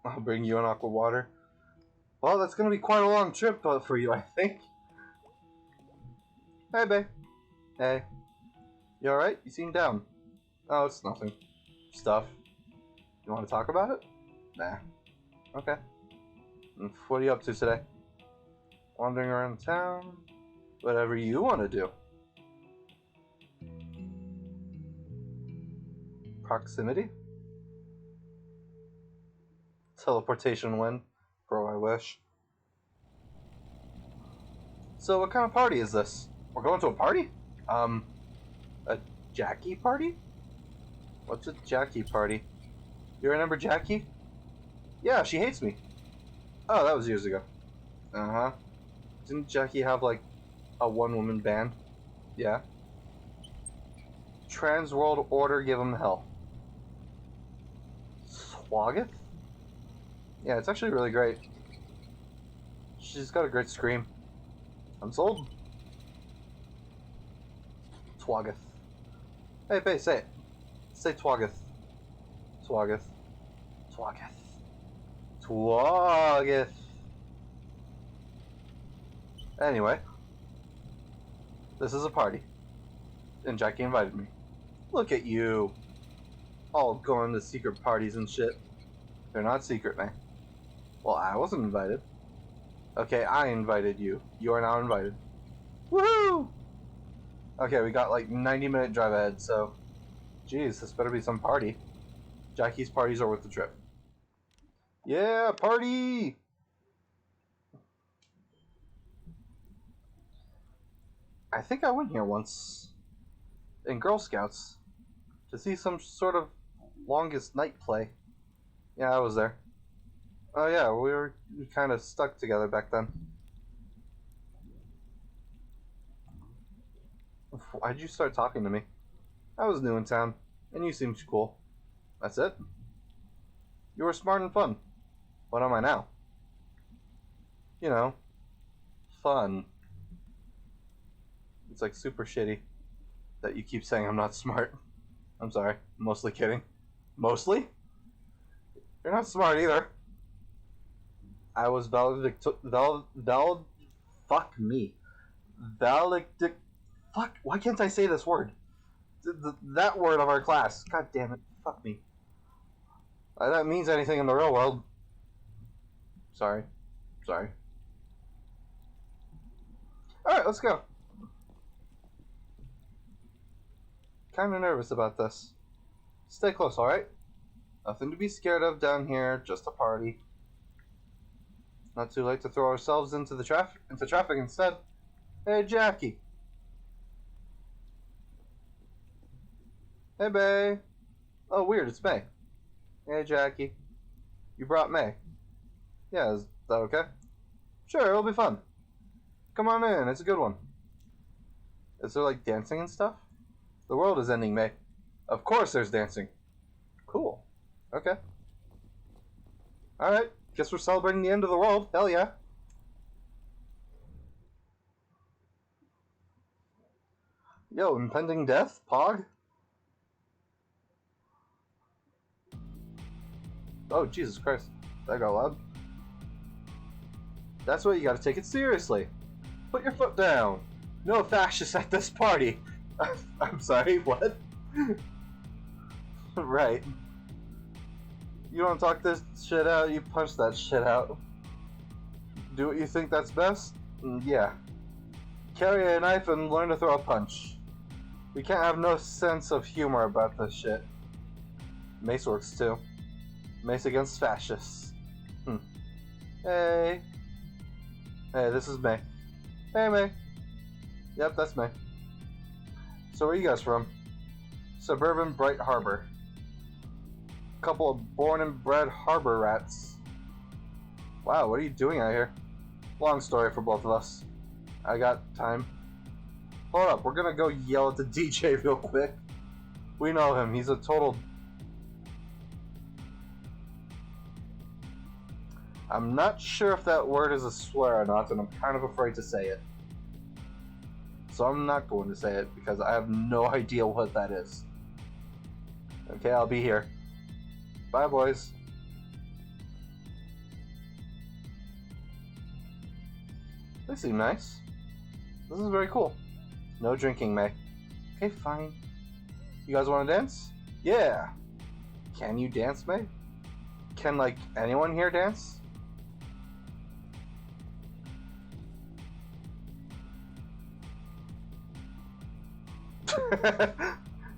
I'll bring you an aqua water. Well, that's gonna be quite a long trip for you, I think. Hey, babe. Hey. You alright? You seem down. Oh, it's nothing. Stuff. You want to talk about it? Nah. Okay. What are you up to today? Wandering around town? Whatever you want to do. Proximity? Teleportation win. Bro, I wish. So what kind of party is this? We're going to a party? A Jackie party? What's a Jackie party? You remember Jackie? Yeah, she hates me. Oh, that was years ago. Uh-huh. Didn't Jackie have, like, a one-woman band? Yeah. Trans World Order, give them hell. Swaggoth? Yeah, it's actually really great. She's got a great scream. I'm sold. Twoggoth. Hey, Faye, say it. Say Twoggoth. Twoggoth. Twoggoth. Twoggoth. Anyway. This is a party. And Jackie invited me. Look at you. All going to secret parties and shit. They're not secret, man. Well, I wasn't invited. Okay, I invited you. You are now invited. Woohoo! Okay, we got like 90-minute drive ahead, so... Jeez, this better be some party. Jackie's parties are worth the trip. Yeah, party! I think I went here once. In Girl Scouts. To see some sort of longest night play. Yeah, I was there. Oh yeah, we were kind of stuck together back then. Why'd you start talking to me? I was new in town, and you seemed cool. That's it? You were smart and fun. What am I now? You know, fun. It's like super shitty that you keep saying I'm not smart. I'm sorry, mostly kidding. Mostly? You're not smart either. I was fuck me. Fuck, why can't I say this word? That word of our class. God damn it. Fuck me. That means anything in the real world. Sorry. Sorry. Alright, let's go. Kinda nervous about this. Stay close, alright? Nothing to be scared of down here, just a party. Not too late to throw ourselves into traffic instead. Hey, Jackie. Hey, bae. Oh, weird, it's May. Hey, Jackie. You brought May. Yeah, is that okay? Sure, it'll be fun. Come on in, it's a good one. Is there, like, dancing and stuff? The world is ending, May. Of course there's dancing. Cool. Okay. Alright, guess we're celebrating the end of the world. Hell yeah. Yo, impending death? Pog? Oh, Jesus Christ. That got loud. That's why you gotta take it seriously. Put your foot down. No fascists at this party. I'm sorry, what? Right. You don't talk this shit out, you punch that shit out. Do what you think that's best? Yeah. Carry a knife and learn to throw a punch. We can't have no sense of humor about this shit. Mace works too. Mace against fascists. Hey. Hey, this is May. Hey, May. Yep, that's May. So where are you guys from? Suburban Bright Harbor. Couple of born and bred harbor rats. Wow, what are you doing out here? Long story for both of us. I got time. Hold up, we're gonna go yell at the DJ real quick. We know him, he's a total... I'm not sure if that word is a swear or not, and I'm kind of afraid to say it. So I'm not going to say it, because I have no idea what that is. Okay, I'll be here. Bye, boys. They seem nice. This is very cool. No drinking, May. Okay, fine. You guys want to dance? Yeah. Can you dance, May? Can, like, anyone here dance?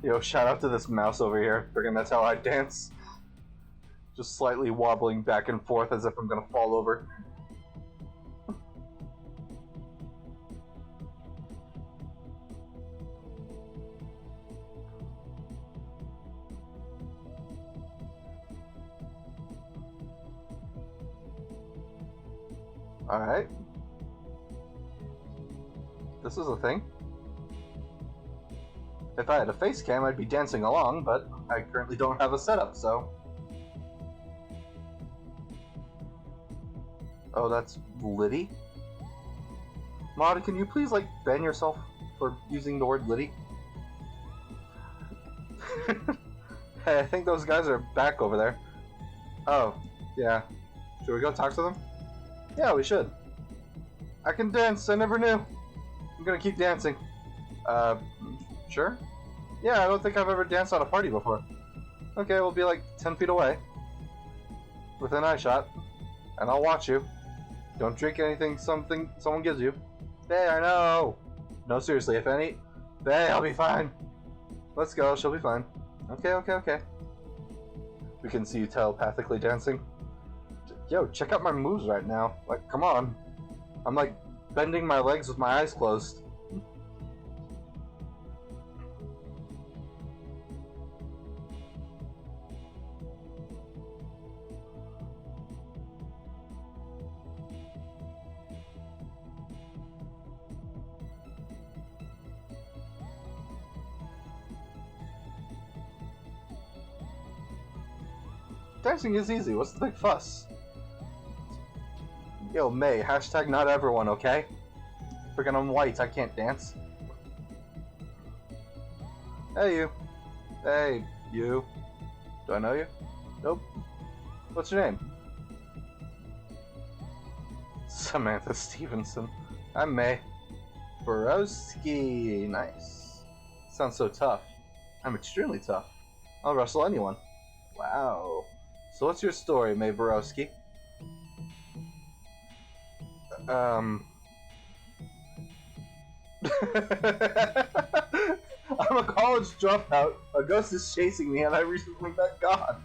Yo, shout out to this mouse over here. Freaking, that's how I dance. Just slightly wobbling back and forth as if I'm gonna fall over. Alright. This is a thing. If I had a face cam, I'd be dancing along, but I currently don't have a setup, so... Oh, that's Liddy? Mod, can you please, like, ban yourself for using the word Liddy? Hey, I think those guys are back over there. Oh, yeah. Should we go talk to them? Yeah, we should. I can dance, I never knew. I'm gonna keep dancing. Sure? Yeah, I don't think I've ever danced at a party before. Okay, we'll be like 10 feet away. Within eye shot. And I'll watch you. Don't drink anything someone gives you. Hey, I know! No, seriously, if any... Hey, I'll be fine. Let's go, she'll be fine. Okay. We can see you telepathically dancing. Yo, check out my moves right now. Like, come on. I'm like bending my legs with my eyes closed. Dancing is easy, what's the big fuss? Yo, May, hashtag not everyone, okay? Freaking I'm white, I can't dance. Hey, you. Hey, you. Do I know you? Nope. What's your name? Samantha Stevenson. I'm May. Borowski. Nice. Sounds so tough. I'm extremely tough. I'll wrestle anyone. Wow. So what's your story, May Borowski? I'm a college dropout. A ghost is chasing me, and I recently met God.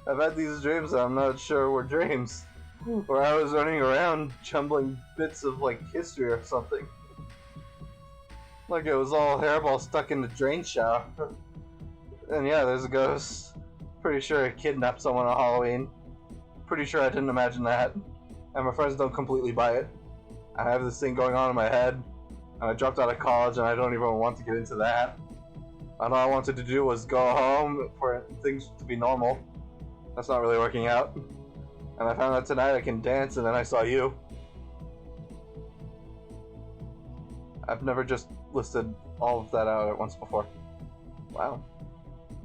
I've had these dreams that I'm not sure were dreams. Where I was running around jumbling bits of, like, history or something. Like it was all hairball stuck in the drain shaft. And yeah, there's a ghost. Pretty sure I kidnapped someone on Halloween. Pretty sure I didn't imagine that. And my friends don't completely buy it. I have this thing going on in my head. And I dropped out of college and I don't even want to get into that. And all I wanted to do was go home for things to be normal. That's not really working out. And I found out tonight I can dance, and then I saw you. I've never just listed all of that out at once before. Wow.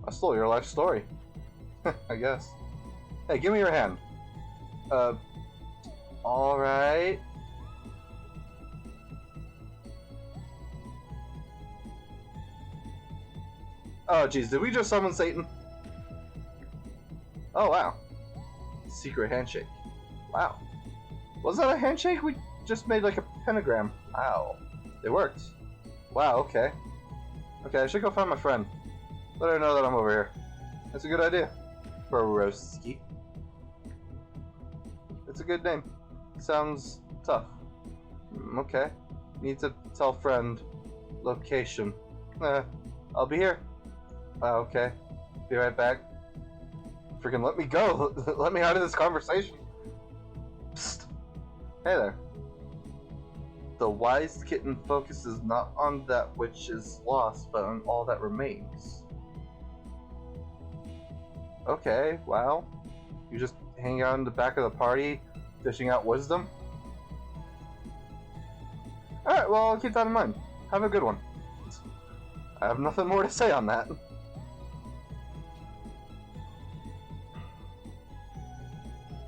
I stole your life story. I guess. Hey, give me your hand. Alright. Oh, jeez, did we just summon Satan? Oh, wow. Secret handshake. Wow. Was that a handshake? We just made like a pentagram. Wow. It worked. Wow, okay. Okay, I should go find my friend. Let her know that I'm over here. That's a good idea. Borowski. It's a good name. Sounds tough. Okay. Need to tell friend. Location. I'll be here. Okay. Be right back. Freaking let me go. Let me out of this conversation. Psst. Hey there. The wise kitten focuses not on that which is lost, but on all that remains. Okay, wow. You just hang out in the back of the party, dishing out wisdom? Alright, well, I'll keep that in mind. Have a good one. I have nothing more to say on that.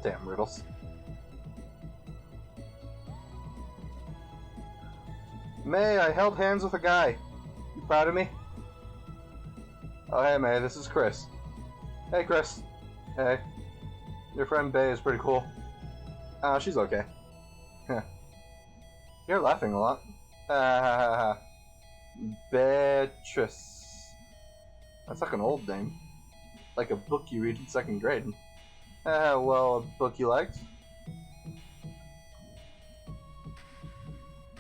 Damn riddles. May, I held hands with a guy. You proud of me? Oh, hey, May, this is Chris. Hey, Chris. Hey. Your friend Bay is pretty cool. She's okay. You're laughing a lot. Beatrice. That's like an old name. Like a book you read in 2nd grade. Well, a book you liked?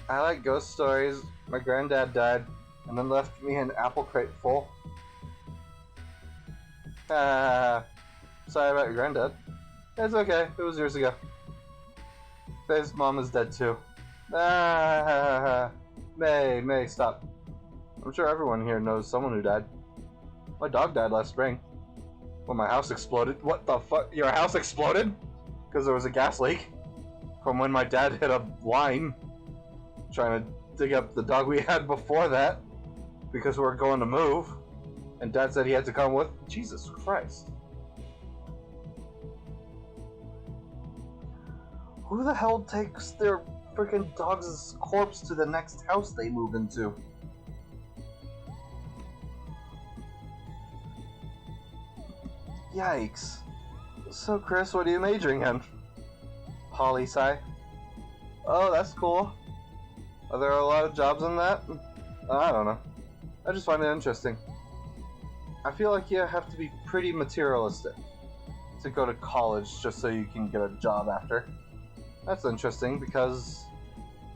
I like ghost stories. My granddad died, and then left me an apple crate full. Sorry about your granddad. It's okay, it was years ago. Faye's mom is dead too. May, stop. I'm sure everyone here knows someone who died. My dog died last spring. When my house exploded. What the fuck? Your house exploded? Because there was a gas leak? From when my dad hit a line. Trying to dig up the dog we had before that. Because we were going to move. And Dad said he had to come with. Jesus Christ. Who the hell takes their freaking dog's corpse to the next house they move into? Yikes. So, Chris, what are you majoring in? Poli-sci. Oh, that's cool. Are there a lot of jobs in that? I don't know. I just find it interesting. I feel like you have to be pretty materialistic to go to college just so you can get a job after. That's interesting because...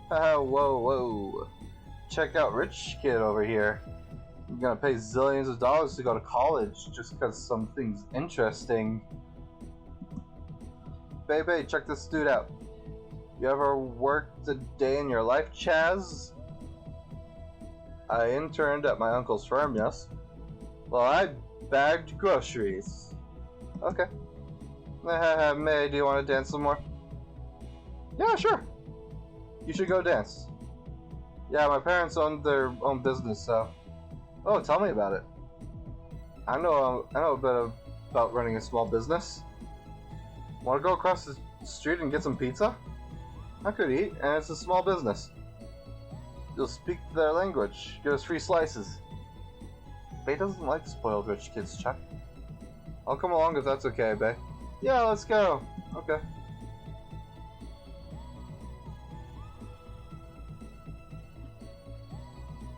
whoa. Check out Rich Kid over here. You're gonna pay zillions of dollars to go to college just because something's interesting. Baby, check this dude out. You ever worked a day in your life, Chaz? I interned at my uncle's firm, yes. Well, I bagged groceries. Okay. May, do you want to dance some more? Yeah, sure. You should go dance. Yeah, my parents own their own business, so... Oh, tell me about it. I know a bit about running a small business. Want to go across the street and get some pizza? I could eat, and it's a small business. You'll speak their language. Give us free slices. Faye doesn't like spoiled rich kids, Chuck. I'll come along if that's okay, bae. Yeah, let's go. Okay.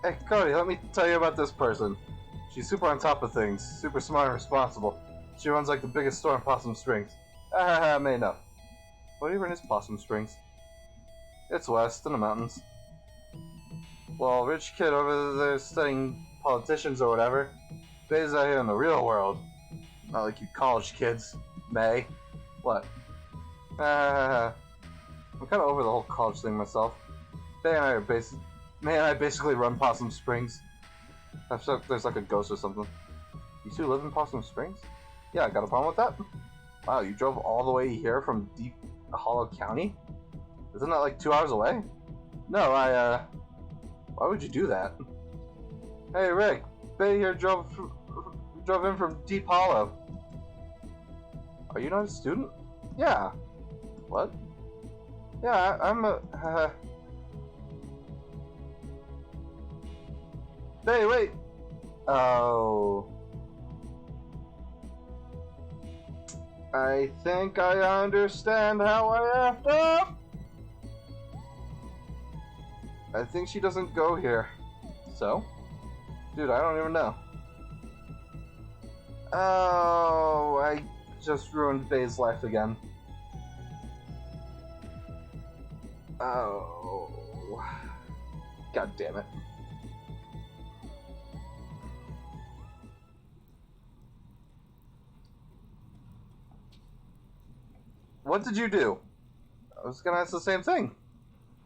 Hey, Cody, let me tell you about this person. She's super on top of things, super smart and responsible. She runs like the biggest store in Possum Springs. May know. What even is Possum Springs? It's west in the mountains. Well, rich kid over there studying politicians or whatever. Bay's out here in the real world. Not like you college kids, May. What? I'm kind of over the whole college thing myself. May and I basically run Possum Springs. There's like a ghost or something. You two live in Possum Springs? Yeah, got a problem with that? Wow, you drove all the way here from Deep Hollow County? Isn't that like 2 hours away? No, why would you do that? Hey, Rick, Bay here drove in from Deep Hollow. Are you not a student? Yeah. What? Yeah, I'm a... Hey, wait! Oh... I think I understand how I effed up! I think she doesn't go here. So? Dude, I don't even know. Oh, I just ruined Bay's life again. Oh. God damn it. What did you do? I was gonna ask the same thing.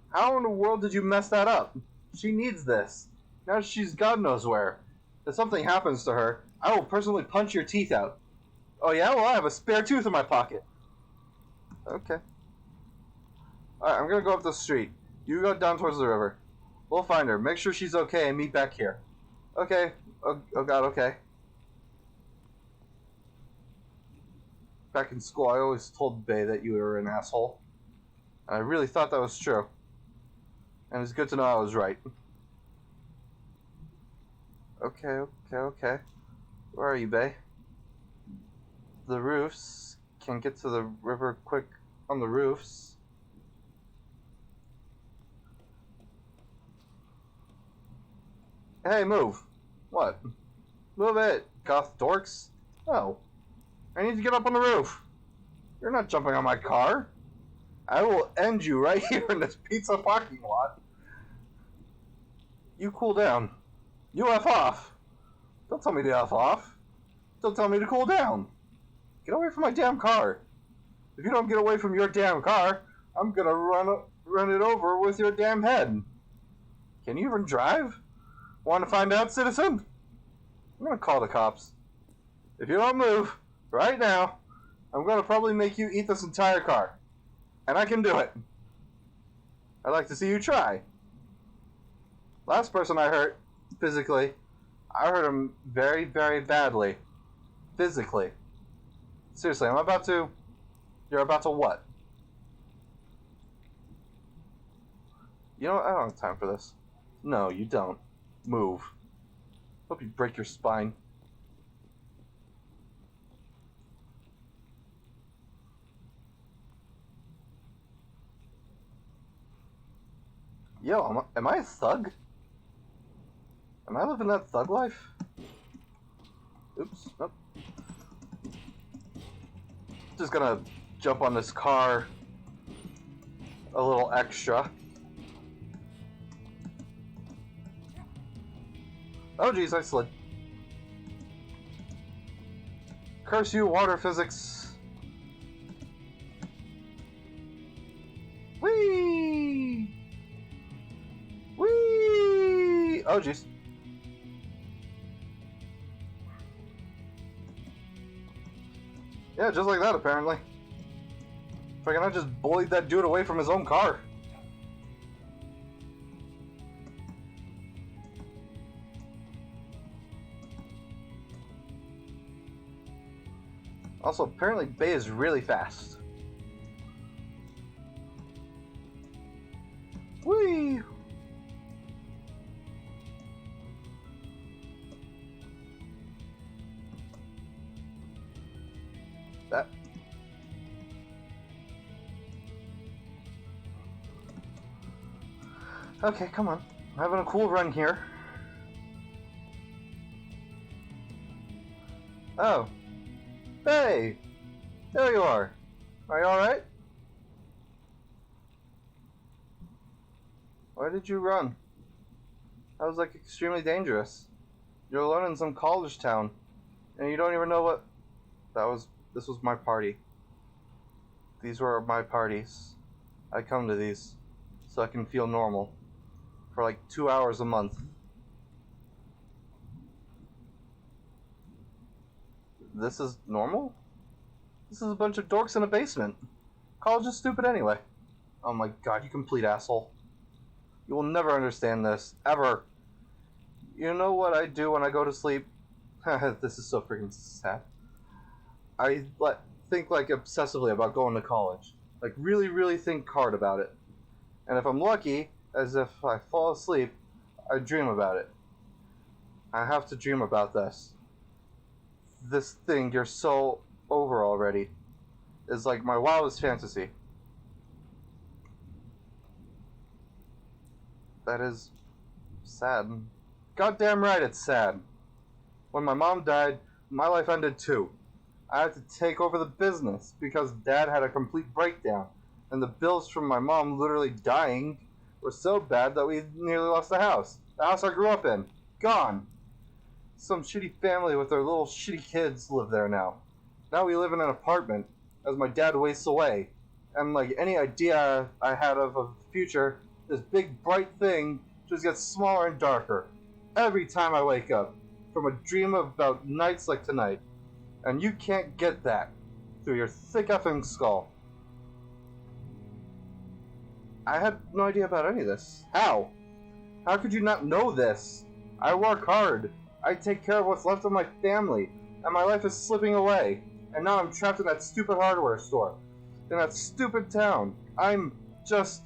How in the world did you mess that up? She needs this. Now she's God knows where. If something happens to her, I will personally punch your teeth out. Oh yeah? Well, I have a spare tooth in my pocket. Okay. Alright, I'm gonna go up the street. You go down towards the river. We'll find her. Make sure she's okay and meet back here. Okay. Oh god, okay. Back in school, I always told Bay that you were an asshole. And I really thought that was true. And it's good to know I was right. Okay. Where are you, Bay? The roofs. Can't get to the river quick on the roofs. Hey, move. What? Move it, goth dorks. Oh. I need to get up on the roof. You're not jumping on my car. I will end you right here in this pizza parking lot. You cool down. You F off. Don't tell me to F off. Don't tell me to cool down. Get away from my damn car. If you don't get away from your damn car, I'm gonna run it over with your damn head. Can you even drive? Want to find out, citizen? I'm gonna call the cops. If you don't move, right now, I'm gonna probably make you eat this entire car. And I can do it. I'd like to see you try. Last person I hurt, physically, I hurt him very, very badly. Physically. Seriously, you're about to what? You know what? I don't have time for this. No, you don't. Move. Hope you break your spine. Yo, am I a thug? Am I living that thug life? Oops, nope. Just gonna jump on this car a little extra. Oh geez, I slid. Curse you, water physics. Whee! Whee! Oh jeez. Yeah, just like that apparently. Freaking I just bullied that dude away from his own car. Also, apparently Bay is really fast. Whee! That... Okay, come on. I'm having a cool run here. Oh. Hey! There you are. Are you alright? Why did you run? That was like extremely dangerous. You're alone in some college town, and you don't even know what... This was my party. These were my parties. I come to these so I can feel normal for like 2 hours a month. This is normal? This is a bunch of dorks in a basement. College is stupid anyway. Oh my god, you complete asshole. You will never understand this. Ever. You know what I do when I go to sleep? This is so freaking sad. I think like obsessively about going to college. Like really, really think hard about it. And if I'm lucky, as if I fall asleep, I dream about it. I have to dream about this. This thing you're so over already is like my wildest fantasy. That is sad. Goddamn right it's sad. When my mom died, my life ended too. I had to take over the business because Dad had a complete breakdown, and the bills from my mom literally dying were so bad that we nearly lost the house. The house I grew up in. Gone. Some shitty family with their little shitty kids live there now. Now we live in an apartment as my dad wastes away. And like any idea I had of a future, this big bright thing just gets smaller and darker every time I wake up from a dream about nights like tonight. And you can't get that through your thick effing skull. I had no idea about any of this. How? How could you not know this? I work hard. I take care of what's left of my family. And my life is slipping away. And now I'm trapped in that stupid hardware store. In that stupid town. I'm just...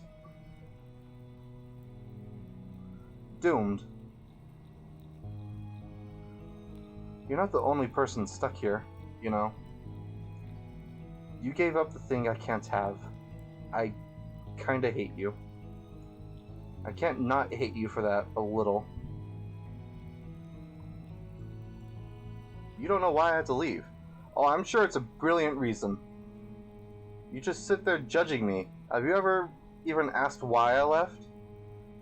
doomed. You're not the only person stuck here, you know. You gave up the thing I can't have. I kinda hate you. I can't not hate you for that a little. You don't know why I had to leave. Oh, I'm sure it's a brilliant reason. You just sit there judging me. Have you ever even asked why I left?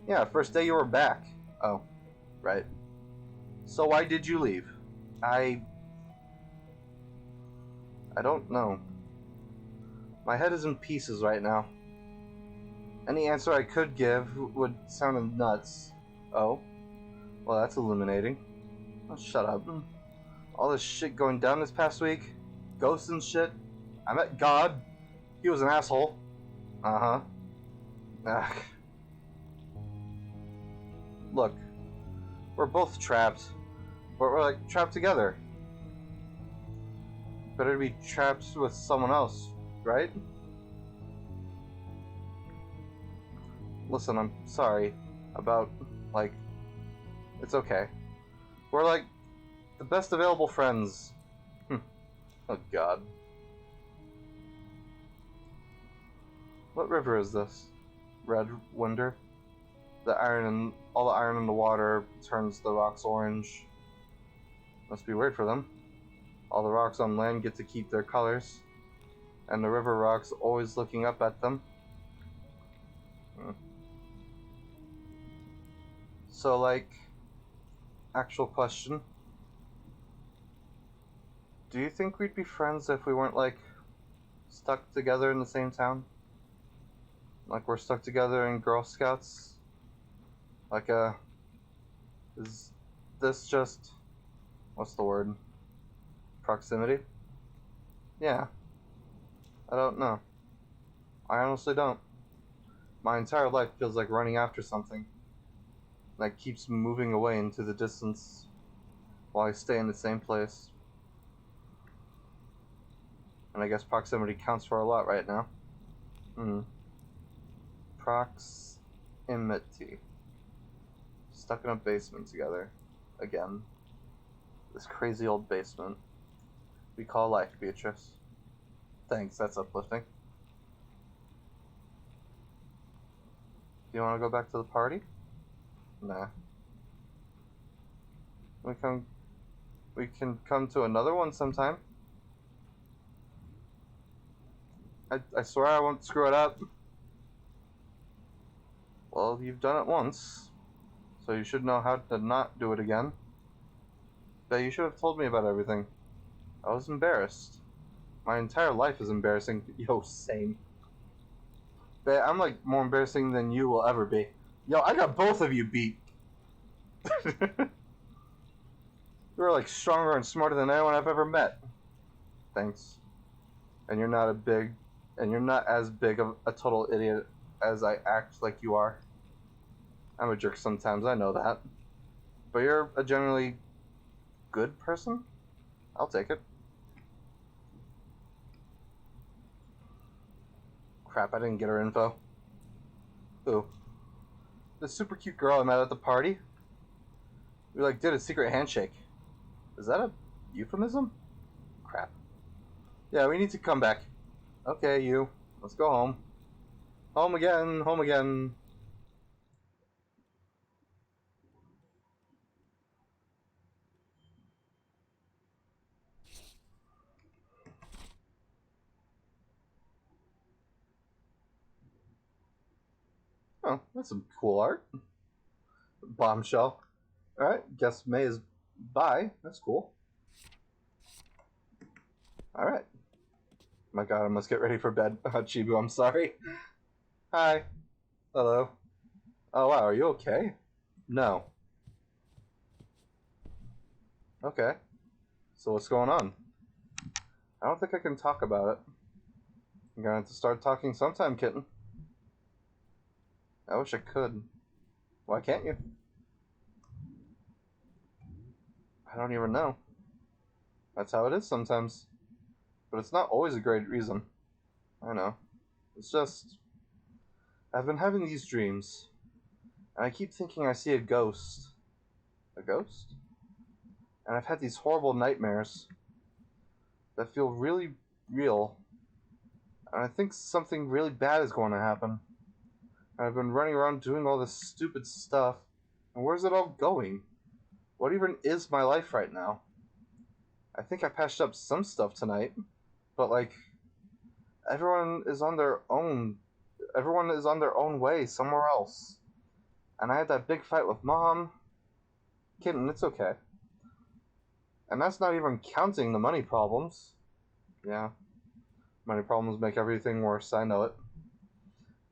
Yeah, first day you were back. Oh, right. So why did you leave? I don't know. My head is in pieces right now. Any answer I could give would sound nuts. Oh? Well, that's illuminating. Oh, shut up. All this shit going down this past week. Ghosts and shit. I met God. He was an asshole. Uh-huh. Ugh. Look. We're both trapped. But we're like trapped together. Better to be trapped with someone else, right? Listen, I'm sorry about, like, it's okay. We're like the best available friends. Oh god. What river is this? Red Winder? All the iron in the water turns the rocks orange. Must be weird for them. All the rocks on land get to keep their colors, and the river rocks always looking up at them. So, like, actual question. Do you think we'd be friends if we weren't, like, stuck together in the same town? Like we're stuck together in Girl Scouts? Like, is this just... what's the word? Proximity? Yeah. I don't know. I honestly don't. My entire life feels like running after something that keeps moving away into the distance while I stay in the same place. And I guess proximity counts for a lot right now. Proximity. Stuck in a basement together. Again. This crazy old basement we call life, Beatrice. Thanks, that's uplifting. Do you want to go back to the party? Nah. We can come to another one sometime. I swear I won't screw it up. Well, you've done it once, so you should know how to not do it again. But you should have told me about everything. I was embarrassed. My entire life is embarrassing. Yo, same. But I'm like more embarrassing than you will ever be. Yo, I got both of you beat. You're like stronger and smarter than anyone I've ever met. Thanks. And you're not as big of a total idiot as I act like you are. I'm a jerk sometimes, I know that. But you're a generally good person? I'll take it. Crap, I didn't get her info. Who? The super cute girl I met at the party? We like did a secret handshake. Is that a euphemism? Crap. Yeah, we need to come back. Okay, you. Let's go home. Home again, home again. Oh, that's some cool art. Bombshell. Alright, guess May is bye. That's cool. Alright. My god, I must get ready for bed. Chibu, I'm sorry. Hi. Hello. Oh wow, are you okay? No. Okay. So what's going on? I don't think I can talk about it. I'm gonna have to start talking sometime, kitten. I wish I could. Why can't you? I don't even know. That's how it is sometimes. But it's not always a great reason. I know. It's just... I've been having these dreams. And I keep thinking I see a ghost. A ghost? And I've had these horrible nightmares that feel really real. And I think something really bad is going to happen. And I've been running around doing all this stupid stuff. And where's it all going? What even is my life right now? I think I patched up some stuff tonight. But like, everyone is on their own way somewhere else. And I had that big fight with Mom. Kitten, it's okay. And that's not even counting the money problems. Yeah. Money problems make everything worse, I know it.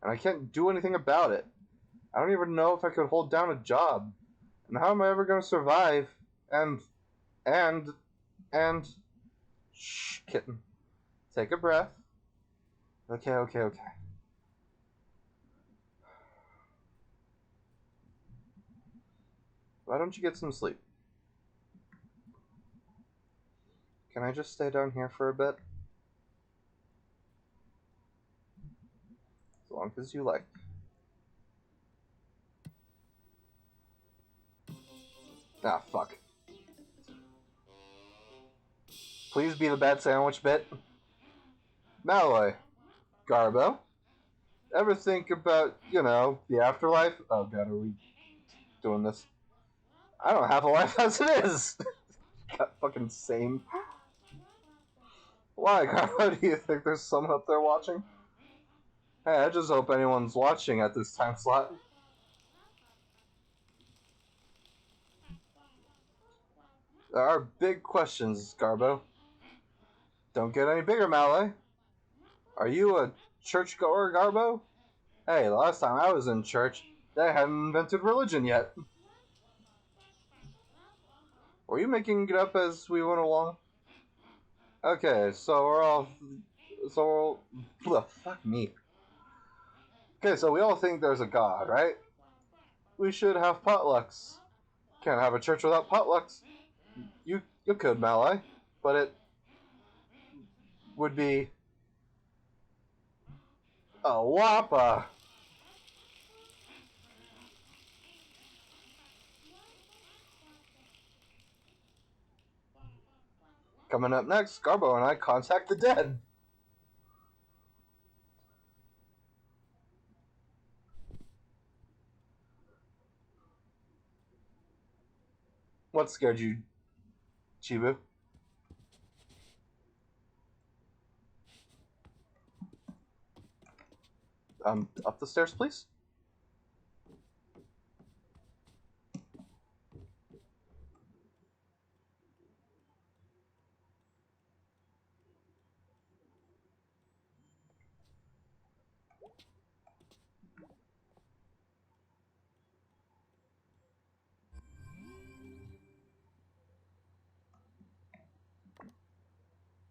And I can't do anything about it. I don't even know if I could hold down a job. And how am I ever going to survive? And... Shh, kitten. Take a breath. Okay. Why don't you get some sleep? Can I just stay down here for a bit? As long as you like. Ah, fuck. Please be the bad sandwich bit. Malloy. Garbo. Ever think about, the afterlife? Oh god, are we doing this? I don't have a life as it is! God, fucking same. Why, Garbo? Do you think there's someone up there watching? Hey, I just hope anyone's watching at this time slot. There are big questions, Garbo. Don't get any bigger, Malloy. Are you a churchgoer, Garbo? Hey, the last time I was in church, they hadn't invented religion yet. Were you making it up as we went along? Okay, fuck me. Okay, so we all think there's a god, right? We should have potlucks. Can't have a church without potlucks. You could, Malloy, but it would be a whoppa. Coming up next, Garbo and I contact the dead. what scared you, Chibu? Up the stairs, please?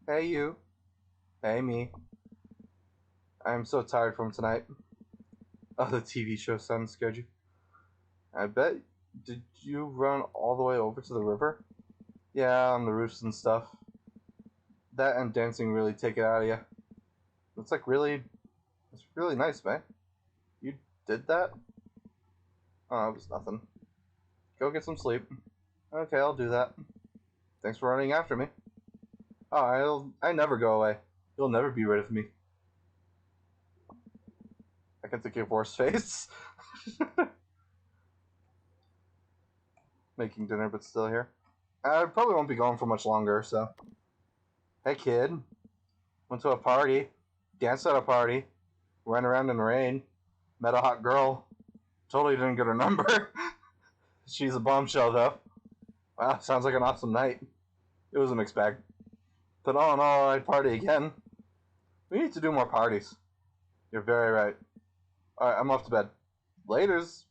Hey, you. Hey, me. I'm so tired from tonight. Oh, the TV show sound scared you. I bet. Did you run all the way over to the river? Yeah, on the roofs and stuff. That and dancing really take it out of you. It's really nice, man. You did that? Oh, it was nothing. Go get some sleep. Okay, I'll do that. Thanks for running after me. Oh, I never go away. You'll never be rid of me. I can think of worse face. Making dinner, but still here. I probably won't be gone for much longer, so. Hey, kid. Went to a party. Danced at a party. Ran around in the rain. Met a hot girl. Totally didn't get her number. She's a bombshell, though. Wow, sounds like an awesome night. It was a mixed bag. But all in all, I'd party again. We need to do more parties. You're very right. Alright, I'm off to bed. Laters.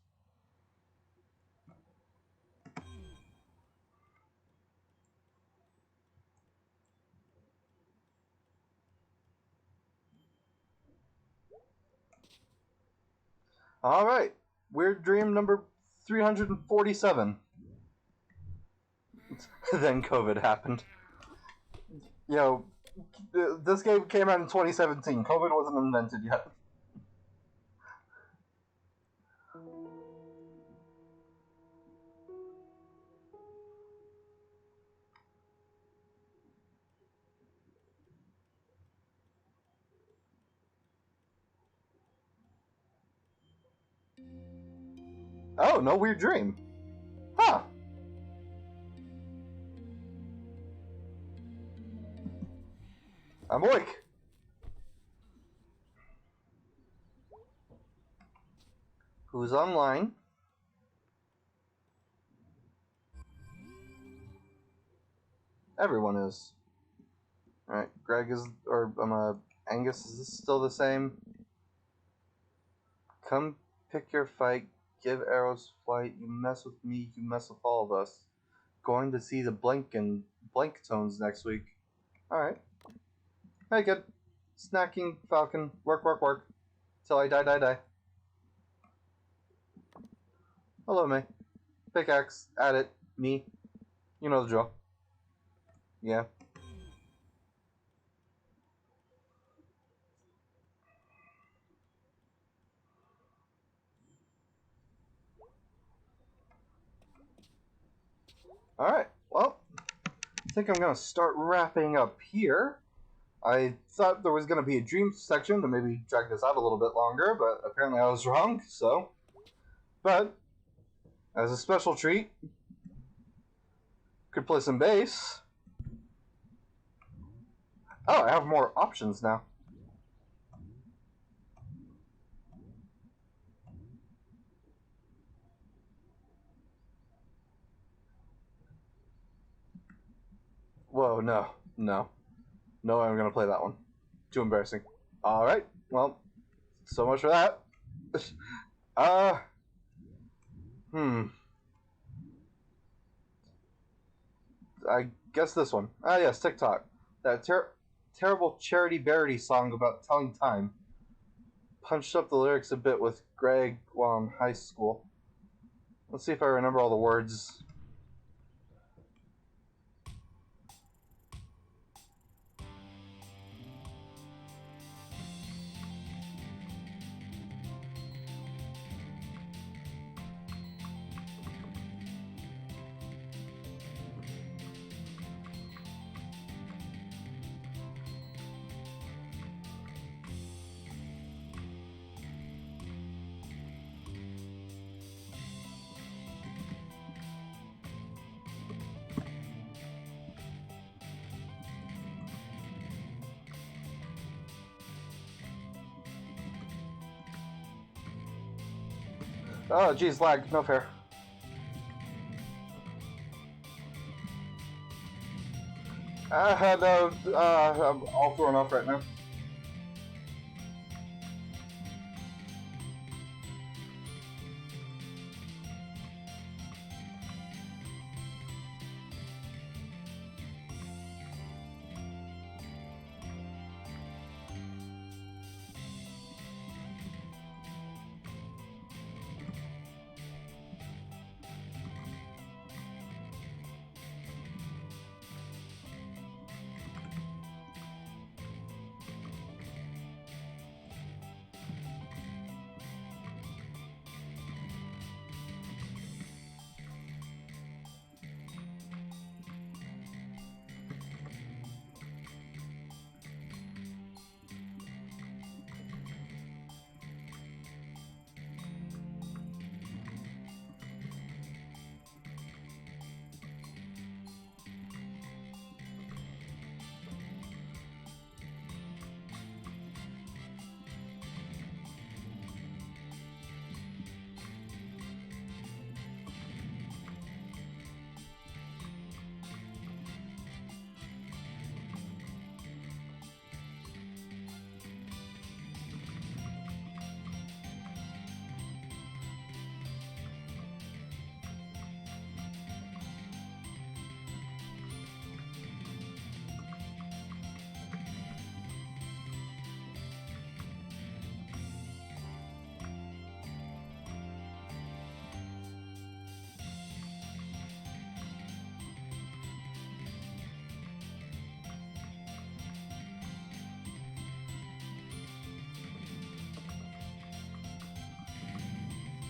Alright. Weird dream number 347. Then COVID happened. This game came out in 2017. COVID wasn't invented yet. Oh, no weird dream. Huh. I'm awake. Who's online? Everyone is. Alright, Greg is, Angus, is this still the same? Come pick your fight, give arrows flight, you mess with me, you mess with all of us. Going to see the Blank Tones next week. Alright. Hey kid. Snacking, Falcon, work, work, work. Till I die. Hello, May. Pickaxe, at it, me. You know the drill. Yeah. Alright, well, I think I'm gonna start wrapping up here. I thought there was gonna be a dream section to maybe drag this out a little bit longer, but apparently I was wrong, so. But, as a special treat, could play some bass. Oh, I have more options now. Whoa, no. No, I'm gonna play that one. Too embarrassing. Alright, well, so much for that. I guess this one. Ah, yes, TikTok. That terrible Charity Bearity song about telling time. Punched up the lyrics a bit with Greg while in high school. Let's see if I remember all the words. Oh, geez, lag. No fair. No, I'm all thrown off right now.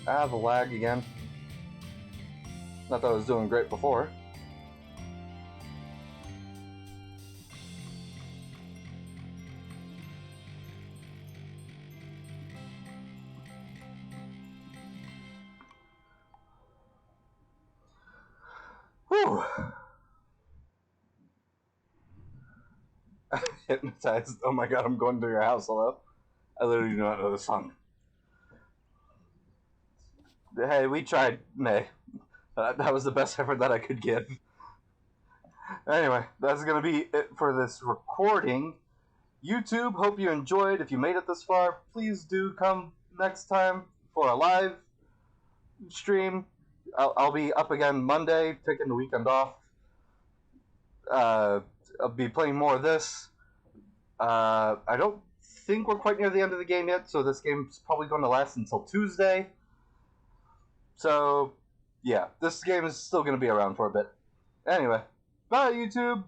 I have a lag again. Not that I was doing great before. Whew. Hypnotized. Oh my god, I'm going to your house. Hello? I literally do not know the song. Hey, we tried, May. That was the best effort that I could give. Anyway, that's going to be it for this recording. YouTube, hope you enjoyed. If you made it this far, please do come next time for a live stream. I'll be up again Monday, taking the weekend off. I'll be playing more of this. I don't think we're quite near the end of the game yet, so this game's probably going to last until Tuesday. So, yeah, this game is still going to be around for a bit. Anyway, bye, YouTube!